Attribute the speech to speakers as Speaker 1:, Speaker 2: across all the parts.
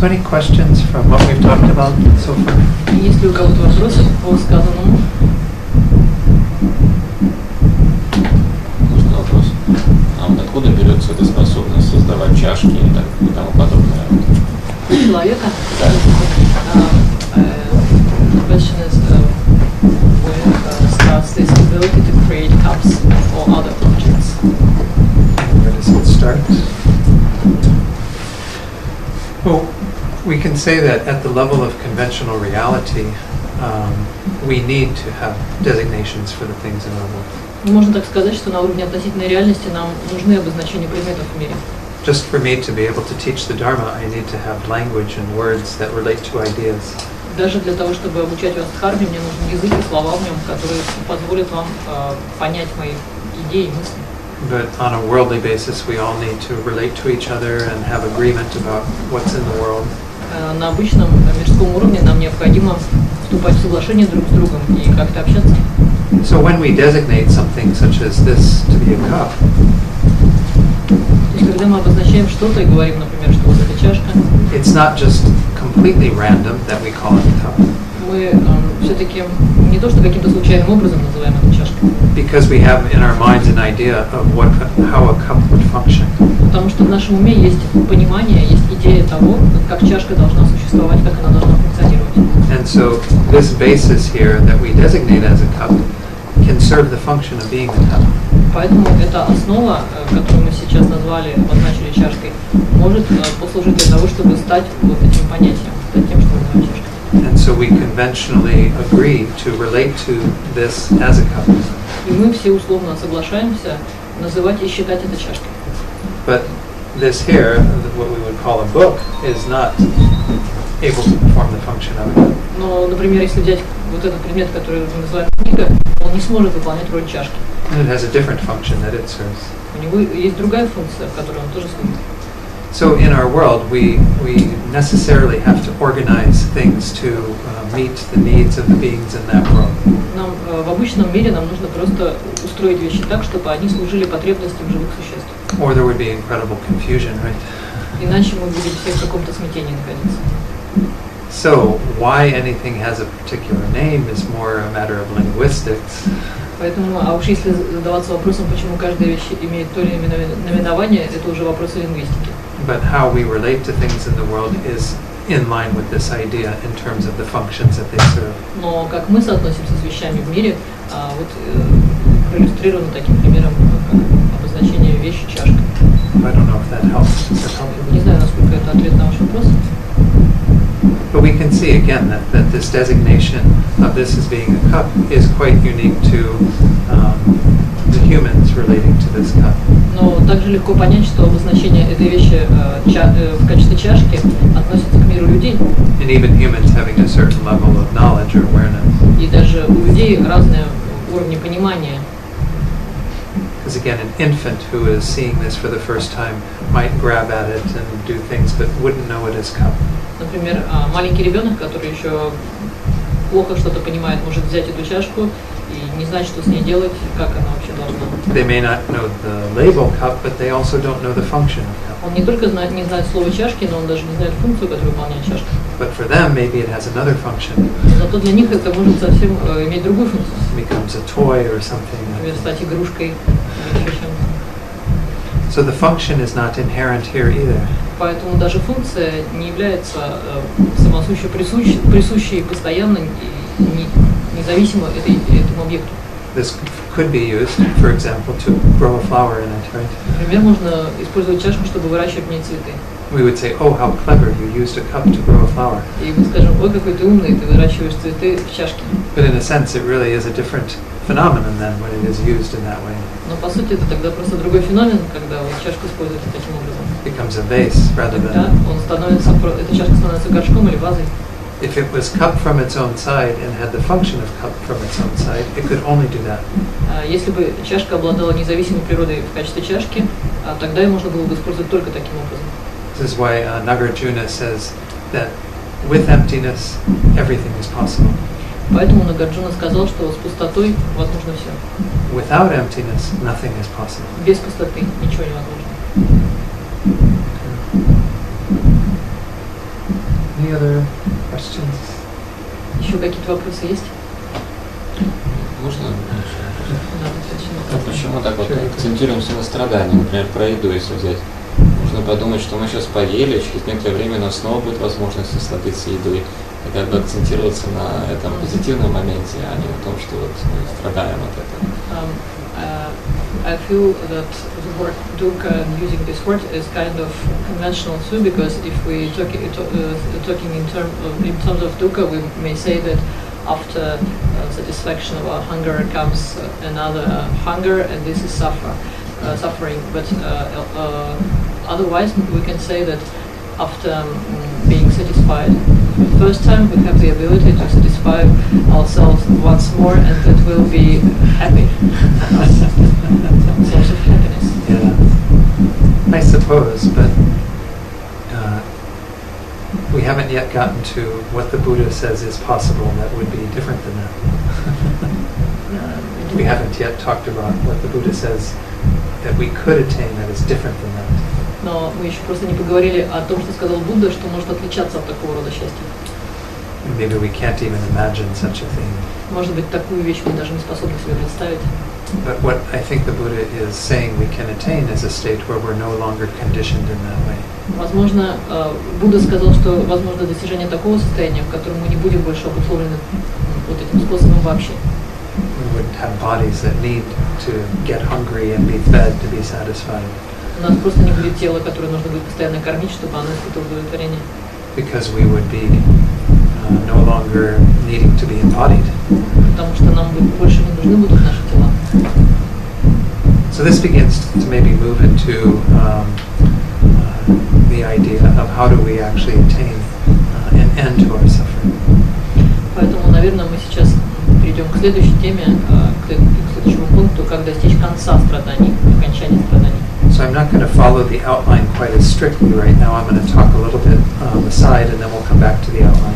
Speaker 1: So any questions from what we've talked about so far?
Speaker 2: Есть ли у кого-то вопросы по сказанному?
Speaker 3: Можно вопрос? А вот откуда берется эта способность создавать чашки и тому подобное?
Speaker 2: У человека?
Speaker 3: Да.
Speaker 2: The question is where starts this ability to create cups or other objects?
Speaker 1: Where does it start? Well, we can say that at the level of conventional reality, we need to have designations for the things in our world.
Speaker 2: Можно так сказать, что на уровне относительной реальности нам нужны обозначения предметов в мире.
Speaker 1: Just for me to be able to teach the Dharma, I need to have language and words that relate to ideas.
Speaker 2: Даже для того, чтобы обучать вас дхарме, мне нужен язык и слова в нем, которые позволят вам понять мои идеи и мысли.
Speaker 1: But on a worldly basis, we all need to relate to each other and have agreement about what's in the world.
Speaker 2: На обычном мирском уровне нам необходимо вступать в соглашение друг с другом и как-то общаться.
Speaker 1: So when we designate something such as this to be a cup,
Speaker 2: То есть, когда мы обозначаем что-то и говорим, например, что вот эта чашка,
Speaker 1: it's not just completely random that we call it a cup.
Speaker 2: мы все-таки не то, что каким-то случайным образом называем эту чашкой.
Speaker 1: Because we have in our minds an idea of how a cup would function.
Speaker 2: Потому что в нашем уме есть понимание, есть идея того, как чашка должна существовать, как она должна функционировать.
Speaker 1: And so this basis here that we designate as a cup can serve the function of being a cup.
Speaker 2: Поэтому эта основа, которую мы сейчас назвали, обозначили чашкой, может послужить для того, чтобы стать вот этим понятием, стать тем, что мы называем чашкой.
Speaker 1: And so we conventionally agree to relate to this as a cup.
Speaker 2: И мы все условно соглашаемся называть и считать это чашкой.
Speaker 1: But this here, what we would call a book, is not able to perform the function of a cup.
Speaker 2: Но, например, если взять вот этот предмет, который мы называем книга, он не сможет выполнять роль чашки.
Speaker 1: And it has a different function that it serves.
Speaker 2: У него есть другая функция, в которой он тоже служит.
Speaker 1: So in our world, we necessarily have to organize things to meet the needs of the beings in that world.
Speaker 2: Нам в обычном мире нам нужно просто устроить вещи так, чтобы они служили потребностям живых существ.
Speaker 1: Or there would be incredible confusion, right?
Speaker 2: Иначе мы будем все в каком-то смятении находиться.
Speaker 1: So why anything has a particular name is more a matter of linguistics.
Speaker 2: Поэтому, а уж если задаваться вопросом, почему каждая вещь имеет то или иное наименование, это уже вопросы лингвистики.
Speaker 1: But how we relate to things in the world is in line with this idea in terms of the functions that they serve.
Speaker 2: Но как мы соотносимся с вещами в мире, вот проиллюстрировано таким примером обозначение вещи чашка.
Speaker 1: I don't know if that helps. Does that help?
Speaker 2: Не знаю, насколько это ответ на ваш вопрос.
Speaker 1: But we can see again that this designation of this as being a cup is quite unique to the humans relating to this cup.
Speaker 2: Но также легко понять, что обозначение этой вещи в качестве чашки относится к миру людей.
Speaker 1: And even humans having a certain level of knowledge or awareness.
Speaker 2: И даже у людей разные уровни понимания.
Speaker 1: Because again, an infant who is seeing this for the first time might grab at it and do things, but wouldn't know it as cup.
Speaker 2: Например, маленький ребенок, который еще плохо что-то понимает, может взять эту чашку и не знать, что с ней делать, как она вообще должна.
Speaker 1: They may not know the label cup, but they also don't know the function of cup.
Speaker 2: Он не только не знает слово чашки, но он даже не знает функцию, которую выполняет чашка.
Speaker 1: But for them, maybe it has another function.
Speaker 2: Зато для них это может совсем иметь другую функцию.
Speaker 1: It becomes a toy or something.
Speaker 2: Например, стать игрушкой или еще чем-то.
Speaker 1: So the function is not inherent here either.
Speaker 2: Поэтому даже функция не является самосущей, присущей постоянно и независимо этому объекту.
Speaker 1: This could be used, for example, to grow a flower in it, right?
Speaker 2: Например, можно использовать чашку, чтобы выращивать в ней цветы.
Speaker 1: We would say, oh, how clever, you used a cup to grow a flower.
Speaker 2: И мы скажем, ой, какой ты умный, ты выращиваешь цветы в чашке.
Speaker 1: But in a sense, it really is a different phenomenon than when it is used in that way.
Speaker 2: Но по сути это тогда просто другой феномен, когда вот чашку используется таким образом.
Speaker 1: It becomes a vase rather
Speaker 2: Тогда
Speaker 1: than...
Speaker 2: эта чашка становится горшком или вазой.
Speaker 1: If it was cup from its own side and had the function of cup from its own side, it could only do that.
Speaker 2: Если бы чашка обладала независимой природой в качестве чашки, тогда ее можно было бы использовать только таким образом.
Speaker 1: This is why Nagarjuna says that with emptiness, everything is possible.
Speaker 2: Поэтому Нагарджуна сказал, что с пустотой возможно все.
Speaker 1: Without emptiness, nothing is possible.
Speaker 2: Без пустоты ничего невозможно.
Speaker 1: Any other questions?
Speaker 2: Еще какие-то вопросы есть?
Speaker 3: Можно?
Speaker 2: Да, достаточно.
Speaker 3: Почему так вот акцентируемся на страдании? Например, про еду, если взять. Можно подумать, что мы сейчас поели, через некоторое время у нас снова будет возможность насладиться едой. И как бы акцентироваться на этом позитивном моменте, а не на том, что вот мы страдаем от этого.
Speaker 2: I feel that the word dukkha, using this word, is kind of conventional too, because if we talking in terms of dukkha, we may say that after satisfaction of our hunger comes another hunger, and this is suffering. But otherwise, we can say that after being satisfied the first time, we have the ability to satisfy ourselves once more, and that will be happy. Source of happiness.
Speaker 1: Yeah, I suppose, but we haven't yet gotten to what the Buddha says is possible that would be different than that. We haven't yet talked about what the Buddha says that we could attain that is different than that.
Speaker 2: Но мы еще просто не поговорили о том, что сказал Будда, что может отличаться от такого рода счастья.
Speaker 1: Maybe we can't even imagine such a thing.
Speaker 2: Может быть, такую вещь мы даже не способны себе представить.
Speaker 1: But what I think the Buddha is saying we can attain is a state where we're no longer conditioned in that way.
Speaker 2: Возможно, Будда сказал, что возможно достижение такого состояния, в котором мы не будем больше обусловлены вот этим способом вообще.
Speaker 1: We wouldn't have bodies that need to get hungry and be fed to be satisfied.
Speaker 2: У нас просто не будет тела, которое нужно будет постоянно кормить, чтобы оно испытывало удовлетворение.
Speaker 1: Because we would be no longer needing to be embodied.
Speaker 2: Потому что нам больше не нужны будут наши тела.
Speaker 1: So this begins to maybe move into the idea of how do we actually attain an end to our suffering.
Speaker 2: Поэтому, наверное, мы сейчас перейдем к следующей теме, к следующему пункту, как достичь конца страданий, окончания страданий.
Speaker 1: So I'm not going to follow the outline quite as strictly right now. I'm going to talk a little bit aside, and then we'll come back to the outline.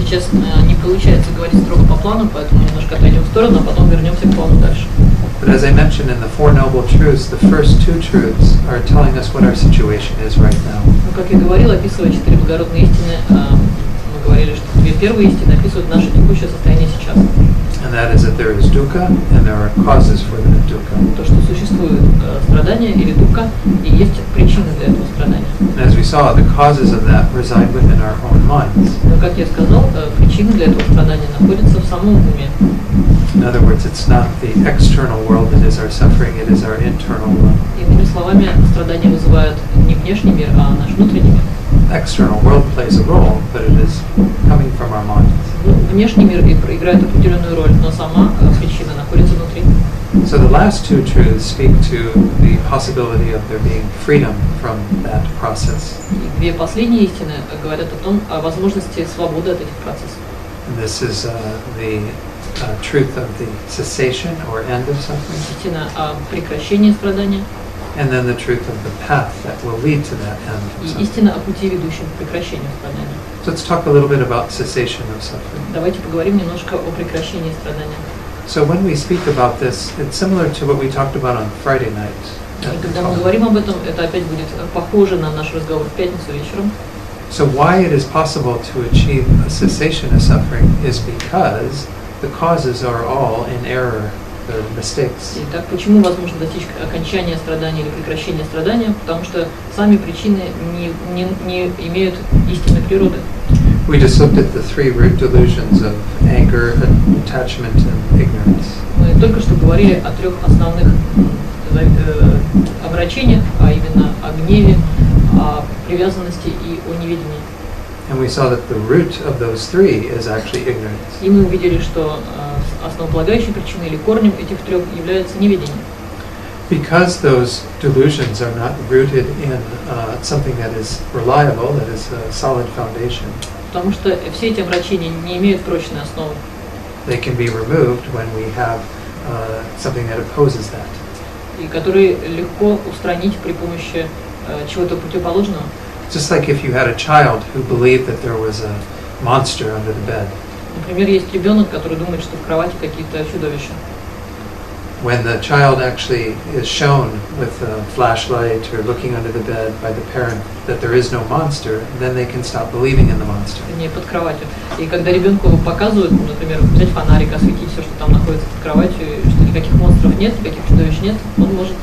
Speaker 2: Сейчас не получается говорить строго по плану, поэтому немножко отойдем в сторону, а потом вернемся к плану дальше.
Speaker 1: But as I mentioned in the Four Noble Truths, the first two truths are telling us what our situation is right now.
Speaker 2: Ну, как я говорил, описывая четыре благородные истины, мы говорили, что две первые истины описывают наше текущее состояние сейчас.
Speaker 1: And that is that there is dukkha and there are causes for that dukkha.
Speaker 2: То, что существует страдания или дукха, и есть причины для этого страдания.
Speaker 1: And as we saw, the causes of that reside within our own minds.
Speaker 2: Но, как я сказал, причины для этого страдания находятся в самом уме.
Speaker 1: In other words, it's not the external world that is our suffering, it is our internal one.
Speaker 2: Иными словами, страдания вызывают не внешний мир, а наш внутренний мир.
Speaker 1: External world plays a role, but it is coming from our minds.
Speaker 2: Внешний мир играет определенную роль, но сама причина находится внутри.
Speaker 1: So the last two truths speak to the possibility of there being freedom from that process.
Speaker 2: И две последние истины говорят о возможности свободы от этих процессов.
Speaker 1: And this is the truth of the cessation or end of suffering.
Speaker 2: Истина о прекращении страдания.
Speaker 1: And then the truth of the path that will lead to that end.
Speaker 2: И истина о пути, ведущем к прекращению страдания.
Speaker 1: So let's talk a little bit about cessation of suffering.
Speaker 2: Давайте поговорим немножко о прекращении страдания.
Speaker 1: So when we speak about this, it's similar to what we talked about on Friday night.
Speaker 2: И когда мы говорим об этом, это опять будет похоже на наш разговор в пятницу вечером.
Speaker 1: So why it is possible to achieve a cessation of suffering is because the causes are all in error, they're mistakes.
Speaker 2: Итак, почему возможно достичь окончания страдания или прекращения страдания? Потому что сами причины не имеют истинной природы.
Speaker 1: We just looked at the three root delusions of anger, attachment, and ignorance.
Speaker 2: Мы только что говорили о трех основных обращениях, а именно о гневе, о привязанности и о неведении.
Speaker 1: And we saw that the root of those three is actually ignorance.
Speaker 2: И мы увидели, что основополагающей причиной или корнем этих трех является неведение.
Speaker 1: Because those delusions are not rooted in something that is reliable, that is a solid foundation.
Speaker 2: Потому что все эти обращения не имеют прочной основы.
Speaker 1: They can be removed when we have something that opposes that.
Speaker 2: И которые легко устранить при помощи чего-то противоположного.
Speaker 1: Just like if you had a child who believed that there was a monster under the bed.
Speaker 2: Например, есть ребенок, который думает, что в кровати какие-то чудовища.
Speaker 1: when the child actually is shown with a flashlight or looking under the bed by the parent that there is no monster, then they can stop believing in the monster.
Speaker 2: Не под кроватью. И когда ребенку показывают, например, взять фонарик, осветить все, что там находится под кроватью, что никаких монстров нет, никаких чудовищ нет, он может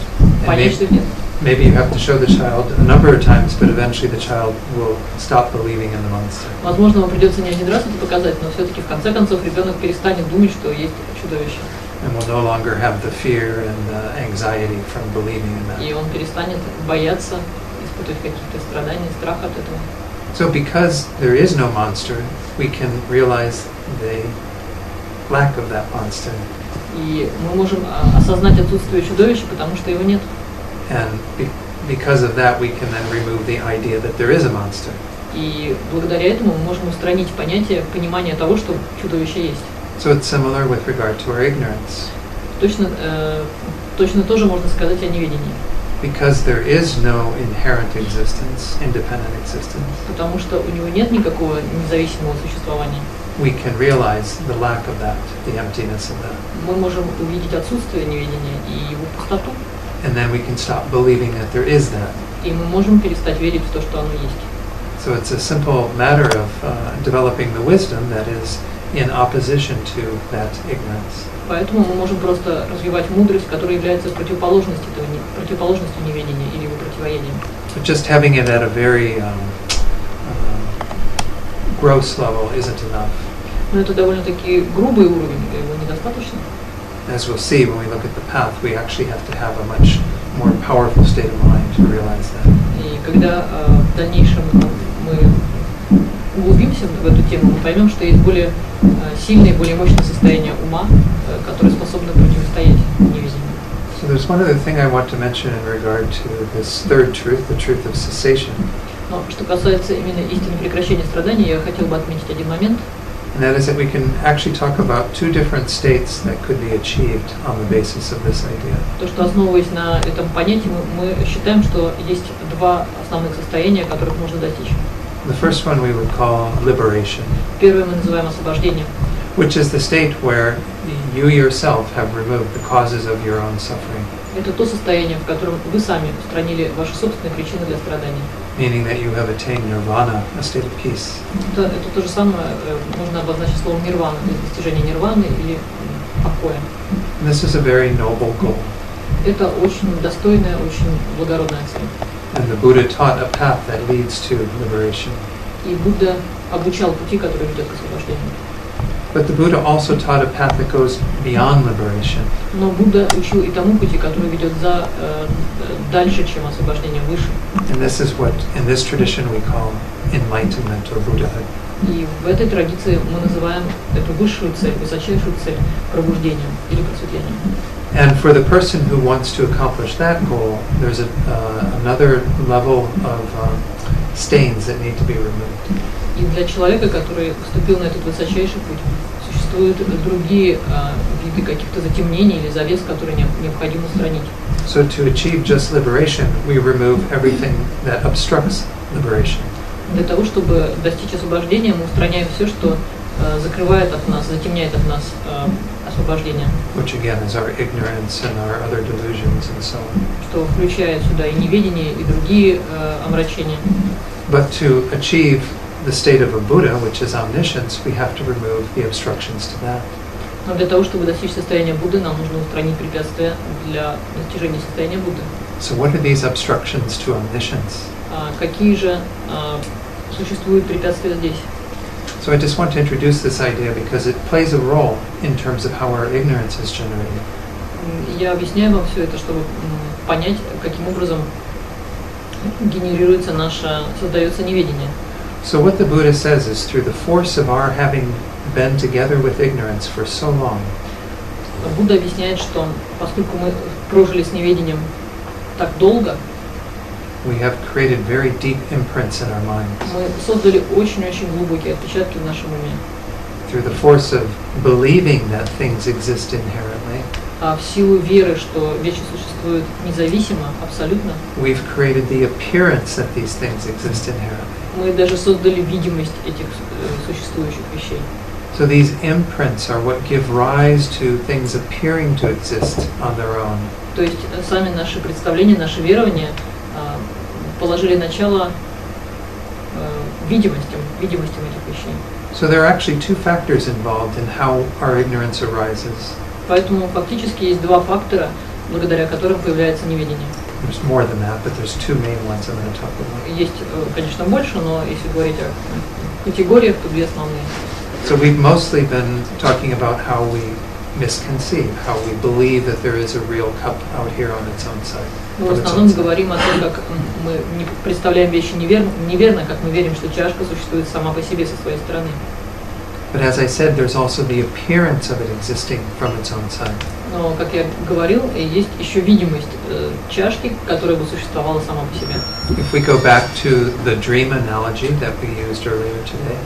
Speaker 2: понять, что их нет.
Speaker 1: Maybe you have to show the child a number of times, but eventually the child will stop believing in the monster.
Speaker 2: Возможно, вам придется не один раз это показать, но все-таки в конце концов ребенок перестанет думать, что есть чудовище.
Speaker 1: And will no longer have the fear and the anxiety from believing in that.
Speaker 2: И он перестанет бояться, испытывать какие-то страдания, страх от этого.
Speaker 1: So because there is no monster, we can realize the lack of that monster.
Speaker 2: И мы можем осознать отсутствие чудовища, потому что его нет.
Speaker 1: And because of that, we can then remove the idea that there is a monster.
Speaker 2: И благодаря этому мы можем устранить понимание того, что чудовище есть.
Speaker 1: So it's similar with regard to our ignorance.
Speaker 2: Точно тоже можно сказать о неведении.
Speaker 1: Because there is no inherent existence, independent existence.
Speaker 2: Потому что у него нет никакого независимого существования.
Speaker 1: We can realize the lack of that, the emptiness of that.
Speaker 2: Мы можем увидеть отсутствие неведения и его пустоту.
Speaker 1: And then we can stop believing that there is that.
Speaker 2: И мы можем перестать верить в то, что оно есть.
Speaker 1: So it's a simple matter of developing the wisdom that is in opposition to that ignorance.
Speaker 2: Поэтому мы можем просто развивать мудрость, которая является противоположностью неведения или его противоядием.
Speaker 1: But just having it at a very gross level isn't enough.
Speaker 2: Но это довольно-таки грубый уровень, его недостаточно.
Speaker 1: As we'll see when we look at the path, we actually have to have a much more powerful state of mind to realize that.
Speaker 2: И когда в дальнейшем мы углубимся в эту тему, мы поймем, что есть более сильное, более мощное состояние ума, которое способно противостоять неведению.
Speaker 1: So there's one other thing I want to mention in regard to this third truth, the truth of cessation.
Speaker 2: Но что касается именно истины прекращения страданий, я хотел бы отметить один момент.
Speaker 1: And that is that we can actually talk about two different states that could be achieved on the basis of this idea.
Speaker 2: То, что основываясь на этом понятии, мы считаем, что есть два основных состояния, которых можно достичь.
Speaker 1: The first one we would call liberation,
Speaker 2: Первое мы называем освобождением,
Speaker 1: which is the state where you yourself have removed the causes of your own suffering,
Speaker 2: это то состояние, в котором вы сами устранили ваши собственные причины для страданий.
Speaker 1: meaning that you have attained nirvana, a state of peace.
Speaker 2: Это то же самое можно обозначить словом нирвана, достижение нирваны или покоя.
Speaker 1: And this is a very noble goal.
Speaker 2: Это очень достойная, очень благородная цель.
Speaker 1: And the Buddha taught a path that leads to liberation.
Speaker 2: И Будда обучал пути, которые ведут к освобождению.
Speaker 1: But the Buddha also taught a path that goes beyond liberation.
Speaker 2: Но Будда учил и тому пути, который ведет дальше, чем освобождение, выше.
Speaker 1: And this is what in this tradition we call enlightenment or Buddhahood.
Speaker 2: И в этой традиции мы называем эту высшую цель, высочайшую цель пробуждением или просветлением.
Speaker 1: And for the person who wants to accomplish that goal, there's another level of stains that need to be removed.
Speaker 2: И для человека, который вступил на этот высочайший путь, существуют другие виды каких-то затемнений или завес, которые необходимо устранить.
Speaker 1: So to achieve just liberation, we remove everything that obstructs liberation.
Speaker 2: Для того, чтобы достичь освобождения, мы устраняем все, что закрывает от нас, затемняет от нас освобождение.
Speaker 1: Which again is our ignorance and our other delusions and so on.
Speaker 2: Что включает сюда и неведение, и другие омрачения.
Speaker 1: But to achieve the state of a Buddha, which is omniscience, we have to remove the obstructions to that.
Speaker 2: Но для того, чтобы достичь состояния Будды, нам нужно устранить препятствия для достижения состояния Будды.
Speaker 1: So what are these obstructions to omniscience?
Speaker 2: Какие же существуют препятствия здесь?
Speaker 1: So I just want to introduce this idea because it plays a role in terms of how our ignorance is generated.
Speaker 2: Я объясняю вам все это, чтобы понять, каким образом генерируется создается неведение.
Speaker 1: So what the Buddha says is through the force of our having been together with ignorance for so long,
Speaker 2: Будда объясняет, что поскольку мы прожили с неведением так долго,
Speaker 1: we have created very deep imprints in our minds.
Speaker 2: Мы создали очень-очень глубокие отпечатки в нашем уме.
Speaker 1: Through the force of believing that things exist inherently,
Speaker 2: А в силу веры, что вещи существуют независимо, абсолютно,
Speaker 1: we've created the appearance that these things exist inherently.
Speaker 2: мы даже создали видимость этих существующих вещей.
Speaker 1: So these imprints are what give rise to things appearing to exist on their own.
Speaker 2: То есть сами наши представления, наши верования положили начало видимостям этих вещей.
Speaker 1: So there are actually two factors involved in how our ignorance arises.
Speaker 2: Поэтому фактически есть два фактора, благодаря которым появляется неведение.
Speaker 1: There's more than that, but there's two main ones I'm going to talk about.
Speaker 2: Есть, конечно, больше, но если говорить о категориях, то две основные.
Speaker 1: So we've mostly been talking about how we misconceive, how we believe that there is a real cup out here on its own side.
Speaker 2: Мы в основном говорим о том, как мы не представляем вещи неверно, как мы верим, что чашка существует сама по себе со своей стороны.
Speaker 1: But as I said, there's also the appearance of it existing from its own side.
Speaker 2: Но, как я говорил, есть еще видимость чашки, которая бы существовала сама по себе.
Speaker 1: If we go back to the dream analogy that we used earlier today,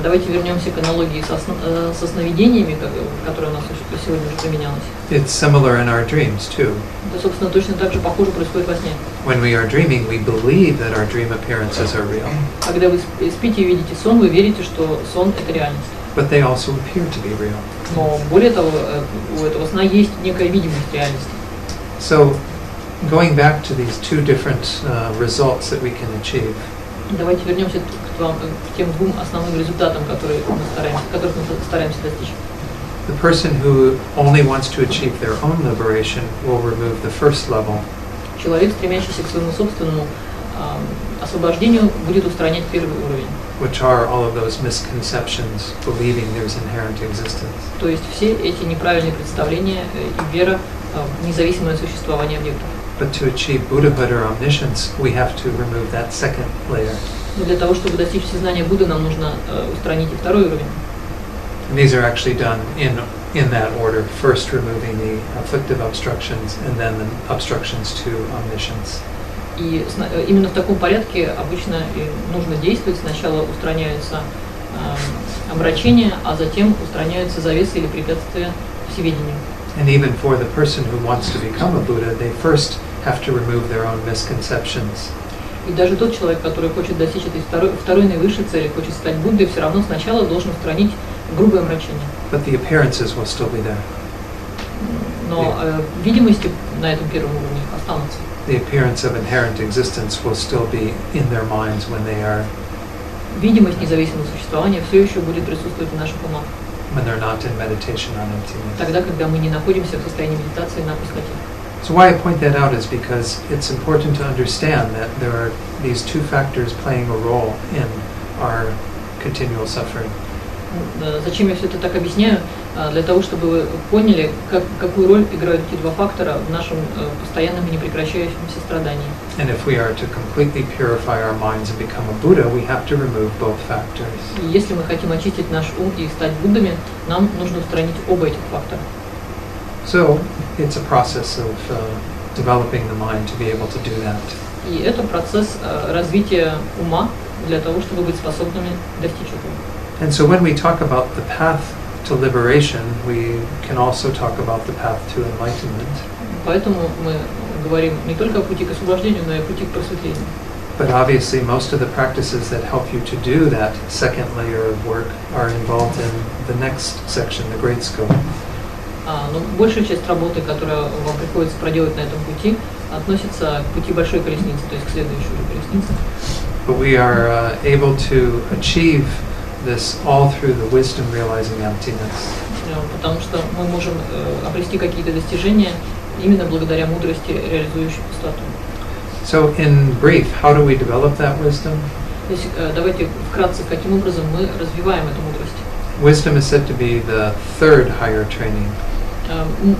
Speaker 2: давайте вернемся к аналогии со сновидениями, которая у нас сегодня уже применялась.
Speaker 1: it's similar in our dreams too.
Speaker 2: Это, собственно, точно так же похоже происходит во сне.
Speaker 1: When we are dreaming, we believe that our dream appearances are real,
Speaker 2: Когда вы спите и видите сон, вы верите, что сон — это реальность.
Speaker 1: but they also appear to be real.
Speaker 2: Но более того, у этого сна есть некая видимость реальности.
Speaker 1: So, going back to these two different results that we can achieve,
Speaker 2: Давайте вернемся к тем двум основным результатам, которых мы стараемся достичь.
Speaker 1: the person who only wants to achieve their own liberation will remove the first level,
Speaker 2: Человек, стремящийся к своему собственному освобождению, будет устранять первый уровень.
Speaker 1: which are all of those misconceptions, believing there's inherent existence.
Speaker 2: То есть все эти неправильные представления и вера в независимое существование объектов.
Speaker 1: But to achieve Buddhahood or omniscience, we have to remove that second layer.
Speaker 2: Но для того, чтобы достичь всезнания Будды, нам нужно устранить и второй уровень.
Speaker 1: And these are actually done in that order, first removing the afflictive obstructions and then the obstructions to omniscience.
Speaker 2: И именно в таком порядке обычно и нужно действовать. Сначала устраняются омрачения, а затем устраняются завесы или препятствия всеведению.
Speaker 1: And even for the person who wants to become a Buddha, they first have to remove their own misconceptions.
Speaker 2: И даже тот человек, который хочет достичь этой второй наивысшей цели, хочет стать Буддой, все равно сначала должен устранить грубое омрачение.
Speaker 1: But the appearances will still be there.
Speaker 2: Но видимости на этом первом уровне останутся.
Speaker 1: The appearance of inherent existence will still be in their minds when they are,
Speaker 2: Видимость независимого существования все еще будет присутствовать в наших умах.
Speaker 1: when they're not in meditation on emptiness.
Speaker 2: Тогда, когда мы не находимся в состоянии медитации на пустоте.
Speaker 1: So why I point that out is because it's important to understand that there are these two factors playing a role in our continual suffering.
Speaker 2: Зачем я все это так объясняю? Для того, чтобы вы поняли, какую роль играют эти два фактора в нашем постоянном и непрекращающемся страдании.
Speaker 1: And if we are to completely purify our minds and become a Buddha, we have to remove both factors.
Speaker 2: И если мы хотим очистить наш ум и стать Буддами, нам нужно устранить оба этих фактора.
Speaker 1: So it's a process of developing the mind to be able to do that.
Speaker 2: И это процесс развития ума для того, чтобы быть способными достичь этого.
Speaker 1: And so when we talk about the path to liberation, we can also talk about the path to enlightenment.
Speaker 2: Поэтому мы говорим не только о пути к освобождению, но и о пути к просветлению.
Speaker 1: But obviously most of the practices that help you to do that second layer of work are involved in the next section, the great scope.
Speaker 2: Но большая часть работы, которую вам приходится проделать на этом пути, относится к пути большой колесницы, то есть к следующей колеснице.
Speaker 1: But we are able to achieve this all through the wisdom realizing emptiness.
Speaker 2: Потому что мы можем обрести какие-то достижения именно благодаря мудрости, реализующей пустоту.
Speaker 1: So in brief, how do we develop that wisdom?
Speaker 2: То есть давайте вкратце, каким образом мы развиваем эту мудрость.
Speaker 1: Wisdom is said to be the third higher training.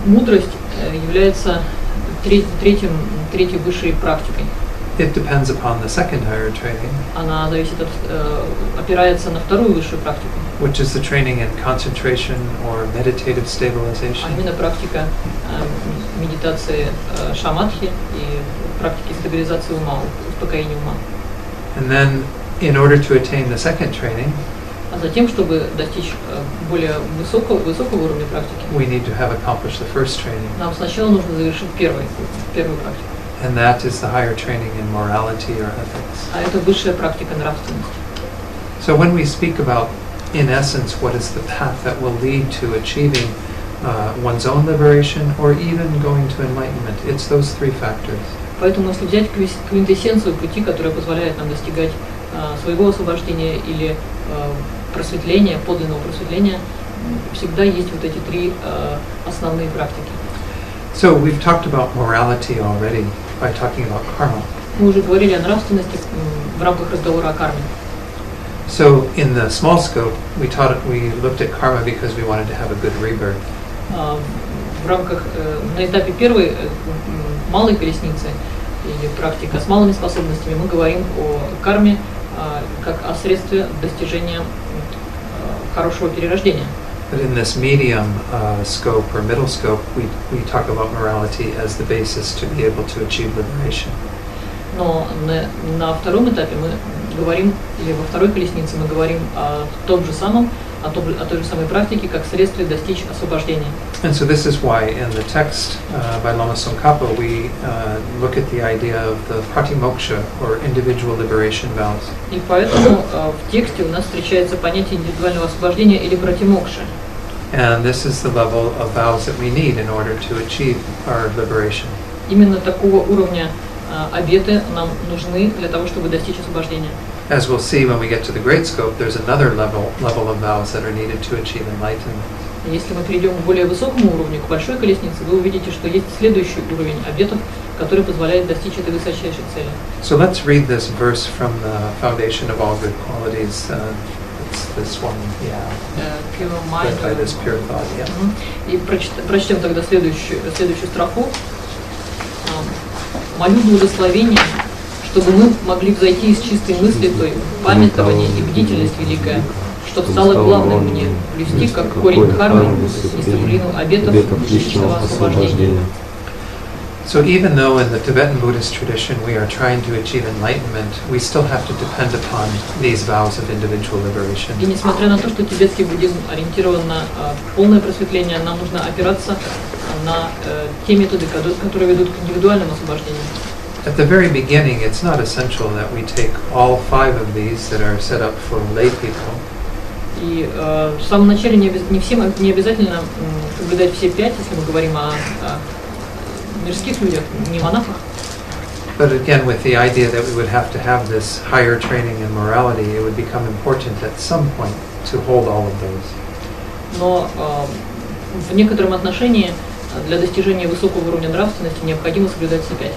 Speaker 2: Мудрость является третьей высшей практикой.
Speaker 1: It depends upon the second higher training,
Speaker 2: Она зависит опирается на вторую высшую практику.
Speaker 1: which is the training in concentration or meditative stabilization.
Speaker 2: А именно практика медитации шаматхи и практики стабилизации ума, успокоения ума.
Speaker 1: And then, in order to attain the second training,
Speaker 2: А затем, чтобы достичь более высокого уровня практики,
Speaker 1: we need to have accomplished the first training,
Speaker 2: нам сначала нужно завершить первую практику.
Speaker 1: and that is the higher training in morality or ethics.
Speaker 2: А это высшая практика нравственности.
Speaker 1: So when we speak about in essence, what is the path that will lead to achieving one's own liberation or even going to enlightenment. It's those three factors.
Speaker 2: Поэтому, если взять квинтэссенцию пути, которая позволяет нам достигать своего освобождения или просветления, подлинного просветления, всегда есть вот эти три основные практики.
Speaker 1: So we've talked about morality already by talking about karma.
Speaker 2: Мы уже говорили о нравственности в рамках разговора о карме.
Speaker 1: So in the small scope, we looked at karma because we wanted to have a good rebirth.
Speaker 2: В рамках, на этапе первой малой колесницы или практика с малыми способностями мы говорим о карме как о средстве достижения хорошего перерождения.
Speaker 1: But in this medium scope or middle scope, we talk about morality as the basis to be able to achieve liberation.
Speaker 2: Но на втором этапе мы говорим, или во второй колеснице мы говорим о том же самом, о той же самой практике, как средстве достичь освобождения.
Speaker 1: And so this is why in the text by Lama Tsongkhapa we look at the idea of the pratimoksha or individual liberation vows.
Speaker 2: И поэтому в тексте у нас встречается понятие индивидуального освобождения или пратимокши.
Speaker 1: And this is the level of vows that we need in order to achieve our liberation.
Speaker 2: Именно такого уровня обеты нам нужны для того, чтобы достичь освобождения.
Speaker 1: As we'll see when we get to the great scope, there's another level of vows that are needed to achieve enlightenment.
Speaker 2: Если мы перейдем к более высокому уровню, к большой колеснице, вы увидите, что есть следующий уровень обетов, который позволяет достичь этой высочайшей цели.
Speaker 1: So let's read this verse from the Foundation of All Good Qualities. It's this one,
Speaker 2: Pure mind.
Speaker 1: By this pure thought, yeah.
Speaker 2: И прочтем тогда следующую строфу. Молю благословения, чтобы мы могли взойти из чистой мысли той, памятование и бдительность великая, чтобы стало главным мне блюсти, как корень кармы, дисциплину обетов личного освобождения.
Speaker 1: So even though in the Tibetan Buddhist tradition we are trying to achieve enlightenment, we still have to depend upon these vows of individual liberation.
Speaker 2: И несмотря на то, что тибетский буддизм ориентирован на полное просветление, нам нужно опираться на те методы, которые ведут к индивидуальному освобождению.
Speaker 1: At the very beginning, it's not essential that we take all 5 of these that are set up for lay people.
Speaker 2: И в самом начале не обязательно соблюдать все 5, если мы говорим о мирских людях, не монахах.
Speaker 1: But again, with the idea that we would have to have this higher training in morality, it would become important at some point to hold all of those.
Speaker 2: Но в некотором отношении для достижения высокого уровня нравственности необходимо соблюдать все 5.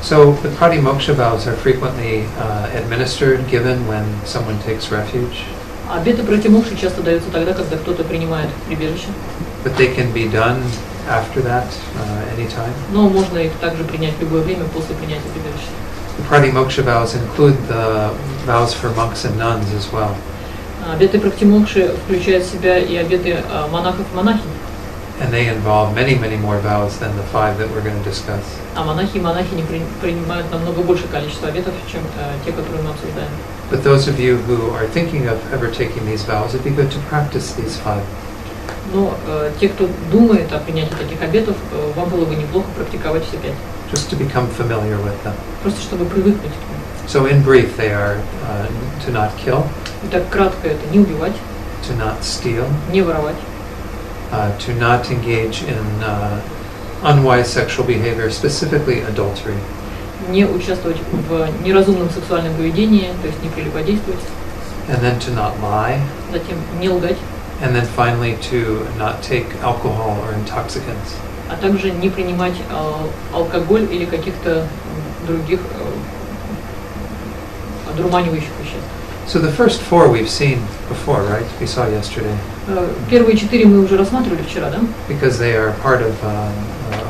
Speaker 1: So the pratimoksha vows are frequently administered, given when someone takes refuge.
Speaker 2: Обеты пратимокши часто даются тогда, когда кто-то принимает прибежище.
Speaker 1: But they can be done after that, anytime.
Speaker 2: Но можно их также принять в любое время после принятия прибежища.
Speaker 1: The pratimoksha vows include the vows for monks and nuns as well.
Speaker 2: Обеты пратимокши включают в себя и обеты монахов и монахинь.
Speaker 1: And they involve many, many more vows than the 5 that we're going to discuss.
Speaker 2: А монахи и монахини принимают намного большее количество обетов, чем те, которые мы обсуждаем.
Speaker 1: But those of you who are thinking of ever taking these vows, it'd be good to practice these 5.
Speaker 2: Но те, кто думает о принятии таких обетов, вам было бы неплохо практиковать все 5.
Speaker 1: Just to become familiar with them.
Speaker 2: Просто чтобы привыкнуть к ним.
Speaker 1: So in brief, they are to not kill.
Speaker 2: Итак, кратко это не убивать,
Speaker 1: to not steal,
Speaker 2: не воровать,
Speaker 1: to not engage in unwise sexual behavior, specifically adultery.
Speaker 2: Не участвовать в неразумном сексуальном поведении, то есть не прелюбодействовать.
Speaker 1: And then to not lie.
Speaker 2: Затем не лгать.
Speaker 1: And then finally to not take alcohol or intoxicants.
Speaker 2: А также не принимать алкоголь или каких-то других одурманивающих веществ.
Speaker 1: So the first 4 we've seen before, right? We saw yesterday.
Speaker 2: Первые 4 мы уже рассматривали вчера, да?
Speaker 1: Because they are part of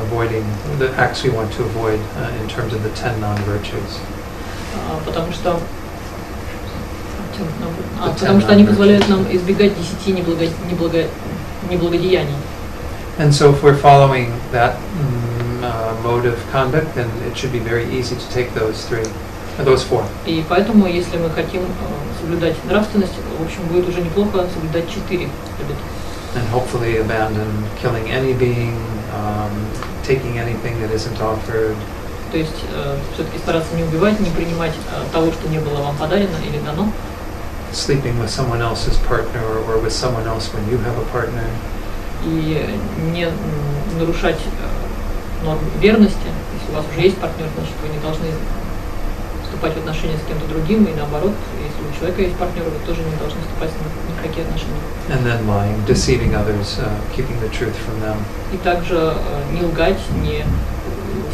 Speaker 1: avoiding the acts we want to avoid in terms of the 10 non-virtues.
Speaker 2: Потому что они позволяют нам избегать 10 неблагодеяний.
Speaker 1: And so if we're following that mode of conduct, then it should be very easy to take those 4.
Speaker 2: И поэтому, если мы хотим соблюдать нравственность, в общем, будет уже неплохо соблюдать 4 обета.
Speaker 1: And hopefully abandon killing any being, taking anything that isn't offered.
Speaker 2: То есть все-таки стараться не убивать, не принимать того, что не было вам подарено или дано.
Speaker 1: sleeping with someone else's partner or with someone else when you have a partner.
Speaker 2: И не нарушать норм верности. Если у вас уже есть партнер, значит вы не должны вступать в отношения с кем-то другим, и наоборот, если у человека есть партнер, вы тоже не должны вступать ни в какие отношения.
Speaker 1: And then lying, deceiving others, keeping the truth from them.
Speaker 2: И также не лгать, не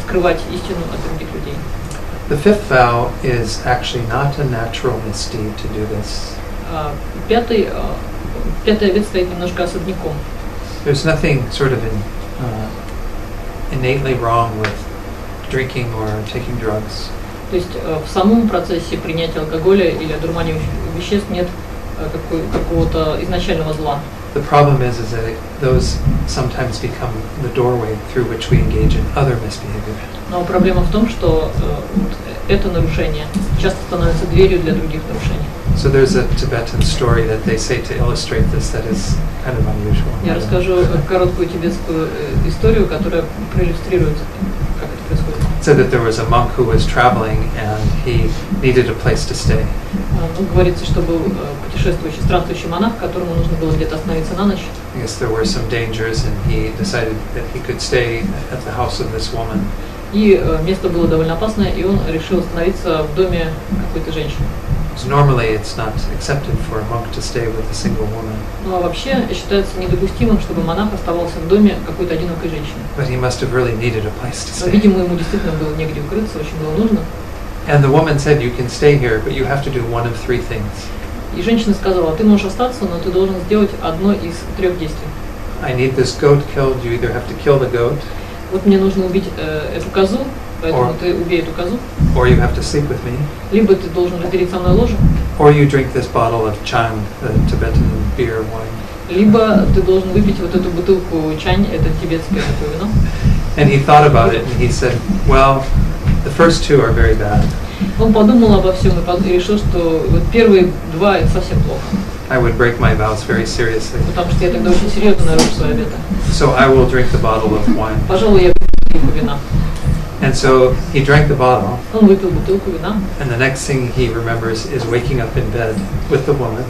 Speaker 2: скрывать истину от других людей.
Speaker 1: The fifth vow is actually not a natural misdeed to do this.
Speaker 2: Пятый обет стоит немножко особняком.
Speaker 1: There's nothing sort of innately wrong with drinking or taking drugs.
Speaker 2: То есть в самом процессе принятия алкоголя или одурманивающих веществ нет какого-то изначального зла.
Speaker 1: The problem is that those sometimes become the doorway through which we engage in other misbehavior.
Speaker 2: Но проблема в том, что это нарушение часто становится дверью для других нарушений.
Speaker 1: So there's a Tibetan story that they say to illustrate this that is kind of unusual.
Speaker 2: Я расскажу короткую тибетскую историю, которая проиллюстрирует, как это происходит.
Speaker 1: It said that there was a monk who was traveling and he needed a place to stay.
Speaker 2: Говорится, что был путешествующий, странствующий монах, которому нужно было где-то остановиться на ночь.
Speaker 1: I guess there were some dangers and he decided that he could stay at the house of this woman.
Speaker 2: И место было довольно опасное, и он решил остановиться в доме какой-то женщины.
Speaker 1: So normally it's not accepted for a monk to stay with a single woman.
Speaker 2: Ну а вообще считается недопустимым, чтобы монах оставался в доме какой-то одинокой женщины.
Speaker 1: But he must have really needed a place to
Speaker 2: Но,
Speaker 1: stay.
Speaker 2: видимо, ему действительно было негде укрыться, очень было нужно.
Speaker 1: And the woman said, "You can stay here, but you have to do one of three things.
Speaker 2: И женщина сказала: ты можешь остаться, но ты должен сделать одно из трех действий.
Speaker 1: I need this goat killed. You either have to kill the goat,
Speaker 2: Вот мне нужно убить эту козу, поэтому ты убей эту козу.
Speaker 1: or you have to sleep with me,
Speaker 2: Либо ты должен разделить со мной ложе,
Speaker 1: or you drink this bottle of chang, the Tibetan beer wine."
Speaker 2: либо ты должен выпить вот эту бутылку чань, это тибетское такое вино.
Speaker 1: And he thought about it and he said, "Well, the first two are very bad.
Speaker 2: Он подумал обо всем и решил, что вот первые два это совсем плохо,
Speaker 1: I would break my vows very seriously.
Speaker 2: потому что я тогда очень серьезно нарушу свои обеты.
Speaker 1: So I will drink the bottle of wine."
Speaker 2: Пожалуй, я выпью бутылку вина.
Speaker 1: And so he drank the bottle,
Speaker 2: Он выпил бутылку вина.
Speaker 1: and the next thing he remembers is waking up in bed with the woman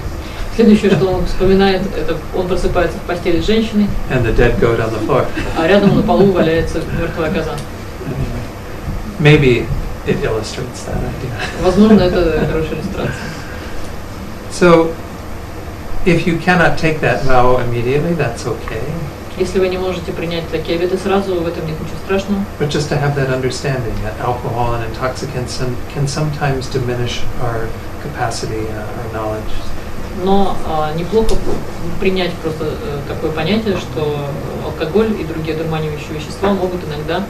Speaker 2: Следующее, что он вспоминает, это он просыпается в постели с женщиной,
Speaker 1: and the dead goat on the floor.
Speaker 2: а рядом на полу валяется мертвая коза.
Speaker 1: Maybe it illustrates that idea.
Speaker 2: Возможно, это хорошая иллюстрация.
Speaker 1: So if you cannot take that vow immediately, that's okay.
Speaker 2: Если вы не можете принять такие обеты сразу, в этом нет ничего страшного.
Speaker 1: But just to have that understanding that alcohol and intoxicants can sometimes diminish our capacity, our knowledge.
Speaker 2: Но неплохо принять просто такое понятие, что алкоголь и другие одурманивающие вещества могут иногда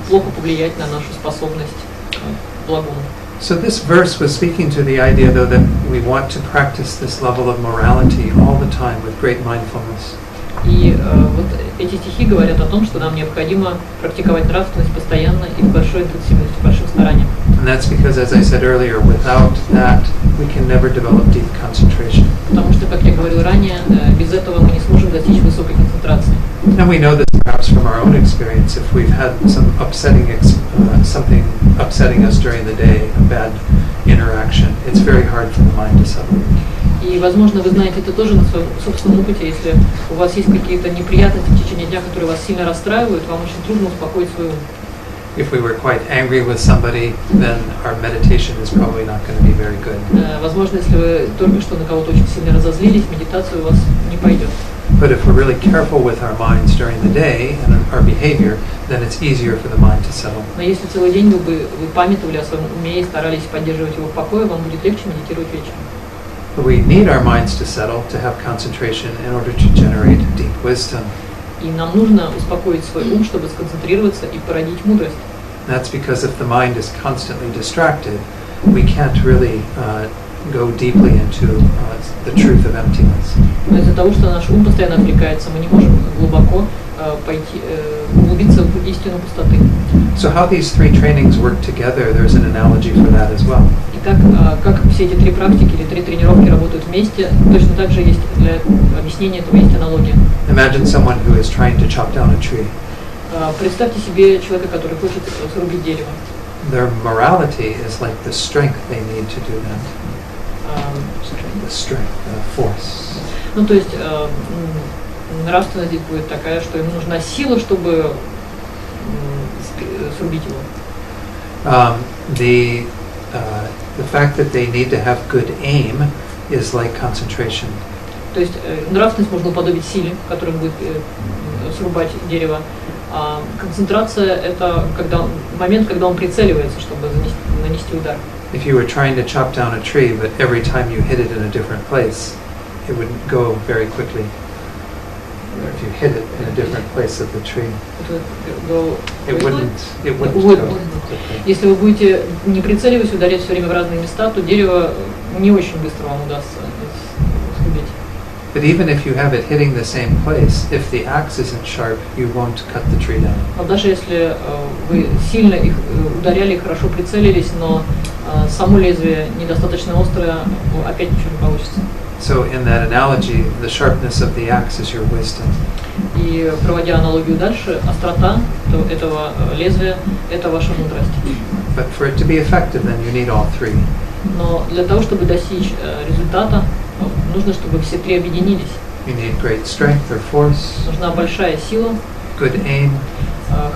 Speaker 2: плохо повлиять на нашу способность к благому.
Speaker 1: So this verse was speaking to the idea, though, that we want to practice this level of morality all the time with great mindfulness.
Speaker 2: И вот эти стихи говорят о том, что нам необходимо практиковать нравственность постоянно и с большой интенсивностью, большим старанием.
Speaker 1: And that's because, as I said earlier, without that, we can never develop deep concentration.
Speaker 2: Потому что, как я говорил ранее, без этого мы не сможем достичь высокой концентрации.
Speaker 1: And we know this perhaps from our own experience. If we've had some something upsetting us during the day, a bad interaction, it's very hard for the mind to settle.
Speaker 2: И, возможно, вы знаете это тоже на своем собственном опыте. Если у вас есть какие-то неприятности в течение дня, которые вас сильно расстраивают, вам очень трудно успокоить свой ум.
Speaker 1: If we were quite angry with somebody, then our meditation is probably not going to be very good.
Speaker 2: Возможно, если вы только что на кого-то очень сильно разозлились, медитация у вас не пойдет.
Speaker 1: But if we're really careful with our minds during the day and our behavior, then it's easier for the mind to settle.
Speaker 2: Но если целый день вы памятовали о своем уме и старались поддерживать его в покое, вам будет легче медитировать вечером.
Speaker 1: But we need our minds to settle, to have concentration in order to generate deep wisdom.
Speaker 2: И нам нужно успокоить свой ум, чтобы сконцентрироваться и породить мудрость.
Speaker 1: That's because if the mind is constantly distracted, we can't really go deeply into the truth of emptiness.
Speaker 2: Но из-за того, что наш ум постоянно отвлекается, мы не можем глубоко пойти, углубиться в истину пустоты.
Speaker 1: So how these three trainings work together, there's an analogy for that as well.
Speaker 2: Итак, как все эти три практики или три тренировки работают вместе, точно так же есть для объяснения этого есть аналогия.
Speaker 1: Imagine someone who is trying to chop down a tree.
Speaker 2: Представьте себе человека, который хочет срубить дерево.
Speaker 1: Their morality is like the strength they need to do that. the strength, the force.
Speaker 2: Ну, то есть нравственность здесь будет такая, что ему нужна сила, чтобы срубить его.
Speaker 1: The fact that they need to have good aim is like concentration.
Speaker 2: То есть нравственность можно уподобить силе, которая будет срубать дерево. А концентрация – это момент, когда он прицеливается, чтобы нанести удар.
Speaker 1: If you were trying to chop down a tree, but every time you hit it in a different place, it would go very quickly. Or if you hit it in a different place of the tree, it wouldn't go quickly.
Speaker 2: Если вы будете не прицеливаясь ударять все время в разные места, то дерево не очень быстро вам удастся срубить.
Speaker 1: But even if you have it hitting the same place, if the axe isn't sharp, you won't cut the tree down.
Speaker 2: Но даже если вы сильно их ударяли, хорошо прицелились, но само лезвие недостаточно острое, опять ничего не получится.
Speaker 1: So in that analogy, the sharpness of the axe is your wisdom.
Speaker 2: И проводя аналогию дальше, острота этого лезвия – это ваша мудрость.
Speaker 1: But for it to be effective, then you need all three.
Speaker 2: Но для того, чтобы достичь результата, нужно, чтобы все три объединились.
Speaker 1: You need great strength or force.
Speaker 2: Нужна большая сила,
Speaker 1: good aim,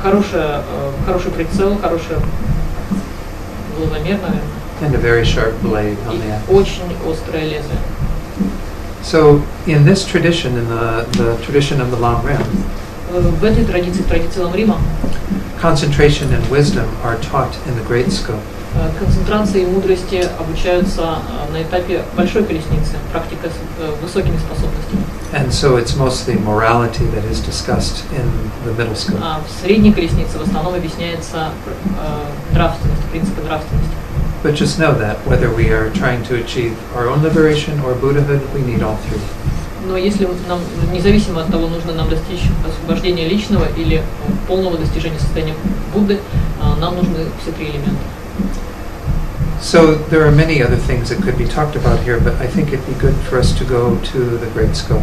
Speaker 2: хороший прицел, хороший глазомер, наверное,
Speaker 1: and a very sharp blade on the axe.
Speaker 2: И очень острое лезвие.
Speaker 1: So in this tradition, in the tradition of the Lamrim,
Speaker 2: в этой традиции, традиции Ламрима,
Speaker 1: concentration and wisdom are taught in the great scope.
Speaker 2: Концентрация и мудрости обучаются на этапе большой колесницы, практика с высокими способностями.
Speaker 1: And so it's mostly morality that is discussed in the middle scope.
Speaker 2: А в средней колеснице в основном объясняется нравственность, принципы нравственности.
Speaker 1: But just know that whether we are trying to achieve our own liberation or Buddhahood, we need all three.
Speaker 2: Но если нам, независимо от того, нужно нам достичь освобождения личного или полного достижения состояния Будды, нам нужны все три элемента.
Speaker 1: So there are many other things that could be talked about here, but I think it'd be good for us to go to the great scope.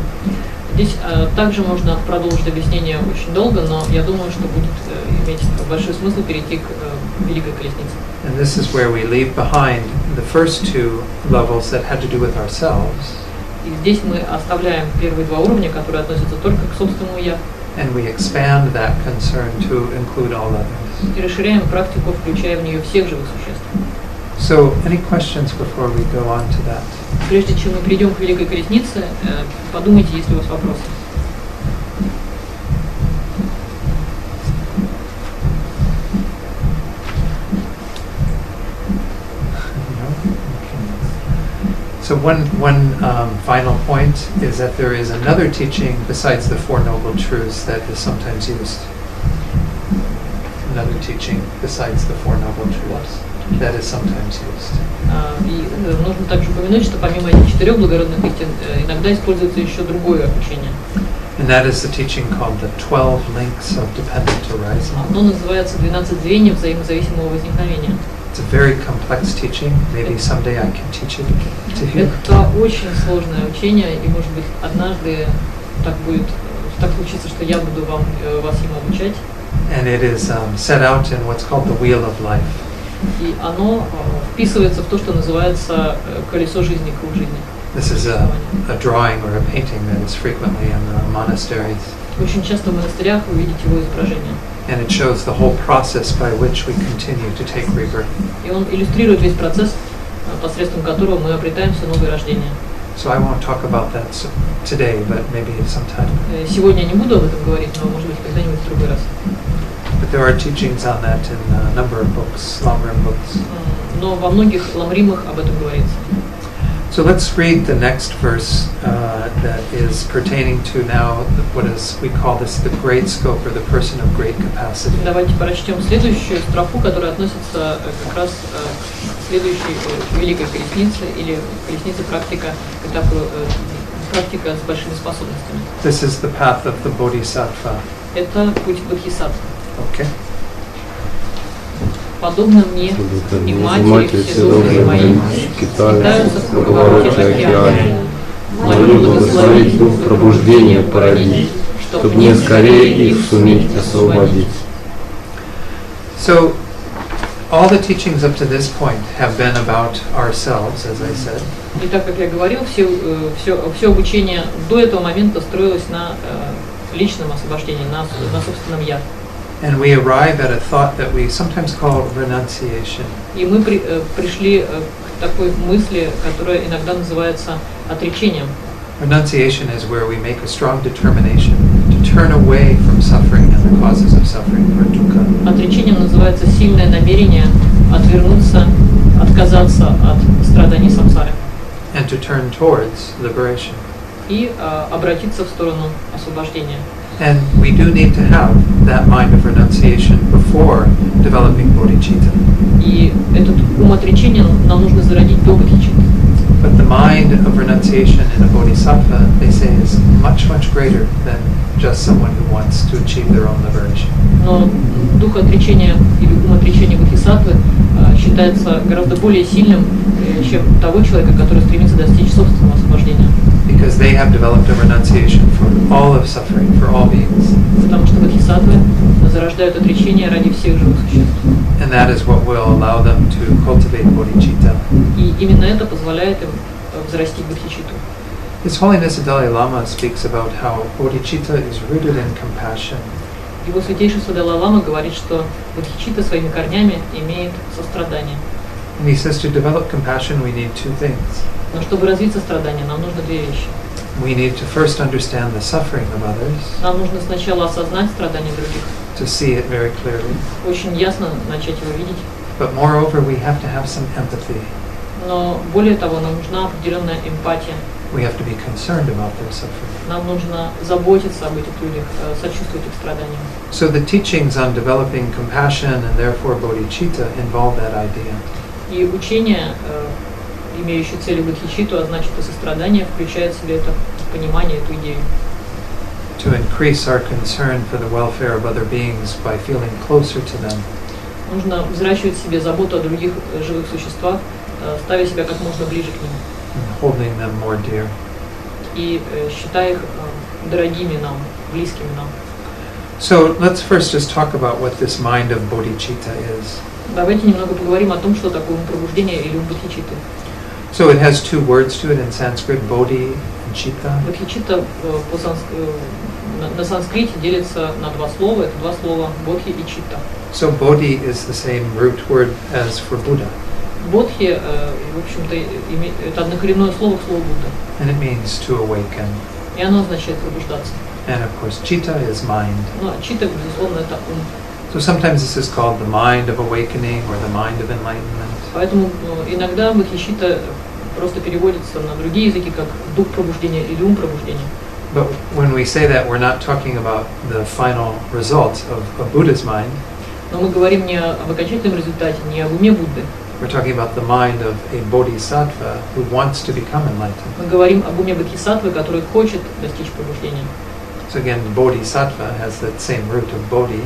Speaker 2: Здесь также можно продолжить объяснение очень долго, но я думаю, что будет иметь большой смысл перейти к великой колеснице.
Speaker 1: And this is where we leave behind the first two levels that had to do with ourselves.
Speaker 2: И здесь мы оставляем первые два уровня, которые относятся только к собственному я.
Speaker 1: And we expand that concern to include all others.
Speaker 2: И расширяем практику, включая в нее всех живых существ.
Speaker 1: So, any questions before we go on to that?
Speaker 2: Прежде чем мы перейдем к великой колеснице, подумайте, есть ли у вас вопросы.
Speaker 1: So one final point is that there is another teaching besides the Four Noble Truths that is sometimes used. Another teaching besides the Four Noble Truths that is sometimes used.
Speaker 2: И нужно также упомянуть, что помимо этих четырех благородных истин иногда используется еще другое учение.
Speaker 1: And that is the teaching called the 12 links of dependent arising.
Speaker 2: Оно называется 12 звеньев взаимозависимого возникновения.
Speaker 1: It's a very complex teaching. Maybe someday I can teach it to you.
Speaker 2: Это очень сложное учение, и может быть однажды так случится, что я буду вас ему обучать.
Speaker 1: And it is set out in what's called the wheel of life.
Speaker 2: И оно вписывается в то, что называется колесо жизни, круг жизни.
Speaker 1: This is a drawing or a painting that is frequently in the monasteries.
Speaker 2: Очень часто в монастырях вы видите его изображение.
Speaker 1: And it shows the whole process by which we continue to take rebirth.
Speaker 2: И он иллюстрирует весь процесс, посредством которого мы обретаем все новые рождения.
Speaker 1: So I won't talk about that today, but maybe sometime.
Speaker 2: Сегодня я не буду об этом говорить, но может быть когда-нибудь в другой раз.
Speaker 1: But there are teachings on that in a number of books, Lamrim books.
Speaker 2: Но во многих ламримах об этом говорится.
Speaker 1: So let's read the next verse that is pertaining to now what is we call this the great scope or the person of great capacity.
Speaker 2: Давайте прочтем следующую строфу, которая относится как раз к следующей великой колеснице или колеснице практика с большими способностями.
Speaker 1: This is the path of the Bodhisattva.
Speaker 2: Это путь Бодхисаттвы.
Speaker 1: Okay.
Speaker 2: Подобно мне и матери все добрые мои скитаются в круговороте океане. Молю благословить Дух Пробуждения породить, чтоб мне скорее их суметь освободить.
Speaker 1: So all the teachings up to this point have been about ourselves, as I said.
Speaker 2: И так как я говорил, все обучение до этого момента строилось на личном освобождении, на собственном я.
Speaker 1: And we arrive at a thought that we sometimes call renunciation.
Speaker 2: И мы пришли к такой мысли, которая иногда называется отречением.
Speaker 1: Renunciation is where we make a strong determination to turn away from suffering and the causes of suffering, or dukkha.
Speaker 2: Отречением называется сильное намерение отвернуться, отказаться от страданий самсары.
Speaker 1: And to turn towards liberation.
Speaker 2: И обратиться в сторону освобождения.
Speaker 1: And we do need to have that mind of renunciation before developing bodhicitta.
Speaker 2: И этот ум отречения нам нужно зародить до бодхичитты.
Speaker 1: But the mind of renunciation in a bodhisattva, they say, is much, much greater than just someone who wants to achieve their own liberation.
Speaker 2: Но дух отречения или ум отречения бодхисаттвы считается гораздо более сильным, чем того человека, который стремится достичь собственного освобождения.
Speaker 1: Because they have developed a renunciation for all of suffering, for all beings.
Speaker 2: Потому что бодхисаттвы зарождают отречение ради всех живых существ.
Speaker 1: And that is what will allow them to cultivate bodhicitta.
Speaker 2: И именно это позволяет им взрастить бодхичитту.
Speaker 1: His Holiness the Dalai Lama speaks about how bodhicitta is rooted in compassion.
Speaker 2: Его святейшество Далай-лама говорит, что бодхичитта своими корнями имеет сострадание.
Speaker 1: And he says to develop compassion we need two things.
Speaker 2: Но чтобы развить сострадание, нам нужно две вещи.
Speaker 1: We need to first understand the suffering of others,
Speaker 2: Нам нужно сначала осознать страдания других,
Speaker 1: to see it very clearly.
Speaker 2: очень ясно начать его видеть.
Speaker 1: But moreover, we have to have some empathy.
Speaker 2: Но более того, нам нужна определенная эмпатия.
Speaker 1: We have to be concerned about their suffering.
Speaker 2: Нам нужно заботиться об этих людях, сочувствовать их страданиям.
Speaker 1: So the teachings on developing compassion and therefore bodhicitta involve that idea.
Speaker 2: И учение, имеющее целью бодхичитту, а значит и сострадание, включает в себя это понимание, эту идею.
Speaker 1: To increase our concern for the welfare of other beings by feeling closer to them.
Speaker 2: Нужно взращивать в себе заботу о других живых существах, ставя себя как можно ближе к ним.
Speaker 1: And holding them more dear.
Speaker 2: И считая их дорогими нам, близкими нам.
Speaker 1: So let's first just talk about what this mind of bodhicitta is.
Speaker 2: Давайте немного поговорим о том, что такое ум пробуждения или ум бодхичитты.
Speaker 1: So it has two words to it in Sanskrit, bodhi and chitta.
Speaker 2: Бодхичитта на санскрите делится на два слова. Это два слова бодхи и читта.
Speaker 1: So bodhi is the same root word as for Buddha.
Speaker 2: Бодхи, в общем-то, это однокоренное слово к слову Будда.
Speaker 1: And it means to awaken.
Speaker 2: И оно означает пробуждаться.
Speaker 1: And of course, chitta is mind.
Speaker 2: Ну, а читта, безусловно, это ум.
Speaker 1: So sometimes this is called the mind of awakening or the mind of enlightenment.
Speaker 2: Поэтому иногда бодхичитта просто переводится на другие языки как дух пробуждения или ум пробуждения.
Speaker 1: But when we say that, we're not talking about the final result of Buddha's mind.
Speaker 2: Но мы говорим не об окончательном результате, не об уме Будды.
Speaker 1: We're talking about the mind of a bodhisattva who wants to become enlightened.
Speaker 2: Мы говорим об уме бодхисаттвы, который хочет достичь пробуждения.
Speaker 1: So again, bodhisattva has that same root of bodhi,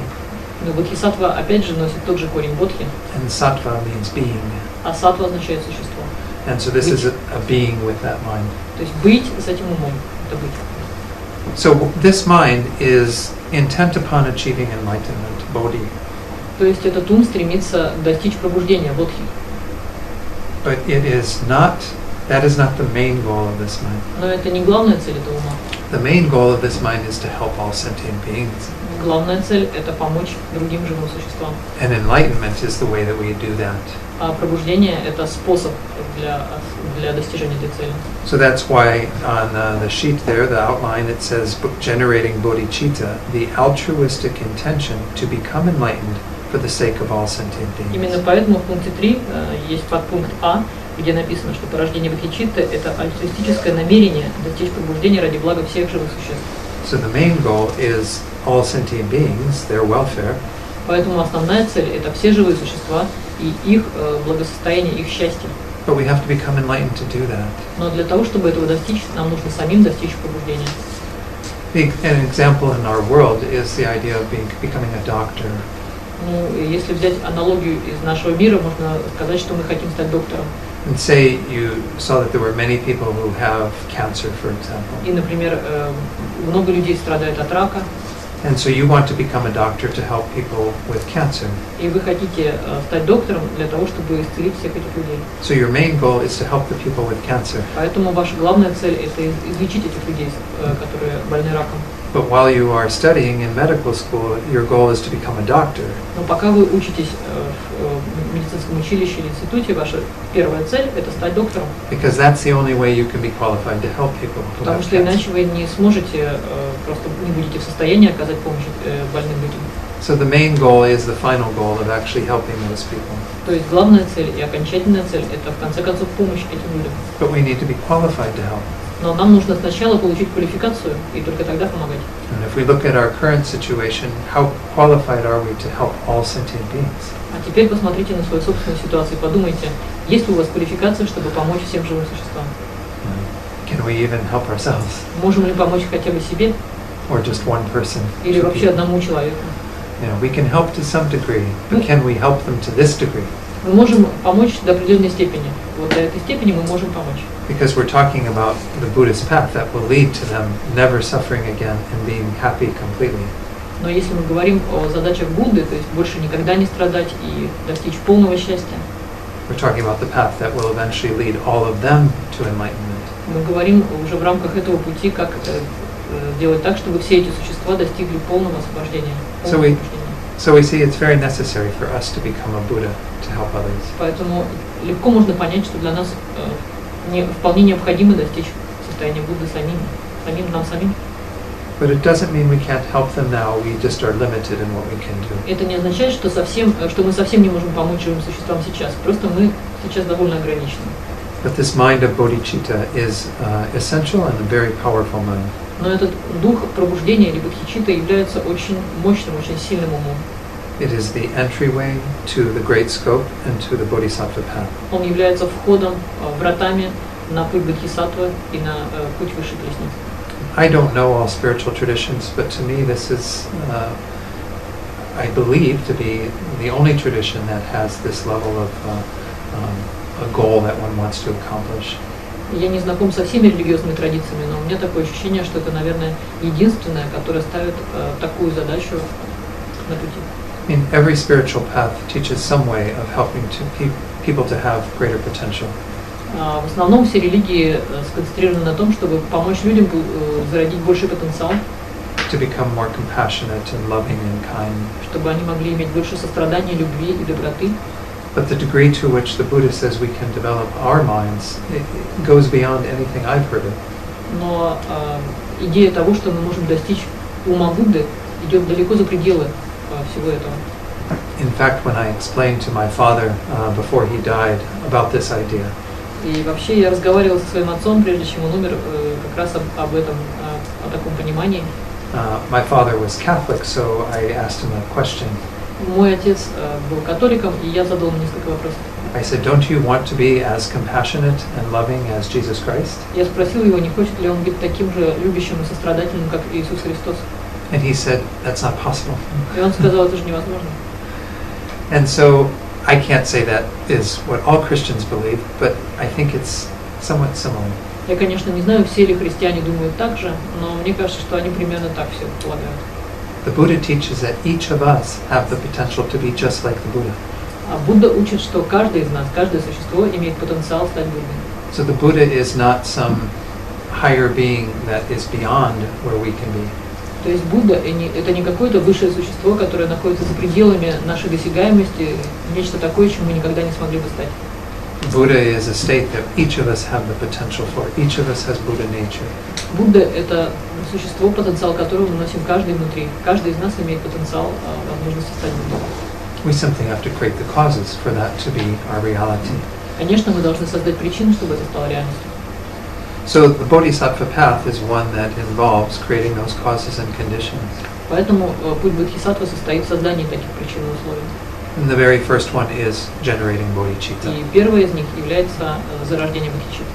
Speaker 2: Но бодхисаттва опять же носит тот же корень бодхи,
Speaker 1: and sattva means being.
Speaker 2: а саттва означает существо.
Speaker 1: And so this is a being with that mind.
Speaker 2: То есть быть с этим умом, это быть.
Speaker 1: So this mind is intent upon achieving enlightenment, bodhi.
Speaker 2: То есть этот ум стремится достичь пробуждения, бодхи.
Speaker 1: But that is not the main goal of this mind.
Speaker 2: Но это не главная цель этого ума.
Speaker 1: The main goal of this mind is to help all sentient beings.
Speaker 2: Главная цель – это помочь другим живым существам.
Speaker 1: And enlightenment is the way that we do that.
Speaker 2: А пробуждение – это способ для достижения этой цели.
Speaker 1: So that's why on the sheet there, the outline, it says generating bodhicitta, the altruistic intention to become enlightened for the sake of all sentient beings.
Speaker 2: Именно поэтому в пункте 3 есть подпункт А, где написано, что порождение бодхичитты – это альтруистическое намерение достичь пробуждения ради блага всех живых существ.
Speaker 1: So the main goal is all sentient beings, their welfare.
Speaker 2: Поэтому основная цель – это все живые существа и их благосостояние, их счастье.
Speaker 1: But we have to become enlightened to do that.
Speaker 2: Но для того, чтобы этого достичь, нам нужно самим достичь пробуждения.
Speaker 1: An example in our world is the idea of becoming a doctor.
Speaker 2: Ну, если взять аналогию из нашего мира, можно сказать, что мы хотим стать доктором.
Speaker 1: And say you saw that there were many people who have cancer, for example.
Speaker 2: И, например, много людей страдают от рака.
Speaker 1: And so you want to become a doctor to help people with cancer.
Speaker 2: И вы хотите стать доктором для того, чтобы исцелить всех этих людей.
Speaker 1: So your main goal is to help the people with cancer.
Speaker 2: Поэтому ваша главная цель – это излечить этих людей, которые больны раком.
Speaker 1: But while you are studying in medical school, your goal is to become a doctor.
Speaker 2: Но пока вы учитесь в медицинском училище или институте, ваша первая цель – это стать доктором.
Speaker 1: Because that's the only way you can be qualified to help people who
Speaker 2: Потому
Speaker 1: have
Speaker 2: что
Speaker 1: cancer.
Speaker 2: иначе вы не сможете, просто не будете в состоянии оказать помощь больным людям.
Speaker 1: So the main goal is the final goal of actually helping those people.
Speaker 2: То есть главная цель и окончательная цель – это в конце концов помощь этим людям.
Speaker 1: But we need to be qualified to help.
Speaker 2: Но нам нужно сначала получить квалификацию и только тогда помогать.
Speaker 1: And if we look at our current situation, how qualified are we to help all sentient beings?
Speaker 2: А теперь посмотрите на свою собственную ситуацию и подумайте, есть ли у вас квалификация, чтобы помочь всем живым существам?
Speaker 1: Can we even help ourselves?
Speaker 2: Можем ли помочь хотя бы себе
Speaker 1: Or just one person?
Speaker 2: или
Speaker 1: two
Speaker 2: вообще
Speaker 1: people?
Speaker 2: одному человеку?
Speaker 1: We can help to some degree, but can we help them to this degree?
Speaker 2: Мы можем помочь до определенной степени. Вот до этой степени мы можем помочь.
Speaker 1: Because we're talking about the Buddhist path that will lead to them never suffering again and being happy completely.
Speaker 2: Но если мы говорим о задачах Будды, то есть больше никогда не страдать и достичь полного счастья,
Speaker 1: We're talking about the path that will eventually lead all of them to enlightenment.
Speaker 2: мы говорим уже в рамках этого пути, как делать так, чтобы все эти существа достигли полного освобождения.
Speaker 1: So we see it's very necessary for us to become a Buddha to help others.
Speaker 2: Поэтому легко можно понять, что для нас вполне необходимо достичь состояния Будды нам самим.
Speaker 1: But it doesn't mean we can't help them now, we just are limited in what we can do.
Speaker 2: Это не означает, что мы совсем не можем помочь живым существам сейчас. Просто мы сейчас довольно ограничены.
Speaker 1: But this mind of Bodhicitta is essential and a very powerful mind.
Speaker 2: Но этот дух пробуждения или Бодхичитты является очень мощным, очень сильным умом.
Speaker 1: It is the entryway to the great scope and to the Bodhisattva path.
Speaker 2: Он является входом, вратами на путь Бодхисаттвы и на путь высшей лестницы.
Speaker 1: I don't know all spiritual traditions, but to me this is, I believe, to be the only tradition that has this level of a goal that one wants to accomplish.
Speaker 2: Я не знаком со всеми религиозными традициями, но у меня такое ощущение, что это, наверное, единственное, которое ставит такую задачу на пути.
Speaker 1: I mean, every spiritual path teaches some way of helping people to have greater potential.
Speaker 2: В основном все религии сконцентрированы на том, чтобы помочь людям зародить больший потенциал,
Speaker 1: to become more compassionate and loving and kind.
Speaker 2: Чтобы они могли иметь больше сострадания, любви и доброты.
Speaker 1: But the degree to which the Buddha says we can develop our minds, it goes beyond anything I've heard of.
Speaker 2: Но идея того, что мы можем достичь ума Будды, идет далеко за пределы всего этого.
Speaker 1: In fact, when I explained to my father before he died about this idea,
Speaker 2: И вообще я разговаривала со своим отцом, прежде чем он умер, как раз об этом, о таком понимании.
Speaker 1: My father was Catholic, so I asked him a question.
Speaker 2: Мой отец был католиком, и я задал ему несколько вопросов.
Speaker 1: I said, don't you want to be as compassionate and loving as Jesus Christ?
Speaker 2: Я спросил его, не хочет ли он быть таким же любящим и сострадательным, как Иисус Христос.
Speaker 1: And he said, that's not possible.
Speaker 2: И он сказал, это же невозможно.
Speaker 1: And so I can't say that is what all Christians believe, but I think it's somewhat similar.
Speaker 2: Я, конечно, не знаю, все ли христиане думают так же, но мне кажется, что они примерно так все полагают.
Speaker 1: The Buddha teaches that each of us have the potential to be just like the Buddha.
Speaker 2: А Будда учит, что каждый из нас, каждое существо имеет потенциал стать Буддой.
Speaker 1: So the Buddha is not some higher being that is beyond where we can be.
Speaker 2: То есть Будда это не какое-то высшее существо, которое находится за пределами нашей досягаемости, нечто такое, чем мы никогда не смогли бы стать.
Speaker 1: Buddha is a state that each of us have the potential for. Each of us has Buddha nature.
Speaker 2: Будда – это существо, потенциал которого мы носим каждый внутри. Каждый из нас имеет потенциал возможности стать Буддой.
Speaker 1: We simply have to create the causes for that to be our reality.
Speaker 2: Конечно, мы должны создать причины, чтобы это стало реальностью.
Speaker 1: So the Bodhisattva path is one that involves creating those causes and conditions.
Speaker 2: Поэтому путь Бодхисаттвы состоит в создании таких причин и условий.
Speaker 1: And the very first one is generating bodhicitta.
Speaker 2: И первое из них является зарождение Бодхичитты.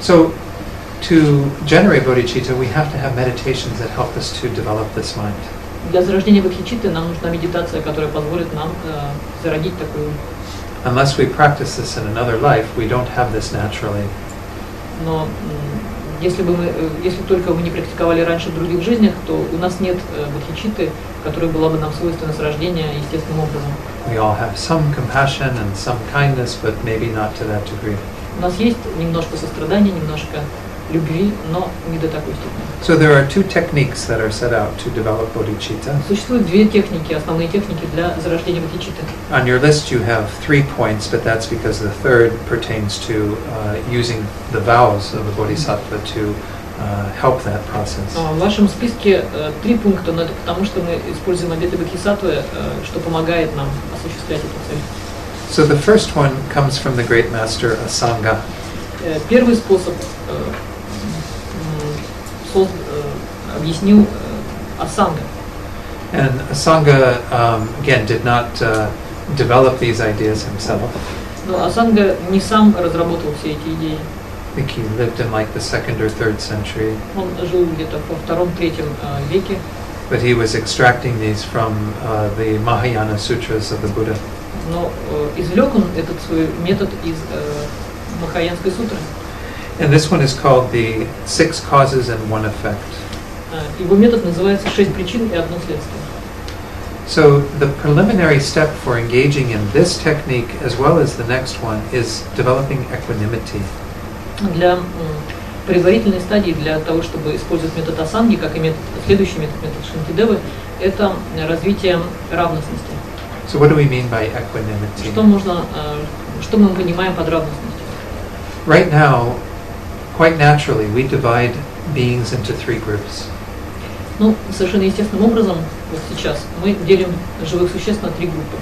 Speaker 1: So to generate bodhicitta, we have to have meditations that help us to develop this mind.
Speaker 2: Для зарождения Бодхичитты нам нужна медитация, которая позволит нам зародить такую.
Speaker 1: Unless we practice this in another life, we don't have this naturally.
Speaker 2: Но Если только мы не практиковали раньше в других жизнях, то у нас нет бодхичитты, которая была бы нам свойственна с рождения естественным образом.
Speaker 1: We all have some compassion and some kindness, but maybe not to that degree.
Speaker 2: У нас есть немножко сострадания, немножко любви, но не до такой степени.
Speaker 1: So there are two techniques that are set out to develop bodhicitta.
Speaker 2: Существует две техники, основные техники для зарождения бодхичитты.
Speaker 1: On your list you have 3 points, but that's because the third pertains to using the vows of the bodhisattva to help that process.
Speaker 2: В вашем списке 3 пункта, но это потому, что мы используем обеты бодхисаттвы, что помогает нам осуществлять эту цель.
Speaker 1: So the first one comes from the great master Asanga.
Speaker 2: Первый способ объяснил Асанга.
Speaker 1: And Asanga, again, did not develop these ideas himself.
Speaker 2: Но Асанга не сам разработал все эти идеи.
Speaker 1: I think he lived in like the 2nd or 3rd century.
Speaker 2: Он жил где-то во 2-3 веке.
Speaker 1: But he was extracting these from the Mahayana sutras of the Buddha.
Speaker 2: Но извлек он этот свой метод из Махаянской сутры.
Speaker 1: And this one is called the 6 causes and 1 effect.
Speaker 2: Его метод называется 6 причин и 1 следствие.
Speaker 1: So the preliminary step for engaging in this technique as well as the next one is developing equanimity.
Speaker 2: Для предварительной стадии для того, чтобы использовать метод асанги, как и следующий метод Шантидевы, это развитие равностности.
Speaker 1: So what do we mean by equanimity?
Speaker 2: Что мы понимаем под равностностью?
Speaker 1: Right now, quite naturally, we divide beings into 3 groups.
Speaker 2: Ну, совершенно естественным образом, вот сейчас, мы делим живых существ на 3 группы.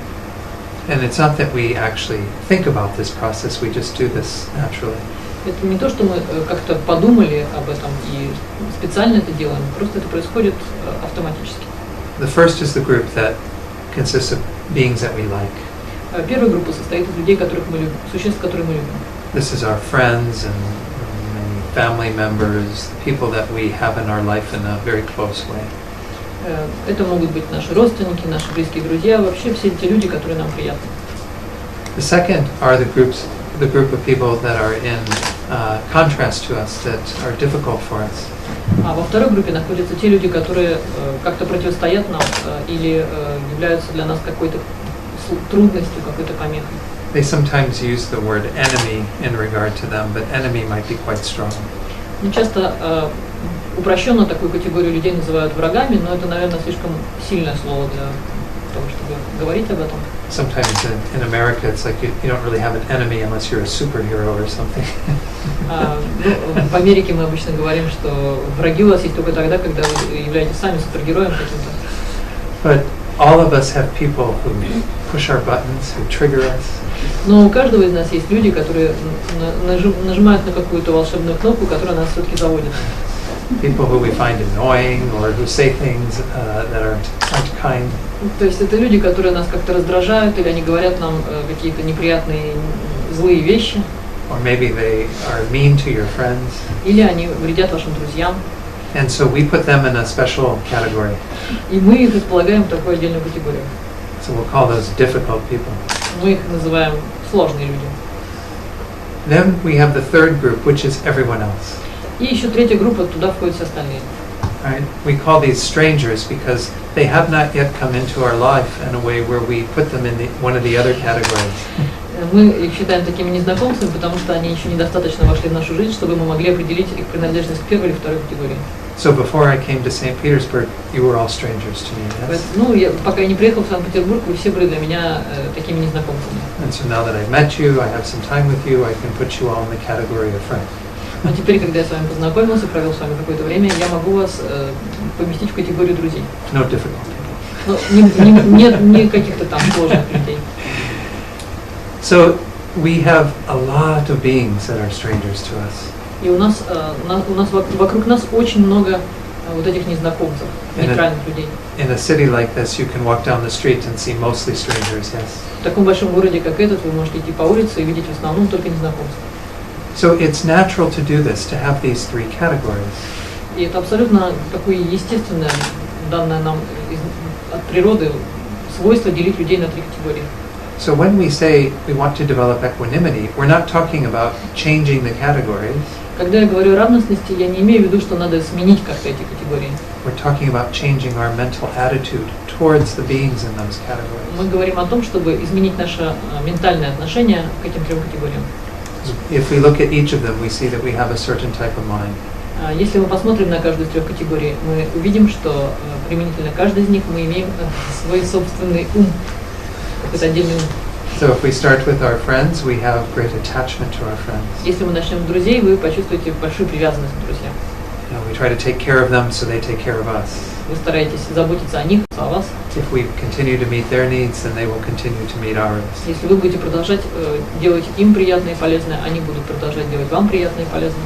Speaker 1: And it's not that we actually think about this process, we just do this naturally.
Speaker 2: Это не то, что мы как-то подумали об этом и специально это делаем, просто это происходит автоматически.
Speaker 1: The first is the group that consists of beings that we like.
Speaker 2: Первая группа состоит из людей, которых мы любим, существ, которые мы любим.
Speaker 1: This is our friends and many family members, people that we have in our life in a very close way.
Speaker 2: Это могут быть наши родственники, наши близкие друзья, вообще все те люди, которые нам приятны.
Speaker 1: The second are the group of people that are in contrast to us, that are difficult for us.
Speaker 2: А во второй группе находятся те люди, которые как-то противостоят нам или являются для нас какой-то трудностью, какой-то помехой.
Speaker 1: They sometimes use the word enemy in regard to them, but enemy might be quite strong.
Speaker 2: Ну, часто упрощенно такую категорию людей называют врагами, но это, наверное, слишком сильное слово для того, чтобы говорить об этом.
Speaker 1: Sometimes in America it's like you don't really have an enemy unless you're a superhero or something.
Speaker 2: В Америке мы обычно говорим, что враги у вас есть только тогда, когда вы являетесь сами супергероем каким-то.
Speaker 1: But all of us have people who push our buttons, who trigger us.
Speaker 2: Но у каждого из нас есть люди, которые нажимают на какую-то волшебную кнопку, которая нас все-таки заводит.
Speaker 1: People who we find annoying or who say things that aren't kind.
Speaker 2: То есть это люди, которые нас как-то раздражают, или они говорят нам какие-то неприятные, злые вещи.
Speaker 1: Or maybe they are mean to your friends.
Speaker 2: Или они вредят вашим друзьям.
Speaker 1: And so we put them in a special category.
Speaker 2: И мы их располагаем в такую отдельную категорию.
Speaker 1: So we'll call those difficult people.
Speaker 2: Мы их называем сложные люди.
Speaker 1: Then we have the third group, which is everyone else.
Speaker 2: И еще третья группа, туда входят все остальные.
Speaker 1: Right? We call these strangers because they have not yet come into our life in a way where we put them in one of the other categories.
Speaker 2: Мы их считаем такими незнакомцами, потому что они еще недостаточно вошли в нашу жизнь, чтобы мы могли определить их принадлежность к первой или второй категории.
Speaker 1: So before I came to St. Petersburg, you were all strangers to me, yes?
Speaker 2: Ну, пока я не приехал в Санкт-Петербург, вы все были для меня такими незнакомцами.
Speaker 1: And so now that I've met you, I have some time with you, I can put you all in the category of friend.
Speaker 2: А теперь, когда я с вами познакомился, провел с вами какое-то время, я могу вас поместить в категорию друзей.
Speaker 1: No difficult people.
Speaker 2: Ну, нет каких-то там сложных людей.
Speaker 1: So we have a lot of beings that are strangers to us.
Speaker 2: И у нас вокруг нас очень много вот этих незнакомцев, нейтральных людей.
Speaker 1: In a city like this, you can walk down the street and see mostly strangers, yes.
Speaker 2: В таком большом городе, как этот, вы можете идти по улице и видеть в основном только незнакомцев.
Speaker 1: So it's natural to do this, to have these 3 categories.
Speaker 2: И это абсолютно такое естественное, данное нам от природы, свойство делить людей на 3 категории.
Speaker 1: So when we say we want to develop equanimity, we're not talking about changing the categories.
Speaker 2: Когда я говорю о равностности, я не имею в виду, что надо сменить как-то эти категории.
Speaker 1: We're talking about changing our mental attitude towards the beings in those categories.
Speaker 2: Мы говорим о том, чтобы изменить наше ментальное отношение к этим трем категориям.
Speaker 1: If we look at each of them, we see that we have a certain type of mind.
Speaker 2: Если мы посмотрим на каждую из трех категорий, мы увидим, что применительно к каждой из них мы имеем свой собственный ум, какой-то отдельный ум.
Speaker 1: So if we start with our friends, we have great attachment to our friends.
Speaker 2: Если мы начнем с друзей, вы почувствуете большую привязанность к друзьям.
Speaker 1: We try to take care of them so they take care of us.
Speaker 2: Вы стараетесь заботиться о них, о вас.
Speaker 1: If we continue to meet their needs, then they will continue to meet ours.
Speaker 2: Если вы будете продолжать делать им приятное и полезное, они будут продолжать делать вам приятное и полезное.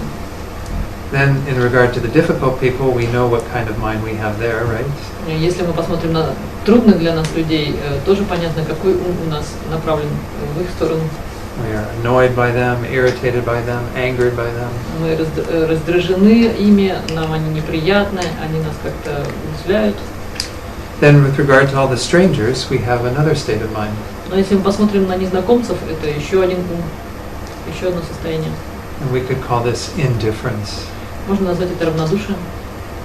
Speaker 1: Then, in regard to the difficult people, we know what kind of mind we have there, right?
Speaker 2: Если мы посмотрим на трудных для нас людей, тоже понятно, какой ум у нас направлен в их сторону.
Speaker 1: We are annoyed by them, irritated by them, angered by them.
Speaker 2: Мы раздражены ими, нам они неприятны, они нас как-то удивляют.
Speaker 1: Then, with regard to all the strangers, we have another state of mind.
Speaker 2: Но если мы посмотрим на незнакомцев, это еще один ум, еще одно состояние.
Speaker 1: And we could call this indifference.
Speaker 2: Можно назвать это равнодушием,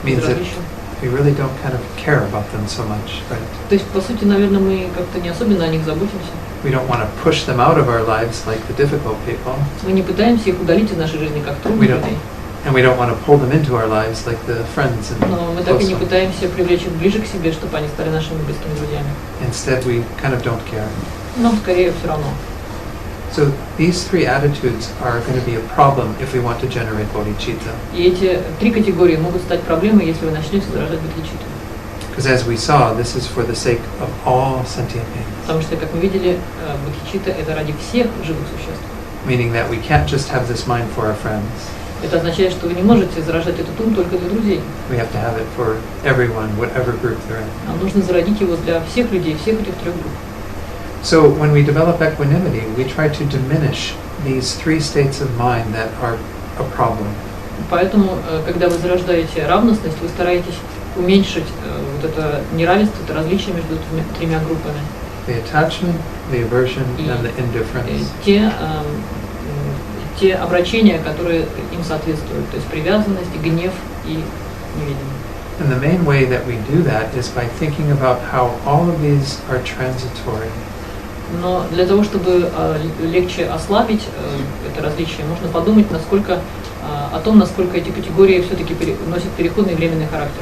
Speaker 1: Means that
Speaker 2: безразличием.
Speaker 1: we really don't kind of care about them so much, right?
Speaker 2: То есть, по сути, наверное, мы как-то не особенно о них заботимся.
Speaker 1: We don't want to push them out of our lives like the difficult people.
Speaker 2: Мы не пытаемся их удалить из нашей жизни, как
Speaker 1: We
Speaker 2: трудных
Speaker 1: don't,
Speaker 2: людей.
Speaker 1: and we don't want to pull them into our lives like the friends and
Speaker 2: Но мы так и
Speaker 1: close
Speaker 2: не
Speaker 1: ones.
Speaker 2: пытаемся привлечь их ближе к себе, чтобы они стали нашими близкими друзьями.
Speaker 1: Instead, we kind of don't care.
Speaker 2: Нам скорее все равно.
Speaker 1: So these three attitudes are going to be a problem if we want to generate bodhicitta.
Speaker 2: И эти три категории могут стать проблемой, если вы начнете заражать бодхичитту.
Speaker 1: Because as we saw, this is for the sake of all sentient beings.
Speaker 2: Потому что, как мы видели, бодхичитта — это ради всех живых существ.
Speaker 1: Meaning that we can't just have this mind for our friends.
Speaker 2: Это означает, что вы не можете заражать этот ум только для друзей.
Speaker 1: We have to have it for everyone, whatever group they're in.
Speaker 2: Нам нужно зародить его для всех людей, всех этих трех групп.
Speaker 1: So when we develop equanimity, we try to diminish these three states of mind that are a problem.
Speaker 2: Поэтому, когда вы зарождаете равностность, вы стараетесь уменьшить вот это неравенство, это различие между тремя группами.
Speaker 1: The attachment, the aversion, and the indifference.
Speaker 2: Те обращения, которые им соответствуют, то есть привязанность, гнев и неведение.
Speaker 1: And the main way that we do that is by thinking about how all of these are transitory.
Speaker 2: Но для того, чтобы легче ослабить это различие, можно подумать, о том, насколько эти категории все-таки носят переходный и временный характер.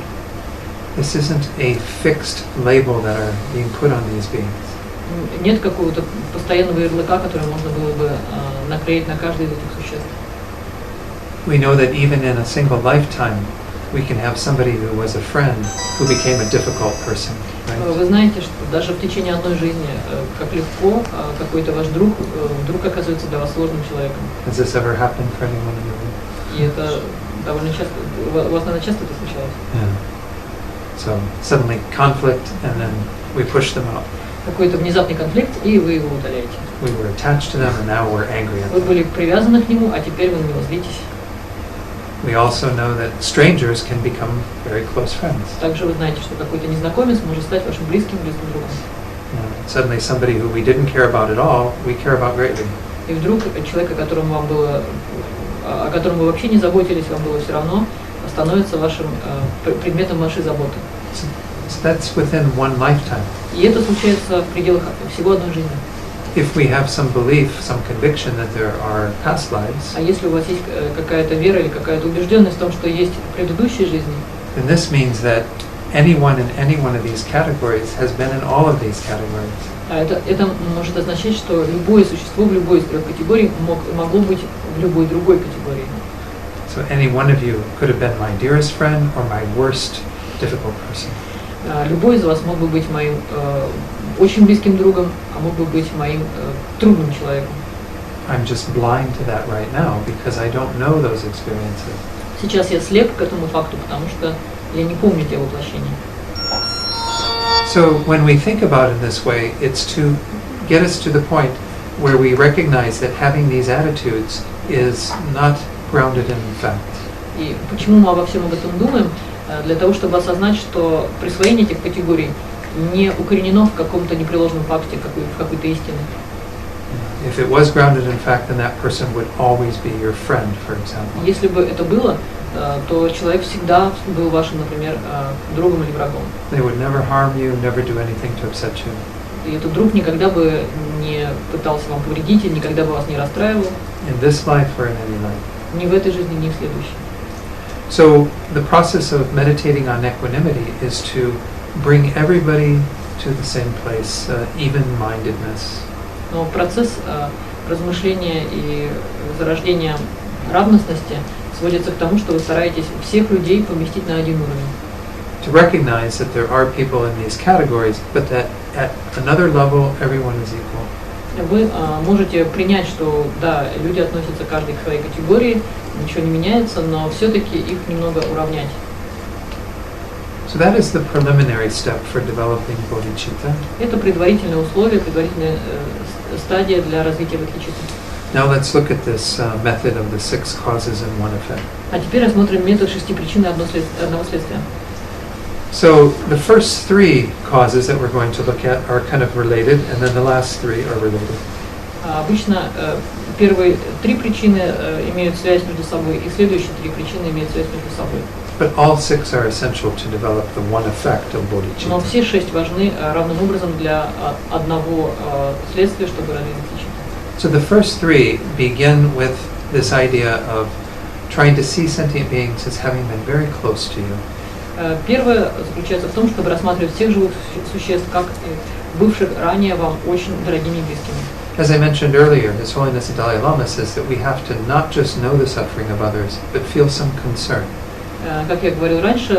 Speaker 1: This isn't a fixed label that are being put on these beings.
Speaker 2: Нет какого-то постоянного ярлыка, который можно было бы наклеить на каждый из этих существ.
Speaker 1: We know that even in a single lifetime, we can have somebody who was a friend who became a difficult person. Right?
Speaker 2: Вы знаете, что даже в течение одной жизни, как легко какой-то ваш друг вдруг оказывается для вас сложным человеком.
Speaker 1: Has this ever happened for anyone in the room?
Speaker 2: И это довольно часто, у вас, наверное, часто это случалось?
Speaker 1: Yeah. So suddenly conflict, and then we push them out.
Speaker 2: Какой-то внезапный конфликт, и вы его удаляете.
Speaker 1: We were attached to them, and now we're angry at
Speaker 2: Вы
Speaker 1: them.
Speaker 2: были привязаны к нему, а теперь вы на него злитесь.
Speaker 1: We also know that strangers can become very close friends.
Speaker 2: Также вы знаете, что какой-то незнакомец может стать вашим близким другом.
Speaker 1: Suddenly somebody who we didn't care about at all, we care about greatly.
Speaker 2: И вдруг человек, о котором вы вообще не заботились, вам было все равно, становится вашим предметом вашей заботы.
Speaker 1: So that's within one lifetime.
Speaker 2: И это случается в пределах всего одной жизни.
Speaker 1: If we have some belief, some conviction that there are past lives,
Speaker 2: А если у вас есть какая-то вера или какая-то убежденность в том, что есть предыдущие жизни,
Speaker 1: then this means that anyone in any one of these categories has been in all of these categories.
Speaker 2: это может означать, что любое существо в любой из трех категорий могло быть в любой другой категории.
Speaker 1: So any one of you could have been my dearest friend or my worst difficult person.
Speaker 2: Любой из вас мог бы быть моим очень близким другом, а мог бы быть моим трудным человеком.
Speaker 1: I'm just blind to that right now because I don't know those experiences.
Speaker 2: Сейчас я слеп к этому факту, потому что я не помню те воплощения.
Speaker 1: So when we think about it this way, it's to get us to the point where we recognize that having these attitudes is not grounded in fact.
Speaker 2: И почему мы обо всем об этом думаем? Для того, чтобы осознать, что присвоение этих категорий не укоренено в каком-то непреложном факте, в какой-то истине.
Speaker 1: If it was grounded in fact, then that person would always be your friend, for example.
Speaker 2: Если бы это было, то человек всегда был вашим, например, другом или врагом.
Speaker 1: They would never harm you, never do anything to upset you.
Speaker 2: И этот друг никогда бы не пытался вам повредить, и никогда бы вас не расстраивал.
Speaker 1: In this life or in any life.
Speaker 2: Ни в этой жизни, ни в следующей.
Speaker 1: So the process of meditating on equanimity is to bring everybody to the same place, even-mindedness.
Speaker 2: Но процесс размышления и зарождения равностности сводится к тому, что вы стараетесь всех людей поместить на один уровень.
Speaker 1: To recognize that there are people in these categories, but that at another level everyone is equal.
Speaker 2: Вы можете принять, что да, люди относятся каждый к своей категории, ничего не меняется, но все-таки их немного уравнять.
Speaker 1: So that is the preliminary step for developing bodhicitta.
Speaker 2: Это предварительное условие, предварительная стадия для развития бодхичитты.
Speaker 1: Now let's look at this method of the 6 causes and 1 effect.
Speaker 2: А теперь рассмотрим метод 6 причин и одного следствия.
Speaker 1: So the first 3 causes that we're going to look at are kind of related, and then the last 3 are related.
Speaker 2: Обычно первые 3 причины имеют связь между собой, и следующие 3 причины имеют связь между собой.
Speaker 1: But all 6 are essential to develop the 1 effect of bodhicitta.
Speaker 2: Но все 6 важны равным образом для одного следствия, чтобы развить бодхичитту.
Speaker 1: So the first 3 begin with this idea of trying to see sentient beings as having been very close to you.
Speaker 2: Первое заключается в том, чтобы рассматривать всех живых существ как бывших ранее вам очень дорогими и близкими.
Speaker 1: As I mentioned earlier, His Holiness the Dalai Lama says that we have to not just know the suffering of others, but feel some concern.
Speaker 2: Как я говорил раньше,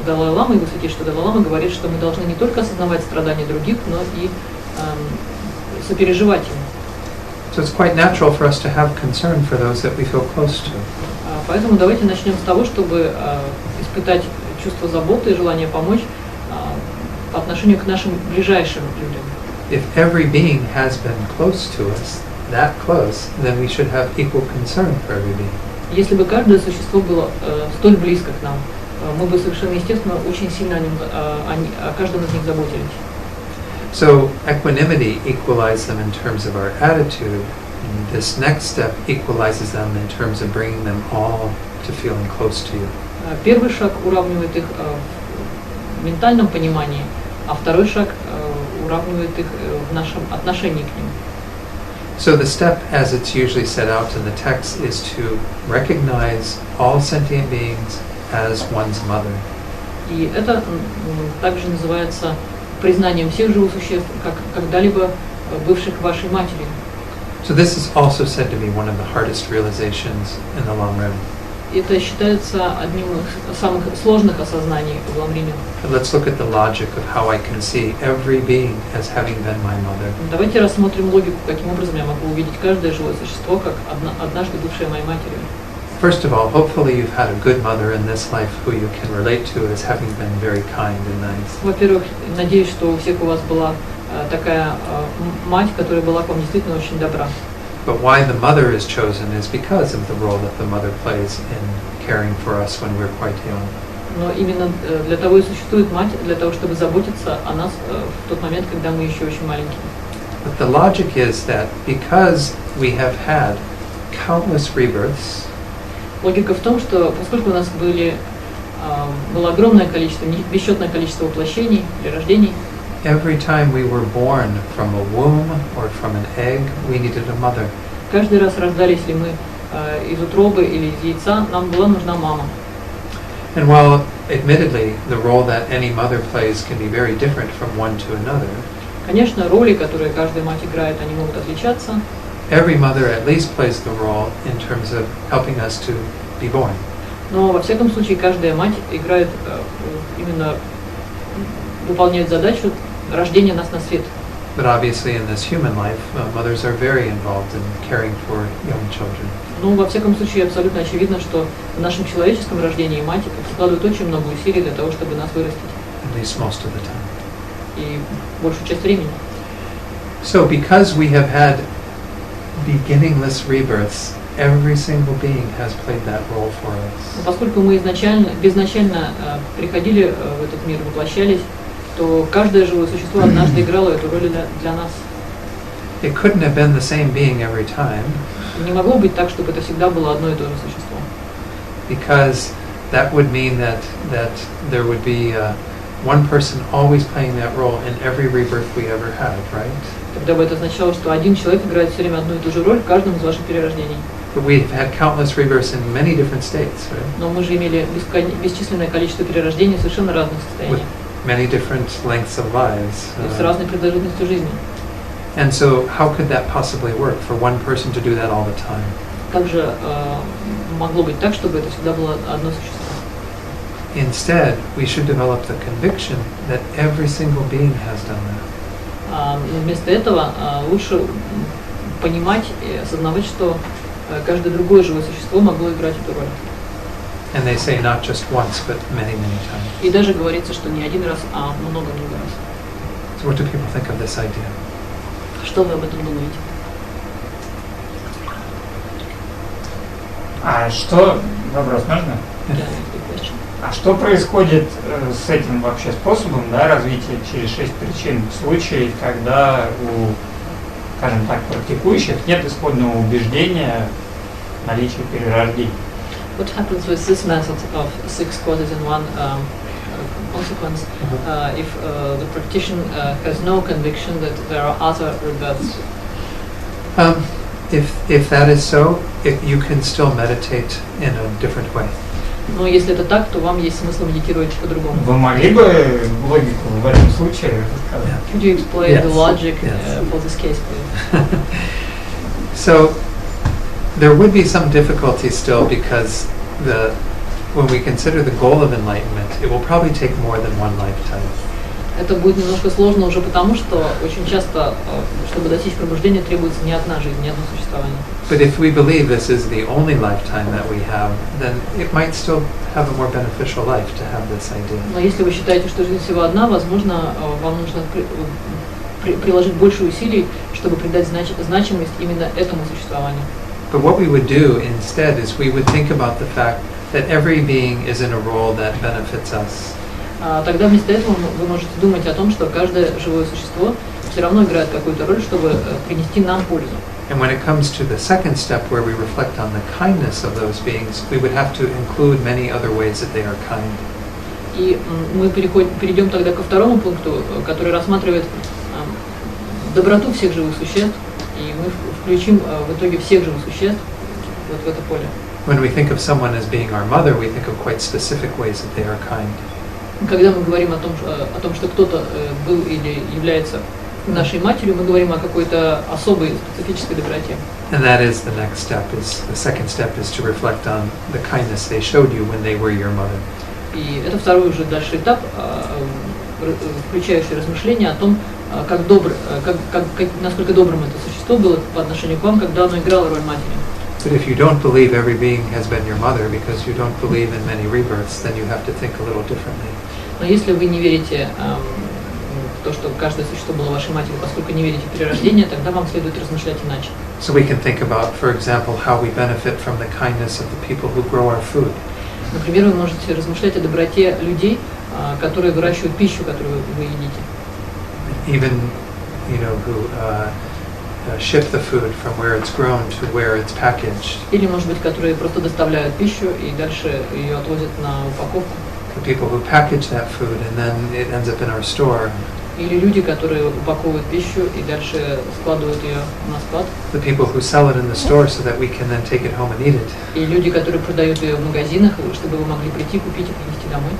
Speaker 2: Далай-лама, его святейшество Далай-лама говорит, что мы должны не только осознавать страдания других, но и сопереживать им.
Speaker 1: So it's quite natural for us to have concern for those that we feel close to.
Speaker 2: Поэтому давайте начнем с того, чтобы испытать чувство заботы и желание помочь по отношению к нашим ближайшим людям.
Speaker 1: If every being has been close to us, that close, then we should have equal concern for every being.
Speaker 2: Если бы каждое существо было столь близко к нам, мы бы совершенно естественно очень сильно о каждом из них заботились.
Speaker 1: So equanimity equalizes them in terms of our attitude. And this next step equalizes them in terms of bringing them all to feeling close to you.
Speaker 2: Первый шаг уравнивает их в ментальном понимании, а второй шаг уравнивает их в нашем отношении к ним.
Speaker 1: So the step, as it's usually set out in the text, is to recognize all sentient beings as one's mother.
Speaker 2: И это также называется признанием всех живых существ, как когда-либо бывших вашей матерью.
Speaker 1: So this is also said to be one of the hardest realizations in the Lamrim.
Speaker 2: Это считается одним из самых сложных осознаний в Ламриме.
Speaker 1: Let's look at the logic of how I can see every being as having been my mother.
Speaker 2: Давайте рассмотрим логику, каким образом я могу увидеть каждое живое существо как однажды бывшее моей матерью.
Speaker 1: First of all, hopefully you've had a good mother in this life who you can relate to as having been very kind and nice.
Speaker 2: Во-первых, надеюсь, что у всех у вас была такая мать, которая была к вам действительно очень добра.
Speaker 1: But why the mother is chosen is because of the role that the mother plays in caring for us when we're quite young.
Speaker 2: Но именно для того и существует мать, для того, чтобы заботиться о нас в тот момент, когда мы еще очень маленькие.
Speaker 1: But the logic is that because we have had countless rebirths,
Speaker 2: логика в том, что поскольку у нас было огромное количество, бесчетное количество воплощений или рождений,
Speaker 1: every time we were born from a womb or from an egg, we needed a mother.
Speaker 2: Каждый раз рождались ли мы из утробы или из яйца, нам была нужна мама.
Speaker 1: And while admittedly the role that any mother plays can be very different from one to another,
Speaker 2: конечно, роли, которые каждая мать играет, они могут отличаться.
Speaker 1: Every mother at least plays the role in terms of helping us to be born.
Speaker 2: Но во всяком случае каждая мать играет именно выполняет задачу рождения нас на свет.
Speaker 1: But obviously in this human life, mothers are very involved in caring for young children.
Speaker 2: Ну, во всяком случае, абсолютно очевидно, что в нашем человеческом рождении мать вкладывает очень много усилий для того, чтобы нас вырастить.
Speaker 1: At least most of the time.
Speaker 2: И большую часть времени.
Speaker 1: So because we have had beginningless rebirths, every single being has played that role for us.
Speaker 2: Поскольку мы безначально приходили в этот мир, воплощались, то каждое живое существо однажды играло эту роль для нас.
Speaker 1: it couldn't have been the same being every time.
Speaker 2: Не могло быть так, чтобы это всегда было одно и то же существо.
Speaker 1: Because that would mean that there would be one person always playing that role in every rebirth we ever had, right?
Speaker 2: Тогда бы это означало, что один человек играет все время одну и ту же роль в каждом из ваших перерождений.
Speaker 1: But we've had countless rebirths in many different states, right?
Speaker 2: Но мы же имели бесчисленное количество перерождений в совершенно разных состояниях.
Speaker 1: Many different lengths of lives.
Speaker 2: С разной продолжительностью жизни.
Speaker 1: And so how could that possibly work for one person to do that all the time?
Speaker 2: Как же могло быть так, чтобы это всегда было одно существо?
Speaker 1: Instead, we should develop the conviction that every single being has done that.
Speaker 2: Вместо этого лучше понимать и осознавать, что каждое другое живое существо могло играть эту роль.
Speaker 1: And they say not just once, but many, many times.
Speaker 2: И даже говорится, что не один раз, а много-много раз.
Speaker 1: So what do people think of this idea?
Speaker 2: Что вы об этом думаете?
Speaker 4: А что, вопрос можно? А что происходит с этим вообще способом, да, развития через 6 причин в случае, когда у, скажем так, практикующих нет исходного убеждения в наличии перерождений?
Speaker 2: What happens with this method of 6 causes in one consequence if the practitioner has no conviction that there are other rebirths?
Speaker 1: If that is so, you can still meditate in a different way.
Speaker 2: Но если это так, то вам есть смысл медитировать по-другому.
Speaker 4: Вы могли бы логику в этом случае рассказать?
Speaker 2: Could you explain the logic for this case, please?
Speaker 1: So there would be some difficulty still because when we consider the goal of enlightenment, it will probably take more than one lifetime.
Speaker 2: Это будет немножко сложно уже потому, что очень часто, чтобы достичь пробуждения, требуется не одна жизнь, не одно существование.
Speaker 1: But if we believe this is the only lifetime that we have, then it might still have a more beneficial life to have this idea.
Speaker 2: Но если вы считаете, что жизнь всего одна, возможно, вам нужно приложить больше усилий, чтобы придать значимость именно этому существованию.
Speaker 1: But what we would do instead is we would think about the fact that every being is in a role that benefits us.
Speaker 2: Тогда вместо этого вы можете думать о том, что каждое живое существо все равно играет какую-то роль, чтобы принести нам пользу.
Speaker 1: And when it comes to the second step where we reflect on the kindness of those beings, we would have to include many other ways that they are kind.
Speaker 2: И мы перейдем тогда ко второму пункту, который рассматривает доброту всех живых существ, и мы включим в итоге всех живых существ вот в это поле.
Speaker 1: When we think of someone as being our mother, we think of quite specific ways that they are kind.
Speaker 2: Когда мы говорим о том, что кто-то был или является нашей матерью, мы говорим о какой-то особой специфической доброте.
Speaker 1: And that is the next step. The second step is to reflect on the kindness they showed you when they were your mother.
Speaker 2: И это второй уже дальше этап, включающий размышления о том, насколько добрым это существо было по отношению к вам, когда оно играло роль матери.
Speaker 1: But if you don't believe every being has been your mother because you don't believe in many rebirths, then you have to think a little differently.
Speaker 2: Но если вы не верите в то, что каждое существо было вашей матерью, поскольку не верите в перерождение, тогда вам следует размышлять иначе.
Speaker 1: So we can think about, for example, how we benefit from the kindness of the people who grow our food.
Speaker 2: Например, вы можете размышлять о доброте людей, которые выращивают пищу, которую вы едите.
Speaker 1: Even, who ship the food from where it's grown to where it's packaged.
Speaker 2: Или, может быть, которые просто доставляют пищу и дальше ее отвозят на упаковку.
Speaker 1: The people who package that food and then it ends up in our store.
Speaker 2: Или люди, которые упаковывают пищу и дальше складывают ее на склад.
Speaker 1: The people who sell it in the store so that we can then take it home and eat it.
Speaker 2: И люди, которые продают ее в магазинах, чтобы вы могли прийти, купить и принести домой.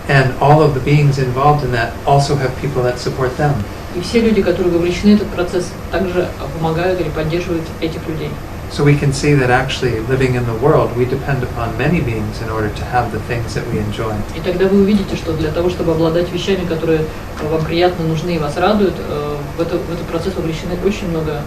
Speaker 1: And all of the beings involved in that also have people that support them.
Speaker 2: И все люди, которые вовлечены в этот процесс, также помогают или поддерживают этих людей.
Speaker 1: So we can see that actually living in the world, we depend upon many beings in order to have the things that we enjoy.
Speaker 2: И тогда вы увидите, что для того, чтобы обладать вещами, которые вам приятно, нужны и вас радуют, в этот процесс вовлечены очень много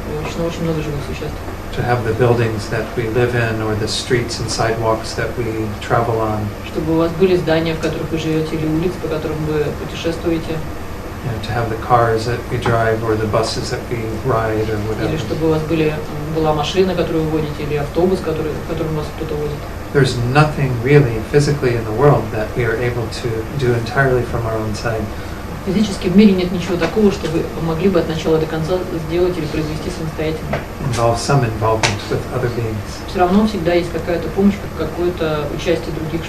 Speaker 2: живых существ.
Speaker 1: To have the buildings that we live in or the streets and sidewalks that we travel on.
Speaker 2: Чтобы у вас были здания, в которых вы живете, или улицы, по которым вы путешествуете.
Speaker 1: To have the cars that we drive or the buses that we ride or whatever.
Speaker 2: Или чтобы у вас была машина, которую вы водите, или автобус, которым вас кто-то возит.
Speaker 1: There's nothing really physically in the world that we are able to do entirely from our own side.
Speaker 2: Физически в мире нет ничего такого, что вы могли бы от начала до конца сделать или произвести самостоятельно.
Speaker 1: Involves some involvement with other beings.
Speaker 2: Все равно всегда есть какая-то помощь, какое-то участие других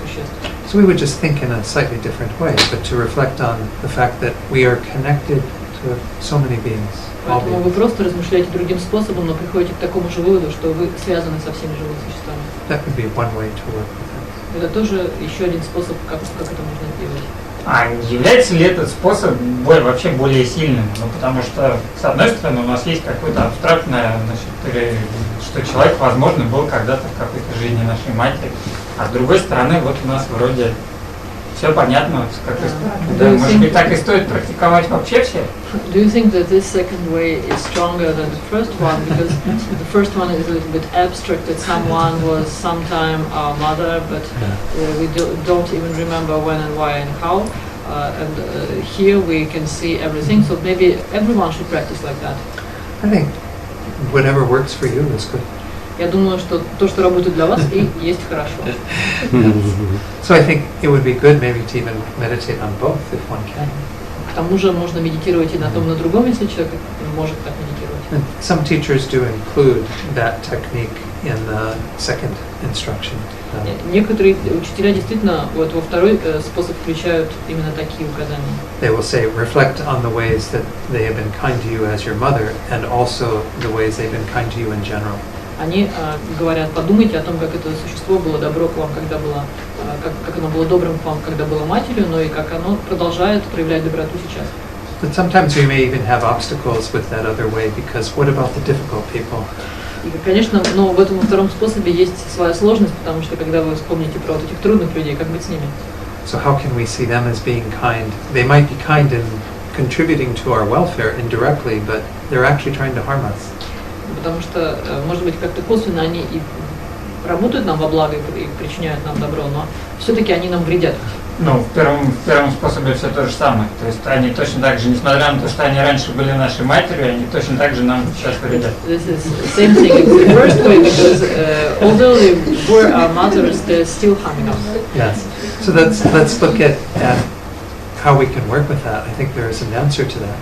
Speaker 2: существ.
Speaker 1: So we would just think in a slightly different way, but to reflect on the fact that we are connected to so many beings.
Speaker 2: Поэтому вы просто размышляете другим способом, но приходите к такому же выводу, что вы связаны со всеми живыми существами.
Speaker 1: That would be one way to work with it.
Speaker 2: Это тоже еще один способ, как это можно сделать.
Speaker 4: А является ли этот способ вообще более сильным? Ну, потому что, с одной стороны, у нас есть какое-то абстрактное, значит, что человек, возможно, был когда-то в какой-то жизни нашей матери, а с другой стороны, вот у нас вроде все понятно, с какой стороны. Да, может быть, так и стоит практиковать вообще все?
Speaker 2: Do you think that this second way is stronger than the first one? Because the first one is a little bit abstract, that someone was sometime our mother, but we don't even remember when and why and how. And here we can see everything, so maybe everyone should practice like that.
Speaker 1: I think whatever works for you is good.
Speaker 2: Я думаю, что то, что работает для вас, и есть хорошо.
Speaker 1: So I think it would be good maybe to even meditate on both if one can.
Speaker 2: К тому же можно медитировать и на том, и на другом, если человек может так медитировать.
Speaker 1: And some teachers do include that technique in the second instruction.
Speaker 2: Некоторые учителя действительно вот во второй способ включают именно такие указания.
Speaker 1: They will say, reflect on the ways that they have been kind to you as your mother, and also the ways they've been kind to you in general.
Speaker 2: Они говорят, подумайте о том, как это существо было добро к вам, когда было, как оно было добрым к вам, когда было матерью, но и как оно продолжает проявлять доброту сейчас.
Speaker 1: But sometimes we may even have obstacles with that other way, because what about the difficult people?
Speaker 2: И, конечно, но в этом втором способе есть своя сложность, потому что когда вы вспомните про вот этих трудных людей, как быть с ними?
Speaker 1: So how can we see them as being kind? They might be kind in contributing to our welfare indirectly, but they're actually trying to harm us.
Speaker 2: Потому что, может быть, как-то косвенно они и работают нам во благо и причиняют нам добро, но все-таки они нам вредят.
Speaker 4: Ну, в первом способе все то же самое. То есть они точно так же, несмотря на то, что они раньше были нашей матерью, они точно так же нам сейчас вредят.
Speaker 2: This is the same thing in the first way, because although they were our mothers, they're still harming us.
Speaker 1: Yes. So let's look at how we can work with that. I think there is an answer to that.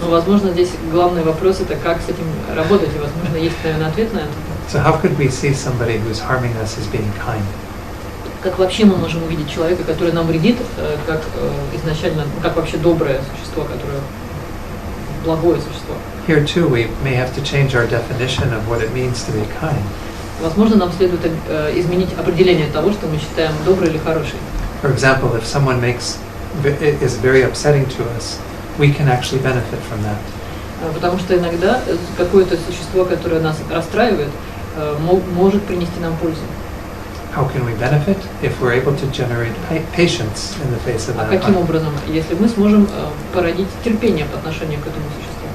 Speaker 2: Но, возможно, здесь главный вопрос это как с этим работать, и, возможно, есть, наверное, ответ на это.
Speaker 1: So how could we see somebody who's harming us as being kind?
Speaker 2: Как вообще мы можем увидеть человека, который нам вредит, как изначально, как вообще доброе существо, которое благое существо?
Speaker 1: Here too, we may have to change our definition of what it means to be kind.
Speaker 2: Возможно, нам следует изменить определение того, что мы считаем добрый или хороший.
Speaker 1: For example, if someone is very upsetting to us, we can actually benefit from that.
Speaker 2: Потому что иногда какое-то существо, которое нас расстраивает, может принести нам пользу.
Speaker 1: How can we benefit? If we're able to generate patience in the face of that.
Speaker 2: А каким образом? Если мы сможем породить терпение по отношению к этому существу.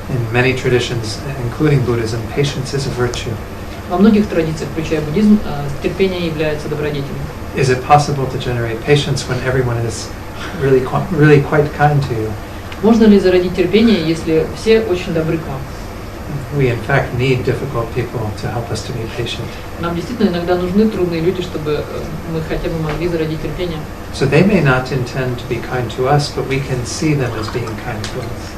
Speaker 1: In many traditions, including Buddhism, patience is a virtue.
Speaker 2: Во многих традициях, включая буддизм, терпение является добродетелью.
Speaker 1: Is it possible to generate patience when everyone is really quite kind to you?
Speaker 2: Можно ли зародить терпение, если все очень добры к вам?
Speaker 1: We in fact need difficult people to help us to be patient.
Speaker 2: Нам действительно иногда нужны трудные люди, чтобы мы хотя бы могли зародить терпение.
Speaker 1: So they may not intend to be kind to us, but we can see them as being kind to us.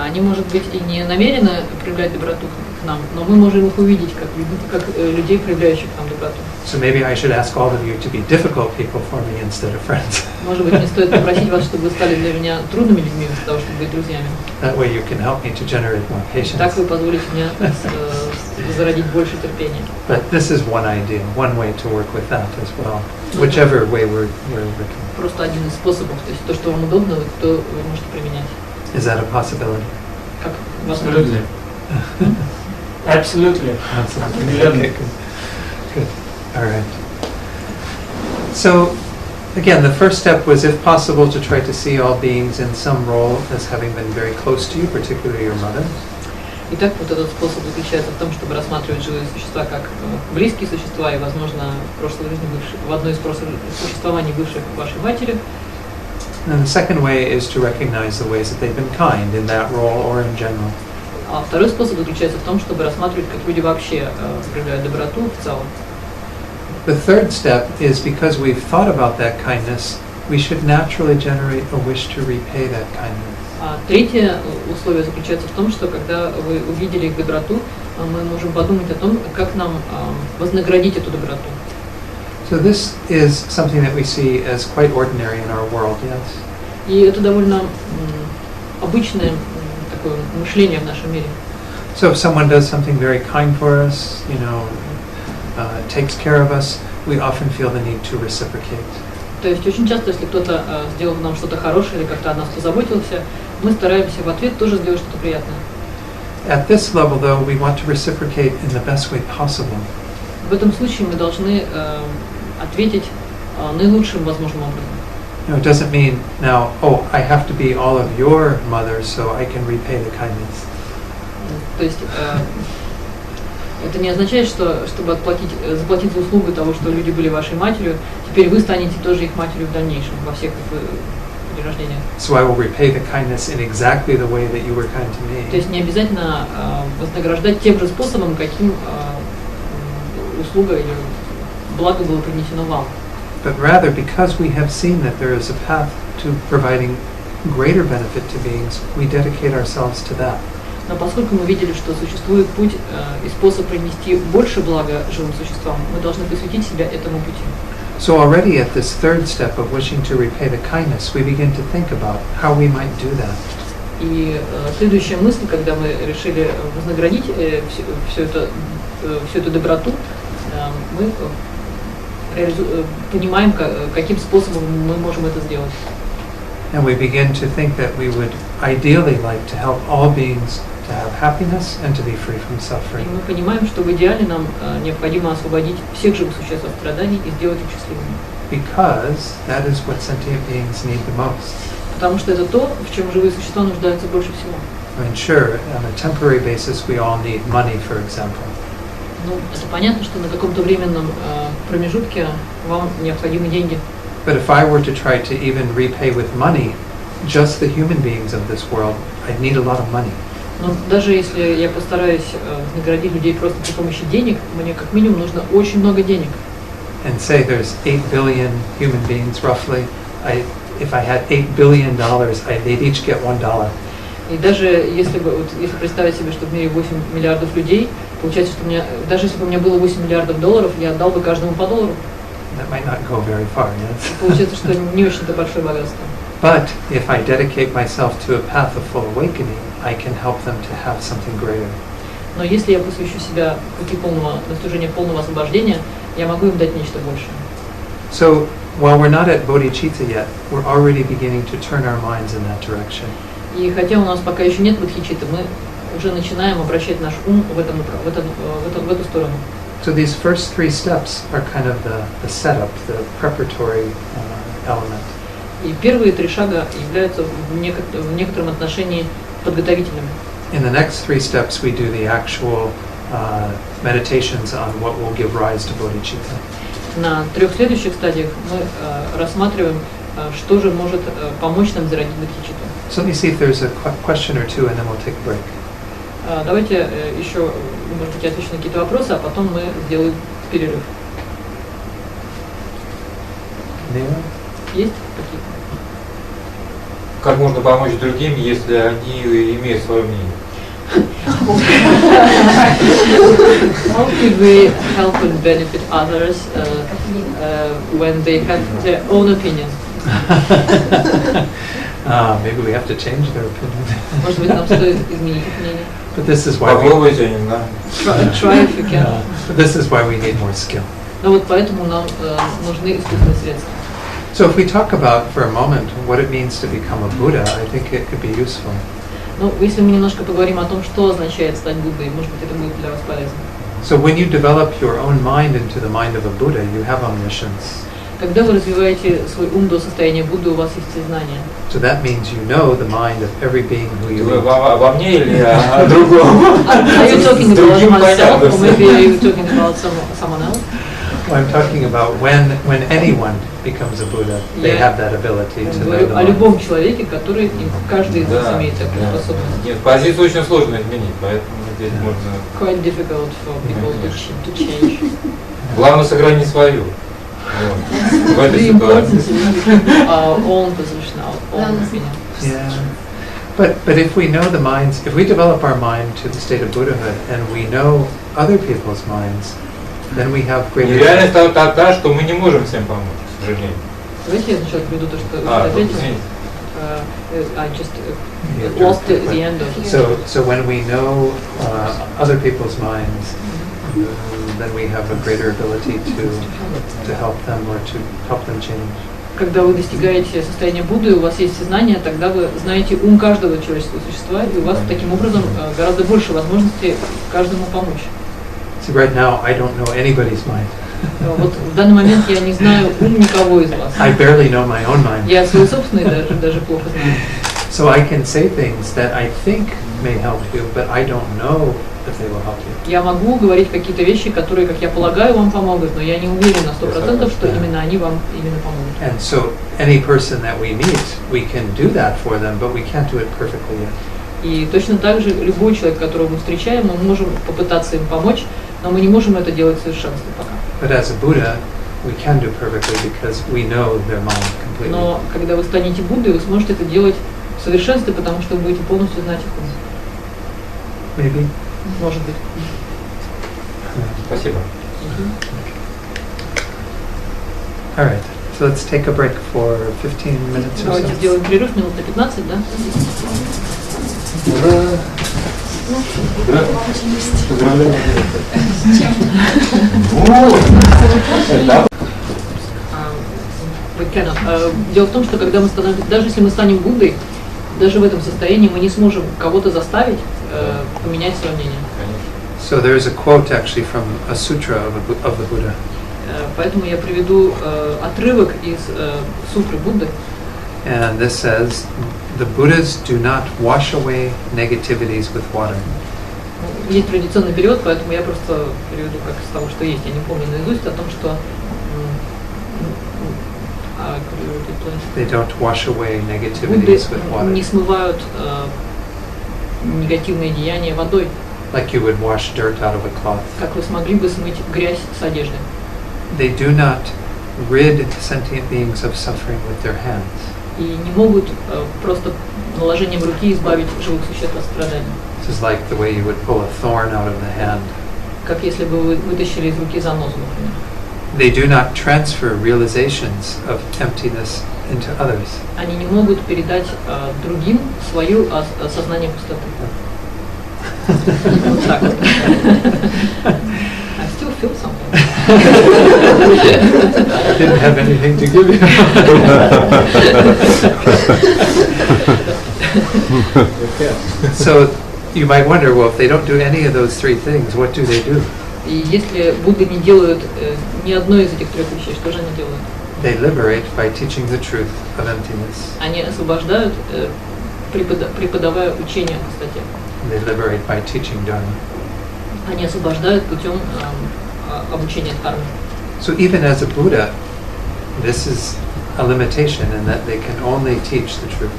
Speaker 2: Они, может быть, и не намерены проявлять доброту к нам, но мы можем их увидеть как людей, проявляющих к нам доброту.
Speaker 1: So maybe I should ask all of you to be difficult people for me instead of friends.
Speaker 2: Может быть, мне стоит попросить вас, чтобы вы стали для меня трудными людьми, вместо того, чтобы быть друзьями.
Speaker 1: That way you can help me to generate more patience.
Speaker 2: Так вы позволите мне зародить больше терпения.
Speaker 1: But this is one idea, one way to work with that as well, whichever way we're working.
Speaker 2: Просто один из способов, то есть то, что вам удобно, то вы можете применять.
Speaker 1: Is that a possibility?
Speaker 2: Как возможно?
Speaker 4: Absolutely.
Speaker 1: Okay, good. All right. So, again, the first step was, if possible, to try to see all beings in some role as having been very close to you, particularly your mother.
Speaker 2: Итак, вот этот способ заключается в том, чтобы рассматривать живые существа как близкие существа и, возможно, в прошлой жизни в одной из прошлых существований бывших вашей матери.
Speaker 1: And the second way is to recognize the ways that they've been kind in that role or in general.
Speaker 2: А второй способ заключается в том, чтобы рассматривать, как люди вообще проявляют доброту в целом.
Speaker 1: The third step is, because we've thought about that kindness, we should naturally generate a wish to repay that kindness.
Speaker 2: А третье условие заключается в том, что когда вы увидели их доброту, мы можем подумать о том, как нам вознаградить эту доброту.
Speaker 1: So this is something that we see as quite ordinary in our world, yes?
Speaker 2: И это довольно обычное такое мышление в нашем мире.
Speaker 1: So if someone does something very kind for us, takes care of us, we often feel the need to reciprocate.
Speaker 2: То есть очень часто, если кто-то сделал нам что-то хорошее или как-то о нас позаботился, мы стараемся в ответ тоже сделать что-то приятное.
Speaker 1: At this level, though, we want to reciprocate in the best way possible.
Speaker 2: В этом случае мы должны ответить наилучшим возможным образом.
Speaker 1: It doesn't mean now, oh, I have to be all of your mothers so I can repay the kindness.
Speaker 2: То есть это не означает, что чтобы заплатить за услугу того, что люди были вашей матерью, теперь вы станете тоже их матерью в дальнейшем, во всех перерождениях.
Speaker 1: So I will repay the kindness in exactly the way that you were kind to me.
Speaker 2: То есть не обязательно вознаграждать тем же способом, каким услуга или благо было принесено вам.
Speaker 1: But rather, because we have seen that there is a path to providing greater benefit to beings, we dedicate ourselves to that.
Speaker 2: Но поскольку мы видели, что существует путь и способ принести больше блага живым существам, мы должны посвятить себя этому пути.
Speaker 1: So already at this third step of wishing to repay the kindness, we begin to think about how we might do that.
Speaker 2: И следующая мысль, когда мы решили вознаградить всю эту доброту, мы понимаем, каким способом мы можем это сделать.
Speaker 1: And we begin to think that we would ideally like to help all beings to have happiness and to be free from suffering.
Speaker 2: И мы понимаем, что в идеале нам необходимо освободить всех живых существ от страданий и сделать их счастливыми.
Speaker 1: Because that is what sentient beings need the most.
Speaker 2: Потому что это то, в чем живые существа нуждаются больше всего.
Speaker 1: I mean, sure, on a temporary basis we all need money, for example.
Speaker 2: Ну, это понятно, что на каком-то временном промежутке вам необходимы деньги.
Speaker 1: But if I were to try to even repay with money just the human beings of this world, I'd need a lot of money.
Speaker 2: Но даже если я постараюсь наградить людей просто при помощи денег, мне как минимум нужно очень много денег.
Speaker 1: And say there's 8 billion human beings roughly. If I had $8 billion, they'd each get $1.
Speaker 2: И даже если представить себе, что в мире 8 миллиардов людей, получается, что даже если бы у меня было 8 миллиардов долларов, я отдал бы каждому по $1.
Speaker 1: That might not go very far, yes?
Speaker 2: Получается, что не очень-то большое богатство.
Speaker 1: But if I dedicate myself to a path of full awakening, I can help them to have something greater.
Speaker 2: Но если я посвящу себя пути достижения полного освобождения, я могу им дать нечто большее.
Speaker 3: So, while we're not at Bodhicitta yet, we're already beginning to turn our minds in that direction.
Speaker 2: И хотя у нас пока еще нет Бодхичитты, мы уже начинаем обращать наш ум в эту сторону.
Speaker 3: So these first three steps are kind of the setup, the preparatory element.
Speaker 2: И первые три шага являются в некотором отношении подготовительными.
Speaker 3: In the next three steps, we do the actual meditations on what will give rise to bodhicitta.
Speaker 2: На трех следующих стадиях мы рассматриваем, что же может помочь нам зародить бодхичитту.
Speaker 3: So let me see if there's a question or two, and then we'll take a break.
Speaker 2: Давайте еще, может быть, я отвечу на какие-то вопросы, а потом мы сделаем перерыв. Есть какие-то?
Speaker 5: Как можно помочь другим, если они имеют свое мнение?
Speaker 2: How could we help and benefit others when they have their own opinion?
Speaker 3: Maybe we have to change their opinion.
Speaker 2: Может быть, нам стоит изменить их мнение.
Speaker 3: But this is why
Speaker 5: Попробуйте, не знаю.
Speaker 2: Try if you can.
Speaker 3: But this is why we need more skill.
Speaker 2: Но вот поэтому нам нужны искусственные средства.
Speaker 3: So if we talk about for a moment what it means to become a Buddha, I think it could be useful.
Speaker 2: Ну, если мы немножко поговорим о том, что означает стать Буддой, может быть, это будет для вас полезно.
Speaker 3: So when you develop your own mind into the mind of a Buddha, you have omniscience.
Speaker 2: Когда вы развиваете свой ум до состояния Будды, у вас есть всезнание.
Speaker 3: So that means you know the mind of every being who you
Speaker 5: Вы
Speaker 3: meet.
Speaker 5: обо мне или о другом?
Speaker 2: Are you talking about myself, or maybe are you talking about someone else?
Speaker 3: Well, I'm talking about when anyone becomes a Buddha, they have that ability to know
Speaker 2: Говорю
Speaker 3: the
Speaker 2: о
Speaker 3: mind.
Speaker 2: любом человеке, который, каждый из нас
Speaker 5: Да,
Speaker 2: имеет такую
Speaker 5: да.
Speaker 2: способность.
Speaker 5: Нет, позицию очень сложно изменить, поэтому здесь можно...
Speaker 2: Quite difficult for people to change.
Speaker 5: Главное сохранить свою. Вот. В этой
Speaker 2: The
Speaker 5: ситуации.
Speaker 2: importance of our own position, our own opinion.
Speaker 1: Yeah. But if we know the minds, if we develop our mind to the state of Buddhahood and we know other people's minds, then we have
Speaker 5: И
Speaker 1: greater...
Speaker 5: реальность та, что мы не можем всем помочь, к сожалению.
Speaker 2: Давайте я сначала приведу то, что вы
Speaker 5: Вот
Speaker 2: ответили.
Speaker 5: извините.
Speaker 2: I just lost the end of it.
Speaker 1: So when we know other people's minds, then we have a greater ability to help them or to help them change.
Speaker 2: Когда вы достигаете состояния Будды, у вас есть сознание, тогда вы знаете ум каждого человеческого существа, и у вас таким образом гораздо больше возможностей каждому помочь.
Speaker 1: See, right now I don't know anybody's mind.
Speaker 2: Вот в данный момент я не знаю ум никого из вас.
Speaker 1: I barely know my own mind.
Speaker 2: Я свой собственный даже плохо знаю.
Speaker 1: So I can say things that I think may help you, but I don't know if they will help you.
Speaker 2: Я могу говорить какие-то вещи, которые, как я полагаю, вам помогут, но я не уверен на 100%, что именно они вам именно помогут.
Speaker 1: And so any person that we meet, we can do that for them, but we can't do it perfectly yet.
Speaker 2: И точно так же любой человек, которого мы встречаем, мы можем попытаться им помочь, но мы не можем это делать в совершенстве пока.
Speaker 1: But as a Buddha, we can do perfectly because we know their mind completely.
Speaker 2: Но когда вы станете Буддой, вы сможете это делать в совершенстве, потому что вы будете полностью знать их ум.
Speaker 1: Maybe.
Speaker 2: Может быть.
Speaker 5: Спасибо.
Speaker 1: All right. So let's take a break for 15 minutes or
Speaker 2: Давайте
Speaker 1: so.
Speaker 2: сделаем перерыв минут на 15, да?
Speaker 5: Поздравляю.
Speaker 2: Дело в том, что когда мы становимся, даже если мы станем Буддой, даже в этом состоянии мы не сможем кого-то заставить поменять свое мнение.
Speaker 1: So there's a quote actually from a sutra of the Buddha.
Speaker 2: Поэтому я приведу отрывок из сутры Будды.
Speaker 1: And this says, the Buddhas do not wash away negativities with water.
Speaker 2: Есть традиционный перевод, поэтому я просто переведу как из того, что есть. Я не помню наизусть о том, что
Speaker 1: They don't wash away
Speaker 2: Будды
Speaker 1: negativities with water.
Speaker 2: не смывают негативные деяния водой,
Speaker 1: Like you would wash dirt out of a cloth.
Speaker 2: как вы смогли бы смыть грязь с одежды.
Speaker 1: They do not rid sentient beings of suffering with their hands.
Speaker 2: И не могут просто наложением руки избавить живых существ от страданий.
Speaker 1: This is like the way you would pull a thorn out of the hand.
Speaker 2: Как если бы вы вытащили из руки занозу, например.
Speaker 1: They do not transfer realizations of emptiness into others.
Speaker 2: Они не могут передать другим свое осознание пустоты. Вот так вот. I still feel something.
Speaker 1: I didn't have anything to give you. So you might wonder, well, if they don't do any of those three things, what do they do?
Speaker 2: И если Будды не делают ни одной из этих трех вещей, что же они делают?
Speaker 1: They liberate by teaching the truth of emptiness.
Speaker 2: Они освобождают, преподавая учение о пустоте.
Speaker 1: They liberate by teaching Dharma.
Speaker 2: Они освобождают путем обучения кармы.
Speaker 1: So even as a Buddha, this is a limitation in that they can only teach the truth.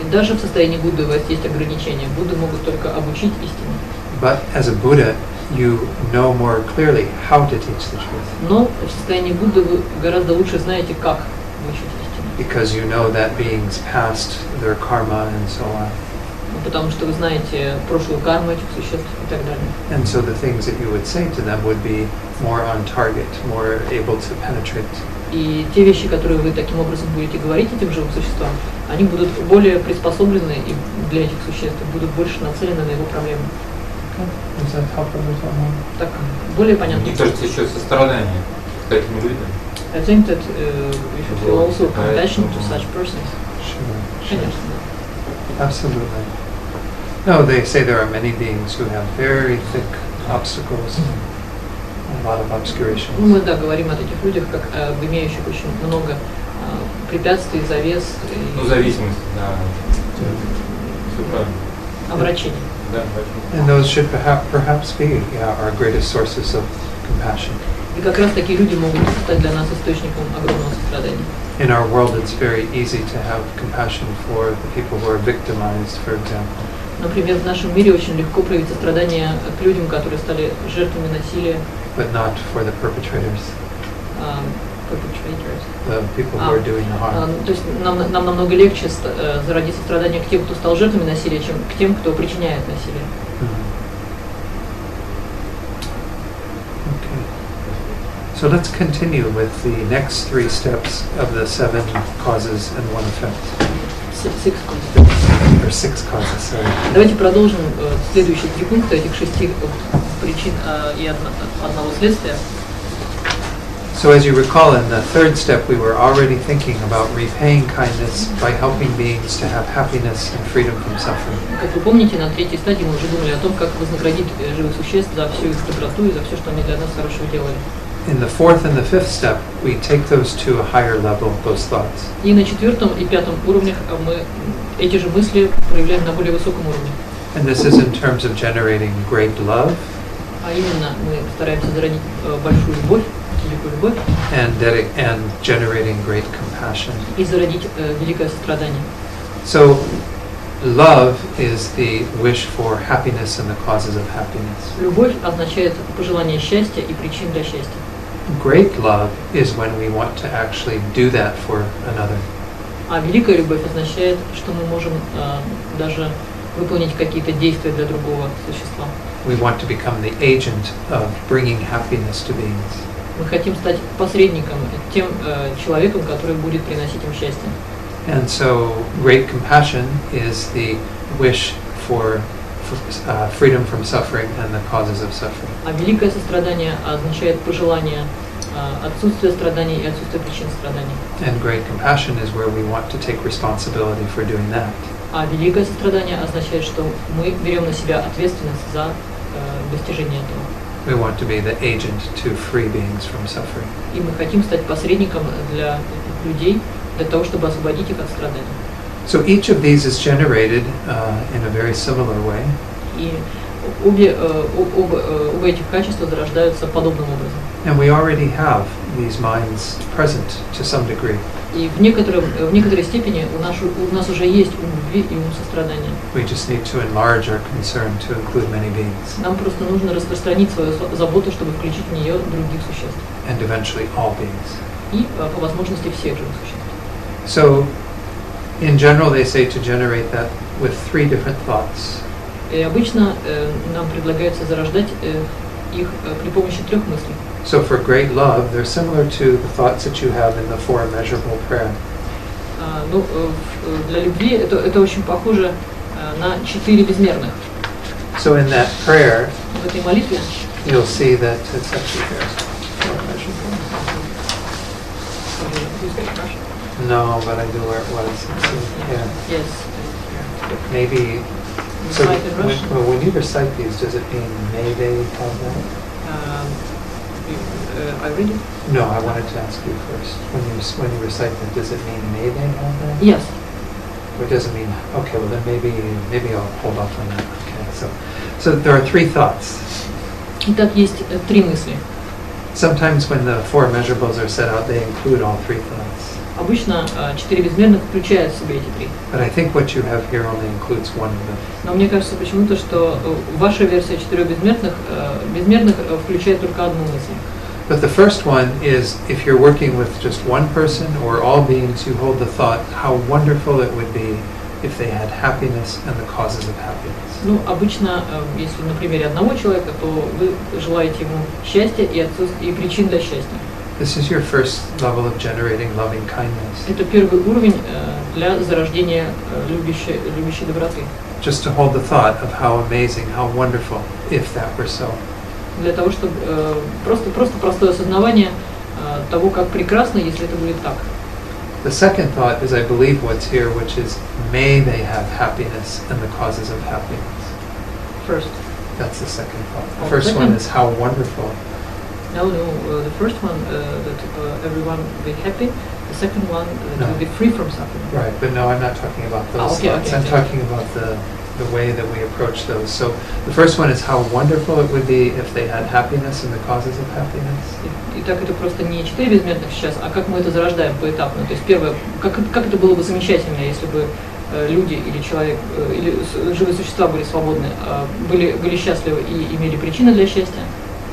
Speaker 2: И даже в состоянии Будды у вас есть ограничения. Будды могут только обучить истине.
Speaker 1: But as a Buddha, you know more clearly how to teach the truth.
Speaker 2: Но в состоянии Будды вы гораздо лучше знаете, как учить истину.
Speaker 1: Because you know that beings past their karma and so on.
Speaker 2: Потому что вы знаете прошлую карму этих существ и так далее.
Speaker 1: And so the things that you would say to them would be more on target, more able to penetrate.
Speaker 2: И те вещи, которые вы таким образом будете говорить этим живым существам, они будут более приспособлены и для этих существ, будут больше нацелены на его проблемы.
Speaker 1: Does that help a little more?
Speaker 2: Так, более понятно.
Speaker 5: Мне кажется, еще сострадание к таким людям.
Speaker 2: I think that we should feel also compassion to such persons.
Speaker 1: Sure.
Speaker 2: Конечно.
Speaker 1: Absolutely. No, they say there are many beings who have very thick obstacles, a lot of obscuration.
Speaker 2: Мы, да, говорим о таких людях, как об имеющих очень много препятствий, завес
Speaker 5: Ну,
Speaker 2: и
Speaker 5: зависимость, да. Все правильно.
Speaker 2: обращений.
Speaker 5: Да,
Speaker 1: And those should perhaps be our greatest sources of compassion.
Speaker 2: И как раз такие люди могут стать для нас источником огромного сострадания.
Speaker 1: In our world, it's very easy to have compassion for the people who are victimized, for example.
Speaker 2: Например, в нашем мире очень легко проявить сострадание к людям, которые стали жертвами насилия,
Speaker 1: But not for the perpetrators.
Speaker 2: perpetrators.
Speaker 1: The people who are doing the harm.
Speaker 2: То есть нам намного легче зародить сострадание к тем, кто стал жертвами насилия, чем к тем, кто причиняет насилие.
Speaker 1: Okay. So let's continue with the next 3 steps of the 7 causes and 1 effect.
Speaker 2: 6
Speaker 1: Or 6 causes, sorry.
Speaker 2: Давайте продолжим следующие 3 пункта этих 6 причин и одного следствия.
Speaker 1: So as you recall, in the 3rd step, we were already thinking about repaying kindness by helping beings to have happiness and freedom from suffering.
Speaker 2: Как вы помните, на 3-й стадии мы уже думали о том, как вознаградить живых существ за всю их доброту и за все, что они для нас хорошего делали.
Speaker 1: In the 4th and the 5th step, we take those to a higher level, those thoughts.
Speaker 2: И на 4-м и 5-м уровнях мы эти же мысли проявляем на более высоком уровне.
Speaker 1: And this is in terms of generating great love.
Speaker 2: А именно мы стараемся зародить большую любовь, великую любовь.
Speaker 1: And generating great compassion.
Speaker 2: И зародить великое сострадание.
Speaker 1: So, love is the wish for happiness and the causes of happiness.
Speaker 2: Любовь означает пожелание счастья и причин для счастья.
Speaker 1: Great love is when we want to actually do that for another.
Speaker 2: А великая любовь означает, что мы можем даже выполнить какие-то действия для другого существа.
Speaker 1: We want to become the agent of bringing happiness to beings.
Speaker 2: Мы хотим стать посредником, тем человеком, который будет приносить им счастье.
Speaker 1: And so, great compassion is the wish for freedom from suffering and the causes of suffering.
Speaker 2: А великое сострадание означает пожелание отсутствия страданий и отсутствия причин страданий.
Speaker 1: And great compassion is where we want to take responsibility for doing that.
Speaker 2: А великое сострадание означает, что мы берем на себя ответственность за достижение этого.
Speaker 1: We want to be the agent to free beings from suffering.
Speaker 2: И мы хотим стать посредником для людей, для того, чтобы освободить их от страданий.
Speaker 1: So each of these is generated in a very similar way.
Speaker 2: И оба этих качества зарождаются подобным образом.
Speaker 1: And we already have these minds present to some degree.
Speaker 2: И в некоторой степени у нас уже есть ум любви и ум сострадания.
Speaker 1: We just need to enlarge our concern to include many beings.
Speaker 2: Нам просто нужно распространить свою заботу, чтобы включить в нее других существ.
Speaker 1: And eventually all beings.
Speaker 2: И по возможности всех живых существ.
Speaker 1: So, in general, they say to generate that with 3 different thoughts.
Speaker 2: И обычно нам предлагается зарождать их при помощи 3 мыслей.
Speaker 1: So for great love, they're similar to the thoughts that you have in the 4 immeasurable prayer.
Speaker 2: Для любви это очень похоже на 4 безмерных.
Speaker 1: So in that prayer,
Speaker 2: В этой молитве
Speaker 1: you'll see that it's actually here. 4 immeasurable. No, but I do where it was. Let's see. Yeah.
Speaker 2: Yes.
Speaker 1: Maybe. So
Speaker 2: Recite in Russian.
Speaker 1: when you recite these, does it mean may they have that?
Speaker 2: I read it?
Speaker 1: No, I wanted to ask you first. When you recite that, does it mean may they have that?
Speaker 2: Yes.
Speaker 1: Or it doesn't mean, okay, well then maybe I'll hold off on that. Okay, so there are 3 thoughts.
Speaker 2: Итак, есть 3 мысли.
Speaker 1: Sometimes when the 4 measurables are set out, they include all 3 thoughts.
Speaker 2: Обычно 4 безмерных включают в себя эти 3.
Speaker 1: But I think what you have here only includes 1 of them.
Speaker 2: Но мне кажется почему-то, что ваша версия 4 безмерных включает только одну мысль.
Speaker 1: But the first one is, if you're working with just one person or all beings, you hold the thought, how wonderful it would be if they had happiness and the causes of happiness.
Speaker 2: Обычно, если на примере одного человека, то вы желаете ему счастья и причин для счастья.
Speaker 1: This is your first level of generating loving kindness.
Speaker 2: Это первый уровень для зарождения любящей доброты.
Speaker 1: Just to hold the thought of how amazing, how wonderful, if that were so.
Speaker 2: Для того, чтобы просто простое осознавание того, как прекрасно, если это будет так.
Speaker 1: The second thought is, I believe, what's here, which is, may they have happiness and the causes of happiness.
Speaker 2: First.
Speaker 1: That's the second thought. The first one is how wonderful.
Speaker 2: No, the first one, that everyone will be happy. The second one, that will be free from suffering.
Speaker 1: Right, but no, I'm not talking about those thoughts. I'm talking about the way that we approach those. So the first one is how wonderful it would be if they had happiness and the causes of happiness.
Speaker 2: Итак, это просто не 4 безмерных сейчас, а как мы это зарождаем поэтапно. То есть первое, как это было бы замечательно, если бы люди или человек, или живые существа были свободны, были счастливы и имели причины для счастья.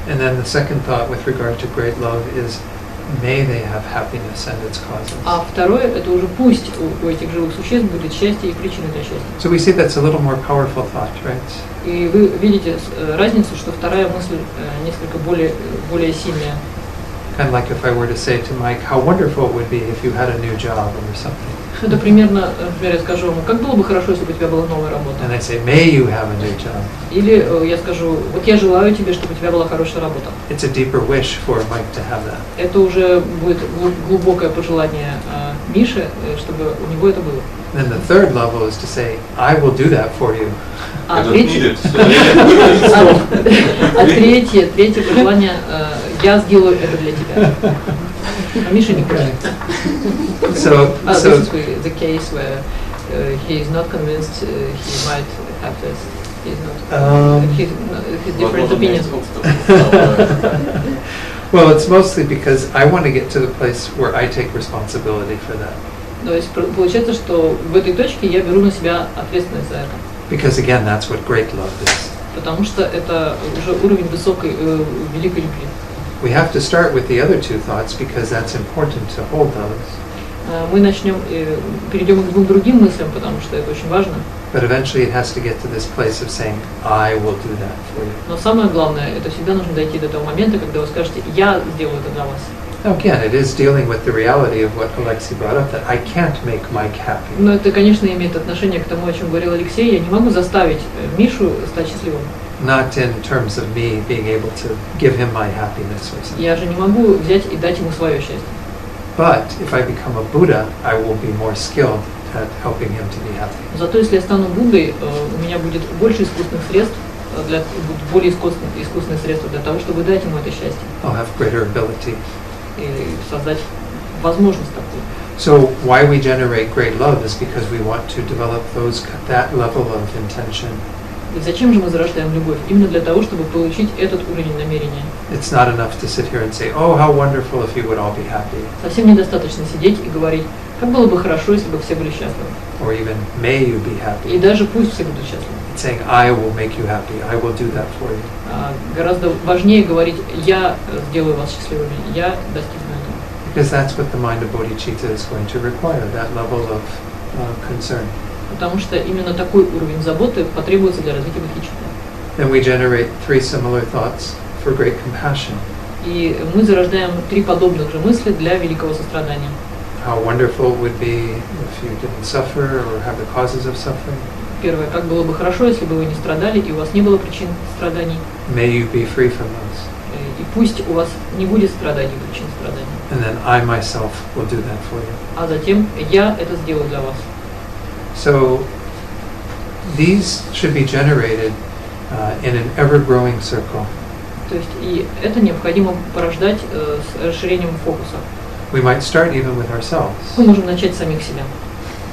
Speaker 1: And then the second thought with regard to great love is may they have happiness and its causes.
Speaker 2: А второе, это уже пусть у этих живых существ будет счастье и причины для счастья.
Speaker 1: So we see that's a little more powerful thought, right?
Speaker 2: И вы видите разницу, что вторая мысль несколько более сильная.
Speaker 1: Kind of like if I were to say to Mike, how wonderful it would be if you had a new job or something.
Speaker 2: Это примерно, например, я скажу ему, как было бы хорошо, если бы у тебя была новая работа.
Speaker 1: And I say, may you have a new job.
Speaker 2: Или я скажу, вот я желаю тебе, чтобы у тебя была хорошая работа.
Speaker 1: It's a deeper wish for Mike to have that.
Speaker 2: Это уже будет глубокое пожелание Миши, чтобы у него это было.
Speaker 1: Then the third level is to say, I will do that for you.
Speaker 2: А третье пожелание, я сделаю это для тебя. А Миша не хочет.
Speaker 1: So
Speaker 2: This is the case where he is not convinced he might have this. He's not. His different opinions.
Speaker 1: Well, it's mostly because I want to get to the place where I take responsibility for that.
Speaker 2: То есть получается, что в этой точке я беру на себя ответственность за это.
Speaker 1: Because again, that's what great love is.
Speaker 2: Потому что это уже уровень высокой, великой любви.
Speaker 1: We have to start with the other two thoughts because that's important to hold those.
Speaker 2: Мы перейдем к двум другим мыслям, потому что это очень важно.
Speaker 1: But eventually it has to get to this place of saying, I will do that for you.
Speaker 2: Но самое главное, это всегда нужно дойти до того момента, когда вы скажете, я сделаю это для вас.
Speaker 1: Now again, it is dealing with the reality of what Alexei brought up, that I can't make Mike happy.
Speaker 2: Но это, конечно, имеет отношение к тому, о чем говорил Алексей. Я не могу заставить Мишу стать счастливым.
Speaker 1: Not in terms of me being able to give him my happiness or something.
Speaker 2: Я же не могу взять и дать ему свое счастье.
Speaker 1: But if I become a Buddha, I will be more skilled at helping him to be happy.
Speaker 2: Зато если я стану Буддой, у меня будет больше искусственных средств, более искусственных средств для того, чтобы дать ему это счастье.
Speaker 1: I'll have greater ability.
Speaker 2: И создать возможность такую.
Speaker 1: So why we generate great love is because we want to develop that level of intention.
Speaker 2: И зачем же мы зарождаем любовь? Именно для того, чтобы получить этот уровень намерения.
Speaker 1: It's not enough to sit here and say, oh, how wonderful if you would all be happy.
Speaker 2: Совсем недостаточно сидеть и говорить, как было бы хорошо, если бы все были счастливы.
Speaker 1: Or even, may you be happy.
Speaker 2: И даже пусть все будут счастливы.
Speaker 1: It's saying, I will make you happy. I will do that for you.
Speaker 2: Гораздо важнее говорить, я сделаю вас счастливыми, я достигну этого.
Speaker 1: Because that's what the mind of Bodhicitta is going to require, that level of concern.
Speaker 2: Потому что именно такой уровень заботы потребуется для развития Бодхичитты.
Speaker 1: Then we generate 3 similar thoughts for great compassion.
Speaker 2: И мы зарождаем 3 подобных же мысли для великого сострадания.
Speaker 1: How wonderful it would be if you didn't suffer or have the causes of suffering.
Speaker 2: Первое, как было бы хорошо, если бы вы не страдали и у вас не было причин страданий.
Speaker 1: May you be free from those.
Speaker 2: И пусть у вас не будет страданий и причин страданий.
Speaker 1: And then I myself will do that for you.
Speaker 2: А затем я это сделаю для вас.
Speaker 1: So these should be generated in an ever-growing circle.
Speaker 2: То есть и это необходимо порождать с расширением фокуса.
Speaker 1: We might start even with ourselves.
Speaker 2: Мы можем начать с самих себя.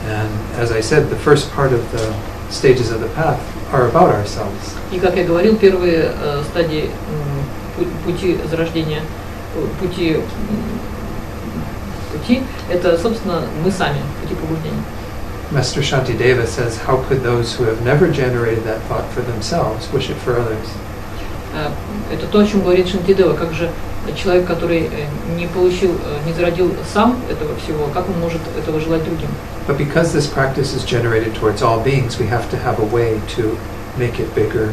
Speaker 1: And as I said, the first part of the stages of the path are about ourselves.
Speaker 2: И как я говорил, первые стадии пути зарождения, пути это, собственно, мы сами, пути пробуждения.
Speaker 1: Master Shantideva says, how could those who have never generated that thought for themselves wish it for others?
Speaker 2: Это то, о чем говорит Шантидева, как же человек, который не зародил сам этого всего, как он может этого желать другим?
Speaker 1: But because this practice is generated towards all beings, we have to have a way to make it bigger.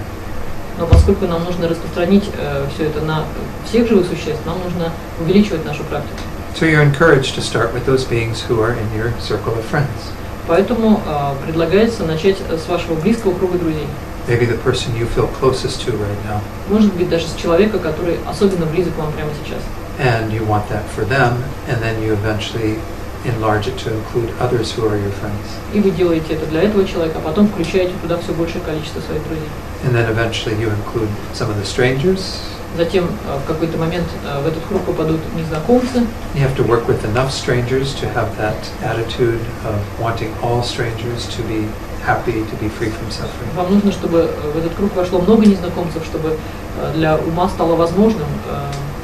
Speaker 2: Но поскольку нам нужно распространить все это на всех живых существ, нам нужно увеличивать нашу практику.
Speaker 1: So you're encouraged to start with those beings who are in your circle of friends.
Speaker 2: Поэтому предлагается начать с вашего близкого круга друзей.
Speaker 1: Maybe the person you feel closest to right now.
Speaker 2: Может быть, даже с человека, который особенно близок вам прямо сейчас.
Speaker 1: And you want that for them, and then you eventually enlarge it to include others who are your friends.
Speaker 2: И вы делаете это для этого человека, а потом включаете туда все большее количество своих друзей.
Speaker 1: And then eventually you include some of the strangers.
Speaker 2: Затем в какой-то момент в этот круг попадут незнакомцы.
Speaker 1: You have to work with enough strangers to have that attitude of wanting all strangers to be happy, to be free from suffering.
Speaker 2: Вам нужно, чтобы в этот круг вошло много незнакомцев, чтобы для ума стало возможным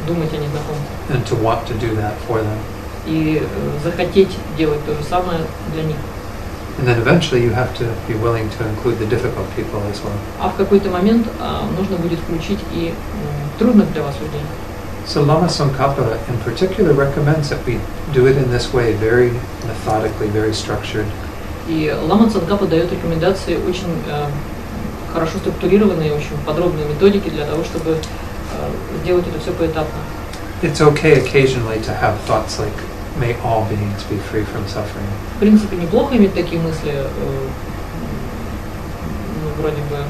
Speaker 2: думать о незнакомцах.
Speaker 1: And to want to do that for them.
Speaker 2: И захотеть делать то же самое для них.
Speaker 1: And then eventually you have to be willing to include the difficult people as well.
Speaker 2: А в какой-то момент нужно будет включить и трудных для вас людей.
Speaker 1: So Lama Tsongkhapa in particular recommends that we do it in this way, very methodically, very structured.
Speaker 2: И Лама Цонкапа дает рекомендации очень хорошо структурированные, очень подробные методики для того, чтобы сделать это все поэтапно.
Speaker 1: It's okay occasionally to have thoughts like, may all beings be free from suffering.
Speaker 2: В принципе, неплохо иметь такие мысли, вроде бы,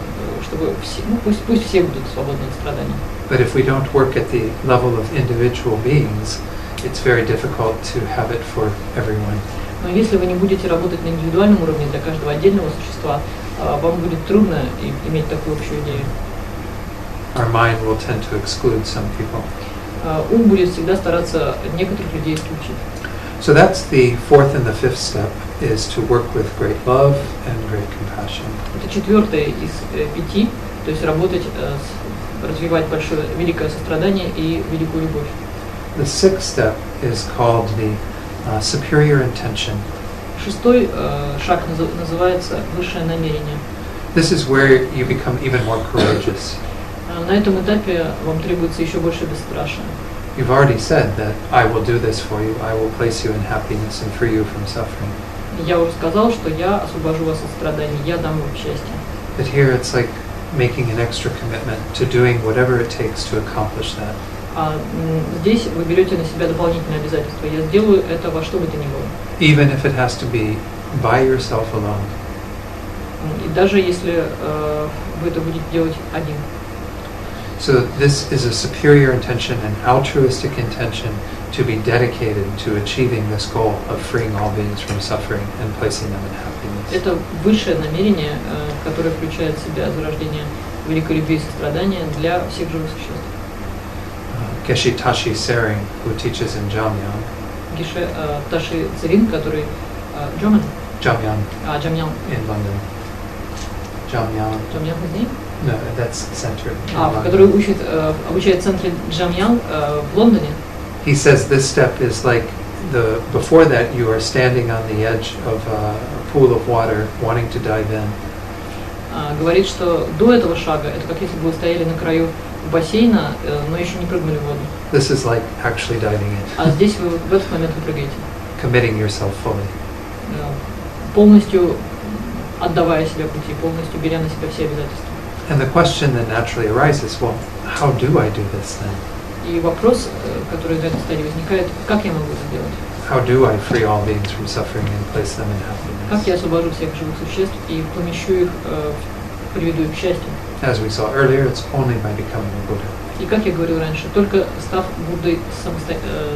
Speaker 2: чтобы все, пусть все будут свободны от страданий.
Speaker 1: But if we don't work at the level of individual beings, it's very difficult to have it for everyone.
Speaker 2: Но если вы не будете работать на индивидуальном уровне для каждого отдельного существа, вам будет трудно иметь такую общую идею.
Speaker 1: Our mind will tend to exclude some people.
Speaker 2: Ум будет всегда стараться некоторых людей исключить.
Speaker 1: So that's the fourth and the fifth step, is to work with great love and great compassion.
Speaker 2: Это четвертое из 5, то есть работать, развивать великое сострадание и великую любовь.
Speaker 1: The sixth step is called the superior intention.
Speaker 2: Шестой шаг называется высшее намерение.
Speaker 1: This is where you become even more courageous.
Speaker 2: На этом этапе вам требуется еще больше бесстрашия.
Speaker 1: You've already said that I will do this for you. I will place you in happiness and free you from suffering.
Speaker 2: Я уже сказал, что я освобожу вас от страданий, я дам вам счастье.
Speaker 1: But here it's like making an extra commitment to doing whatever it takes to accomplish that.
Speaker 2: А здесь вы берете на себя дополнительные обязательства. Я сделаю это во что бы то ни было.
Speaker 1: Even if it has to be by yourself alone.
Speaker 2: И даже если вы это будете делать один.
Speaker 1: So this is a superior intention, an altruistic intention to be dedicated to achieving this goal of freeing all beings from suffering and placing them in happiness.
Speaker 2: Это высшее намерение, которое включает в себя зарождение великой любви и сострадания для всех живых существ.
Speaker 1: Geshe Tashi Sering, who teaches in Jamyang.
Speaker 2: Geshe Tashi Sering, который German?
Speaker 1: Jamyang.
Speaker 2: Jamyang.
Speaker 1: In London. Jamyang.
Speaker 2: Jamyang his name?
Speaker 1: No, that's Center.
Speaker 2: Который обучает в центре Jamyang в Лондоне.
Speaker 1: He says this step is like before that you are standing on the edge of a pool of water, wanting to dive in.
Speaker 2: Говорит, что до этого шага это как если бы вы стояли на краю бассейна, но еще не прыгнули в воду.
Speaker 1: This is like actually diving in.
Speaker 2: А здесь вы в этот момент вы прыгаете.
Speaker 1: Committing yourself fully.
Speaker 2: Полностью отдавая себя пути, полностью беря на себя все обязательства.
Speaker 1: And the question that naturally arises, well, how do I do this then?
Speaker 2: И вопрос, который в этой стадии возникает, как я могу это сделать?
Speaker 1: How do I free all beings from suffering and place them in happiness?
Speaker 2: Как я освобожу всех живых существ и помещу их, приведу их к счастью?
Speaker 1: As we saw earlier, it's only by becoming a Buddha.
Speaker 2: И как я говорил раньше, только став Буддой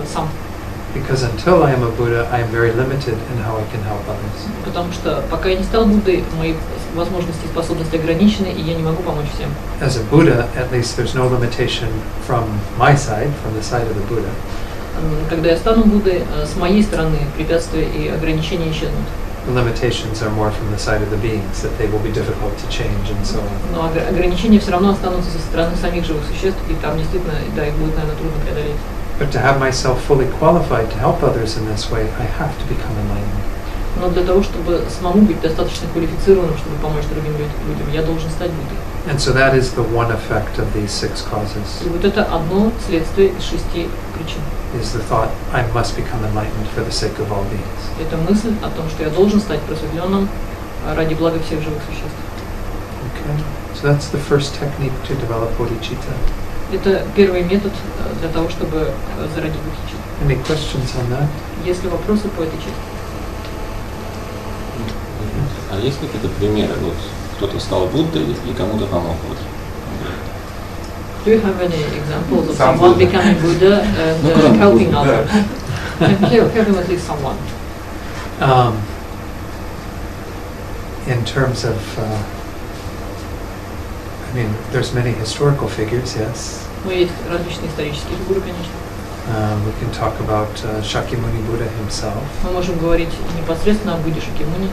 Speaker 2: сам.
Speaker 1: Because until I am a Buddha, I am very limited in how I can help others.
Speaker 2: Потому что пока я не стал Буддой, мои возможности и способности ограничены, и я не могу помочь всем.
Speaker 1: As a Buddha, at least there's no limitation from my side, from the side of the Buddha.
Speaker 2: Когда я стану Буддой, с моей стороны препятствия и ограничения исчезнут.
Speaker 1: The limitations are more from the side of the beings, that they will be difficult to change and so on.
Speaker 2: Но ограничения все равно останутся со стороны самих живых существ, и там действительно, да, их будет, наверное, трудно преодолеть.
Speaker 1: But to have myself fully qualified to help others in this way, I have to become enlightened.
Speaker 2: Но для того, чтобы самому быть достаточно квалифицированным, чтобы помочь другим людям, я должен стать Буддой.
Speaker 1: And so that is the one effect of these 6 causes.
Speaker 2: И вот это одно следствие из 6 причин.
Speaker 1: Is the thought, I must become enlightened for the sake of all beings.
Speaker 2: Это мысль о том, что я должен стать просветленным ради блага всех живых существ.
Speaker 1: Okay, so that's the first technique to develop bodhicitta.
Speaker 2: Это первый метод для того, чтобы зародить бодхичитту.
Speaker 1: Any questions on that?
Speaker 2: Есть ли вопросы по этой части?
Speaker 3: А есть какие-то примеры? Вот кто-то стал Буддой и кому-то помог? Вот.
Speaker 2: Do you have any examples of someone becoming Buddha and helping others? Help him at least someone.
Speaker 1: In terms of, I mean, there's many historical figures, yes.
Speaker 2: Ну, есть различные исторические фигуры, конечно.
Speaker 1: We can talk about Shakyamuni Buddha himself.
Speaker 2: Мы можем говорить непосредственно о Будде Шакьямуни.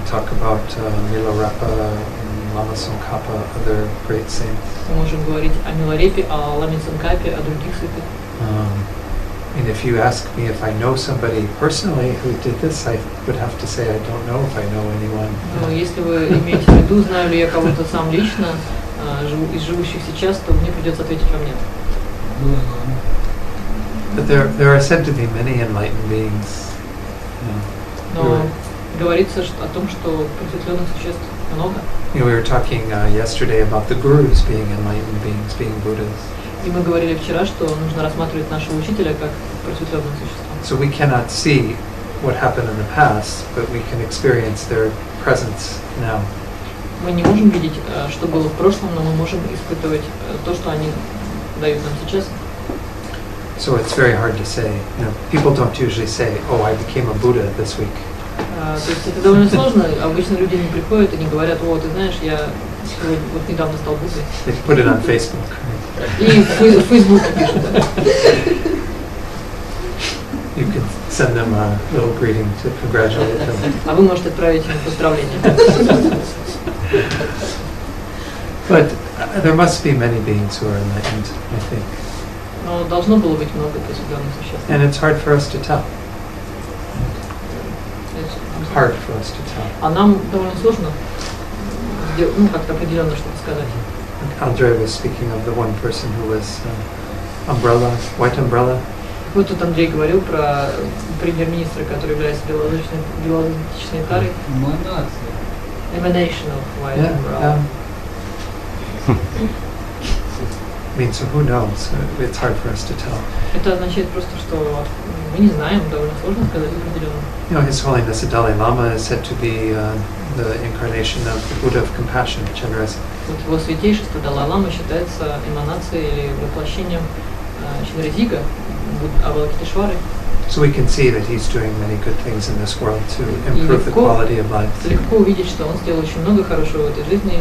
Speaker 1: Talk about Milarepa and Lama Tsongkhapa, other great saints.
Speaker 2: Мы можем говорить о Миларепе, о Ламе Цонкапе, о других святых.
Speaker 1: And if you ask me if I know somebody personally who did this, I would have to say I don't know if I know anyone.
Speaker 2: Но если вы имеете в виду, знаю ли я кого-то сам лично из живущих сейчас, то мне придется ответить вам нет.
Speaker 1: But there are said to be many enlightened beings.
Speaker 2: Но говорится о том, что просветленных существ много.
Speaker 1: We were talking yesterday about the gurus being enlightened beings, being Buddhas.
Speaker 2: И мы говорили вчера, что нужно рассматривать нашего учителя как просветленное существо.
Speaker 1: So we cannot see what happened in the past, but we can experience their presence now.
Speaker 2: Мы не можем видеть, что было в прошлом, но мы можем испытывать то, что они дают нам сейчас.
Speaker 1: So it's very hard to say. People don't usually say, "Oh, I became a Buddha this week."
Speaker 2: То есть это довольно сложно. Обычно люди не приходят и не говорят: "О, ты знаешь, я сегодня вот недавно стал Буддой."
Speaker 1: They put it on Facebook.
Speaker 2: И в Фейсбуке пишут.
Speaker 1: You can send them a little greeting to congratulate them.
Speaker 2: А вы можете отправить им поздравления.
Speaker 1: But there must be many beings who are enlightened, I think.
Speaker 2: Но должно было быть много просветленных существ.
Speaker 1: And it's hard for us to tell. Hard for us to tell.
Speaker 2: А нам довольно сложно как-то определенно что-то сказать.
Speaker 1: Andre was speaking of the one person who was umbrella, white umbrella.
Speaker 2: Вот тут Андрей говорил про премьер-министра, который является белозначной карой. Emanation of white umbrella.
Speaker 1: I mean, so who knows? It's hard for us to tell.
Speaker 2: Это означает просто, что мы не знаем, довольно сложно сказать определенно.
Speaker 1: His Holiness the Dalai Lama is said to be the incarnation of the Buddha of compassion, Chenrezig.
Speaker 2: Вот его святейшество Далай-лама считается эманацией или воплощением Ченрезига, Авалокитешвары.
Speaker 1: So we can see that he's doing many good things in this world to improve the quality of life.
Speaker 2: Легко увидеть, что он сделал очень много хорошего в этой жизни,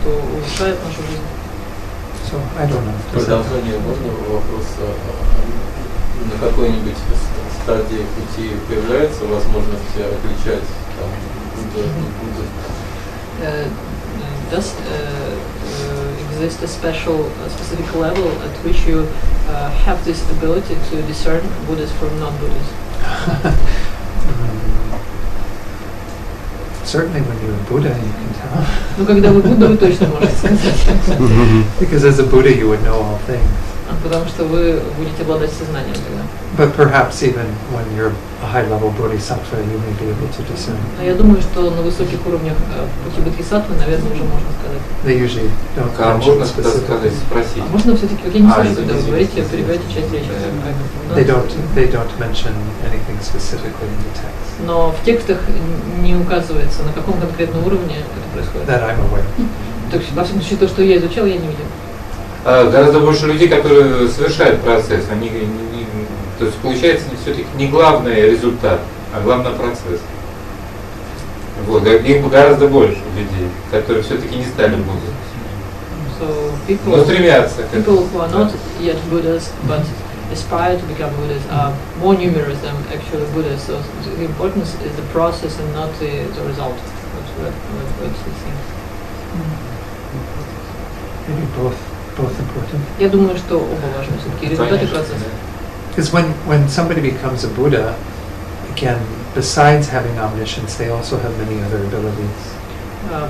Speaker 2: что улучшает нашу жизнь.
Speaker 1: So I don't know.
Speaker 6: Продолжение можно вопроса? На какой-нибудь стадии пути появляется возможность отличать там Будда и Будда?
Speaker 2: Does exist a specific level at which you have this ability to discern Buddhas from non-Buddhas?
Speaker 1: Certainly when you're a Buddha, you can tell.
Speaker 2: Ну, когда вы Будда, вы точно можете сказать.
Speaker 1: Because as a Buddha, you would know all things.
Speaker 2: Потому что вы будете обладать сознанием тогда.
Speaker 1: But perhaps even when you're a high-level bodhisattva, you may be able to discern.
Speaker 2: Но я думаю, что на высоких уровнях пути бодхисаттвы, наверное, уже можно сказать.
Speaker 1: They usually don't
Speaker 5: можно
Speaker 1: mention specific.
Speaker 5: спросить?
Speaker 2: А можно все-таки, вот я не слышу, когда вы говорите, перебивайте часть речи.
Speaker 1: They don't mention anything specifically in the text.
Speaker 2: Но в текстах не указывается, на каком конкретном уровне это происходит.
Speaker 1: That I'm aware.
Speaker 2: Так, во всяком случае, то, что я изучал, я не видел.
Speaker 5: Гораздо больше людей, которые совершают процесс, то есть получается все-таки не главный результат, а главный процесс. Вот, их гораздо больше людей, которые все-таки не стали Буддой. Но стремятся.
Speaker 2: People who are not yet Buddhas, but aspire to become Buddhas are more numerous than actually Buddhas. So the importance is the process and not the result. What he thinks.
Speaker 1: Maybe both important.
Speaker 2: Я думаю, что оба важны, все-таки результаты процесса.
Speaker 1: Because when somebody becomes a Buddha, again, besides having omniscience, they also have many other abilities.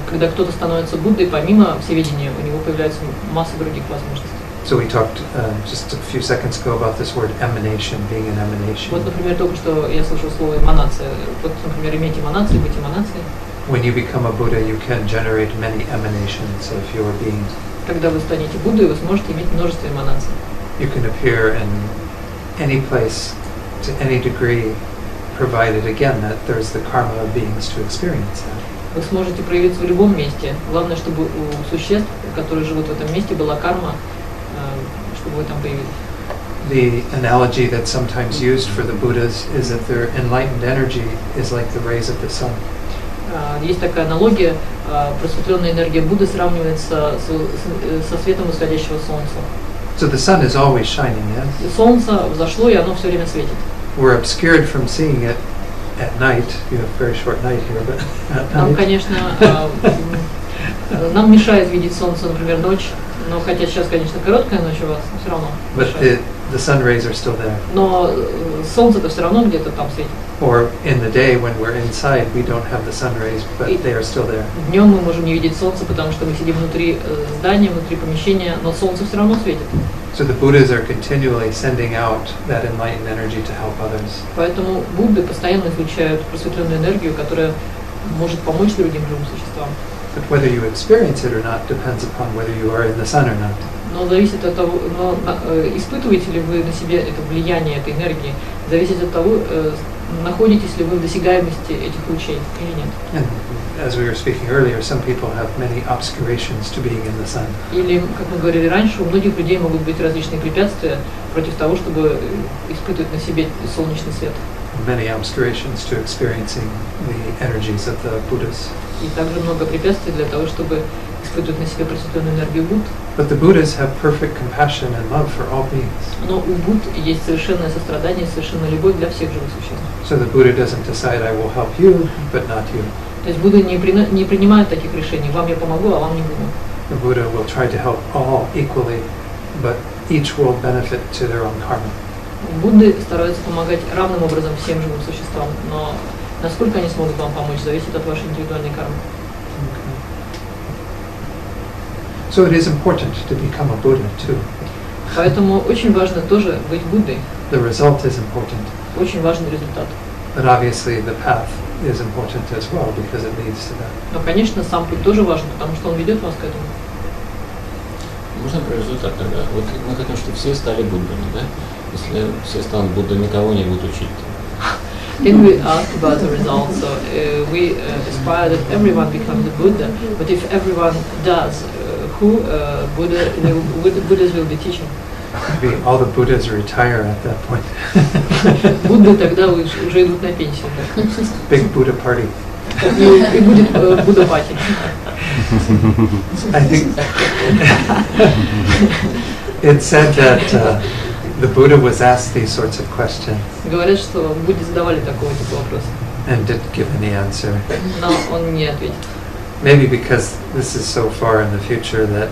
Speaker 2: Когда кто-то становится Буддой, помимо всеведения, у него появляется масса других возможностей.
Speaker 1: So we talked just a few seconds ago about this word emanation, being an emanation.
Speaker 2: Вот, например, только что я слышал слово эманация. Вот, например, иметь эманации, быть эманацией.
Speaker 1: When you become a Buddha, you can generate many emanations of your being.
Speaker 2: Когда вы станете Буддой, вы сможете иметь множество эманаций.
Speaker 1: You can appear in any place, to any degree, provided again that there's the karma of beings to experience that.
Speaker 2: Вы сможете проявиться в любом месте. Главное, чтобы у существ, которые живут в этом месте, была карма, чтобы вы там появились.
Speaker 1: The analogy that's sometimes used for the Buddhas is that their enlightened energy is like the rays of the sun.
Speaker 2: Есть такая аналогия, просветленная энергия Будды сравнивается со светом восходящего солнца.
Speaker 1: So the sun is always shining, yes?
Speaker 2: Солнце взошло, и оно все время светит.
Speaker 1: We're obscured from seeing it at night. You have a very short night here, but at
Speaker 2: Нам,
Speaker 1: night.
Speaker 2: конечно, Нам мешает видеть солнце, например, ночь, но хотя сейчас, конечно, короткая ночь у вас, но все равно мешает.
Speaker 1: The sun rays are still there.
Speaker 2: Но солнце-то все равно где-то там светит.
Speaker 1: Or in the day when we're inside, we don't have the sun rays, but they are still there.
Speaker 2: Днем мы можем не видеть солнце, потому что мы сидим внутри здания, внутри помещения, но солнце все равно светит.
Speaker 1: So the Buddhas are continually sending out that enlightened energy to help others.
Speaker 2: Поэтому Будды постоянно излучают просветленную энергию, которая может помочь другим живым существам.
Speaker 1: But whether you experience it or not depends upon whether you are in the sun or not.
Speaker 2: Но зависит от того, испытываете ли вы на себе это влияние этой энергии, зависит от того, находитесь ли вы в досягаемости этих лучей или нет.
Speaker 1: And as we were speaking earlier, some people have many obscurations to being in the sun.
Speaker 2: Или, как мы говорили раньше, у многих людей могут быть различные препятствия против того, чтобы испытывать на себе солнечный свет.
Speaker 1: Many obscurations to experiencing the energies of the Buddhas.
Speaker 2: И также много препятствий для того, чтобы испытывать на себе просветленную энергию Будд.
Speaker 1: But the Buddhas have perfect compassion and love for all beings.
Speaker 2: Но у Будд есть совершенное сострадание, совершенная любовь для всех живых существ.
Speaker 1: So the Buddha doesn't decide, I will help you, but not you.
Speaker 2: То есть Будда не принимает таких решений. Вам я помогу, а вам не буду.
Speaker 1: The Buddha will try to help all equally, but each will benefit to their own karma.
Speaker 2: Будды стараются помогать равным образом всем живым существам, но насколько они смогут вам помочь, зависит от вашей индивидуальной кармы.
Speaker 1: So it is important to become a Buddha too.
Speaker 2: Поэтому очень важно тоже быть Буддой.
Speaker 1: The result is important.
Speaker 2: Очень важный результат.
Speaker 1: But obviously the path is important as well because it leads to that.
Speaker 2: Но, конечно, сам путь тоже важен, потому что он ведет вас к этому.
Speaker 3: Можно про результат тогда? Вот мы хотим, чтобы все стали Буддами, да? Если все станут Буддами, никого не будут учить.
Speaker 2: Then we ask about the result. So we aspire that everyone becomes a Buddha. But if everyone does, who Buddhas will be teaching?
Speaker 1: Maybe all the Buddhas retire at that point.
Speaker 2: Будды тогда уже идут на пенсию.
Speaker 1: Big Buddha party.
Speaker 2: И будет Будда-пати.
Speaker 1: I think it said that the Buddha was asked these sorts of questions
Speaker 2: Говорят, что Будде задавали такого типа вопроса,
Speaker 1: and didn't give any answer.
Speaker 2: но он не ответит.
Speaker 1: Maybe because this is so far in the future that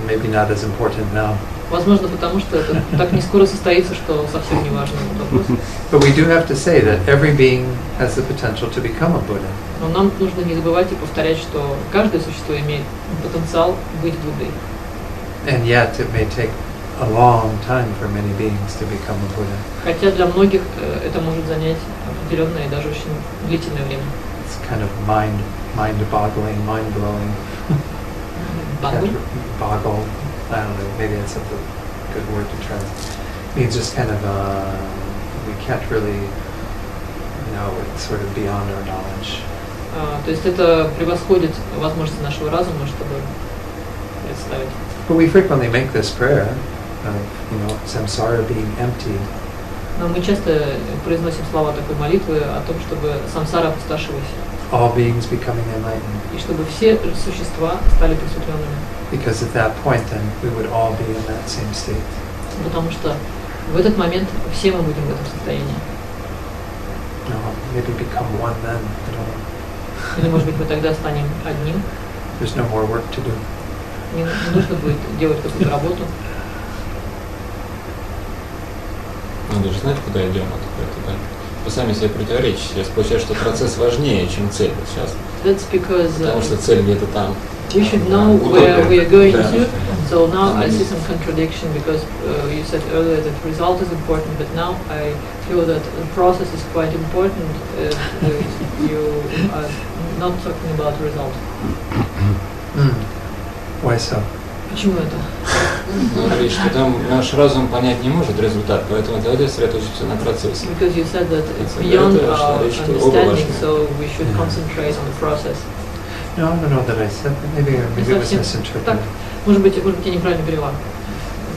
Speaker 1: maybe not as important now.
Speaker 2: Возможно, потому что это так не скоро состоится, что совсем не важен этот вопрос.
Speaker 1: But we do have to say that every being has the potential to become a Buddha.
Speaker 2: Но нам нужно не забывать и повторять, что каждое существо имеет потенциал быть Буддой.
Speaker 1: And yet it may take a long time for many beings to become a Buddha.
Speaker 2: Хотя для многих это может занять определенное и даже очень длительное время.
Speaker 1: It's kind of mind-boggling, mind-blowing. Boggle. I don't know, maybe that's a good word to try. It means just kind of, we can't really know, it's sort of beyond our knowledge.
Speaker 2: То есть это превосходит возможности нашего разума, чтобы представить.
Speaker 1: But we frequently make this prayer of, samsara being empty.
Speaker 2: Но мы часто произносим слова такой молитвы о том, чтобы самсара опустошилась.
Speaker 1: All beings becoming enlightened.
Speaker 2: И чтобы все существа стали просветленными.
Speaker 1: Because at that point then we would all be in that same state.
Speaker 2: Потому что в этот момент все мы будем в этом состоянии.
Speaker 1: Maybe become one then, I don't know.
Speaker 2: Или, может быть, мы тогда станем одним.
Speaker 1: There's no more work to do.
Speaker 2: Не нужно будет делать какую-то работу.
Speaker 3: Надо же знать, куда идем от этого, да? Вы сами себе противоречите. Я получается, что процесс важнее, чем цель сейчас.
Speaker 2: That's because
Speaker 3: Потому что цель где-то там.
Speaker 2: we should know where we are going to. So now I see some contradiction because you said earlier that result is important, but now I feel that the process is quite important. You are not talking about result.
Speaker 1: Why so?
Speaker 2: Почему это?
Speaker 3: Он говорит, что там наш разум понять не может результат, поэтому давайте сосредоточиться на процессе.
Speaker 2: Because you said that it's beyond our understanding, so we should concentrate on the process.
Speaker 1: No, I don't know that I said that. Maybe it was misinterpreted.
Speaker 2: Может быть, я неправильно перевела.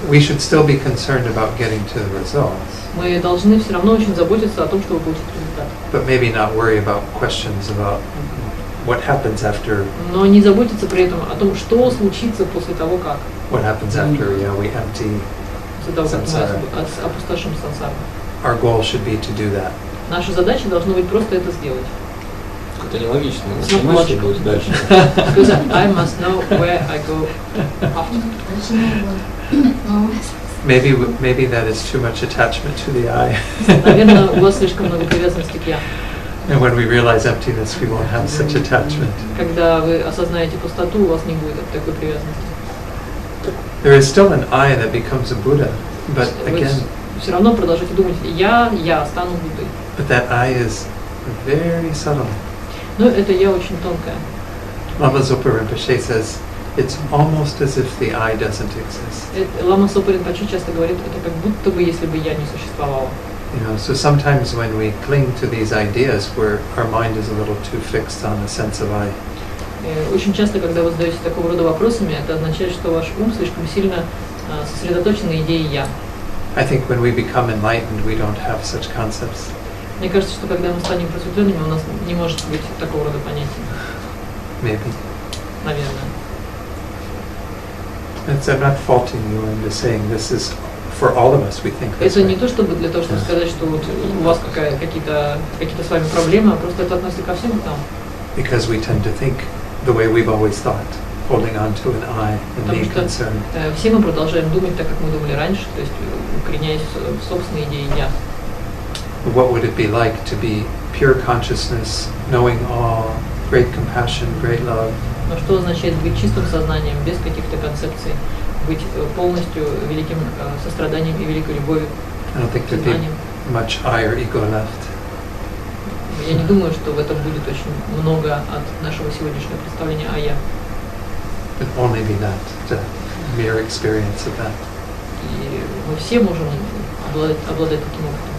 Speaker 1: We should still be concerned about getting to the results.
Speaker 2: Мы должны все равно очень заботиться о том, чтобы получить результат.
Speaker 1: But maybe not worry about questions about what happens after.
Speaker 2: Но не заботиться при этом о том, что случится после того, как.
Speaker 1: What happens after we empty
Speaker 2: После того, как
Speaker 1: samsara.
Speaker 2: мы опустошим сансару.
Speaker 1: Our goal should be to do that.
Speaker 2: Наша задача должна быть просто это сделать.
Speaker 3: Это нелогично. Понимаешь, что будет дальше?
Speaker 2: Because I must know where I go after.
Speaker 1: Maybe that is too much attachment to the I.
Speaker 2: Наверное, у вас слишком много привязанности к я.
Speaker 1: And when we realize emptiness, we won't have such attachment.
Speaker 2: Когда вы осознаете пустоту, у вас не будет такой привязанности.
Speaker 1: There is still an I that becomes a Buddha, but again,
Speaker 2: все равно продолжите думать, я стану Буддой.
Speaker 1: but that I is very subtle.
Speaker 2: Но это я очень тонкое.
Speaker 1: Lama Zopa Rinpoche says, it's almost as if the I doesn't exist.
Speaker 2: Лама Зопа Ринпоче часто говорит, это как будто бы, если бы я не существовала.
Speaker 1: You know, so sometimes when we cling to these ideas, where our mind is a little too fixed on a sense of I.
Speaker 2: Очень часто, когда вы задаетесь такого рода вопросами, это означает, что ваш ум слишком сильно сосредоточен на идее я.
Speaker 1: I think when we become enlightened, we don't have such concepts.
Speaker 2: Мне кажется, что когда мы станем просветленными, у нас не может быть такого рода понятия.
Speaker 1: Maybe.
Speaker 2: Наверное.
Speaker 1: I'm not faulting you. I'm just saying this is for all of us. We think this
Speaker 2: Это не
Speaker 1: way.
Speaker 2: то, чтобы для того, чтобы сказать, что вот у вас какие-то с вами проблемы, а просто это относится ко всем нам.
Speaker 1: Because we tend to think the way we've always thought, holding on to an I and being concerned.
Speaker 2: Все мы продолжаем думать так, как мы думали раньше, то есть укореняясь в собственной идее я.
Speaker 1: What would it be like to be pure consciousness, knowing all, great compassion, great love?
Speaker 2: Но что означает быть чистым сознанием, без каких-то концепций, быть полностью великим состраданием и великой любовью?
Speaker 1: I don't think there'd be much I or ego left.
Speaker 2: Я не думаю, что в этом будет очень много от нашего сегодняшнего представления о я.
Speaker 1: It only be that, the mere experience of that.
Speaker 2: И мы все можем обладать таким опытом.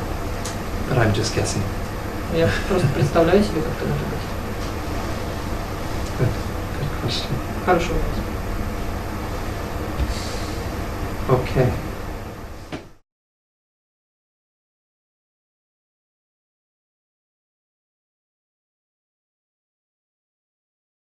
Speaker 1: But I'm just guessing.
Speaker 2: Я просто представляю себе, как это может быть.
Speaker 1: Good question.
Speaker 2: Хороший вопрос.
Speaker 1: Okay.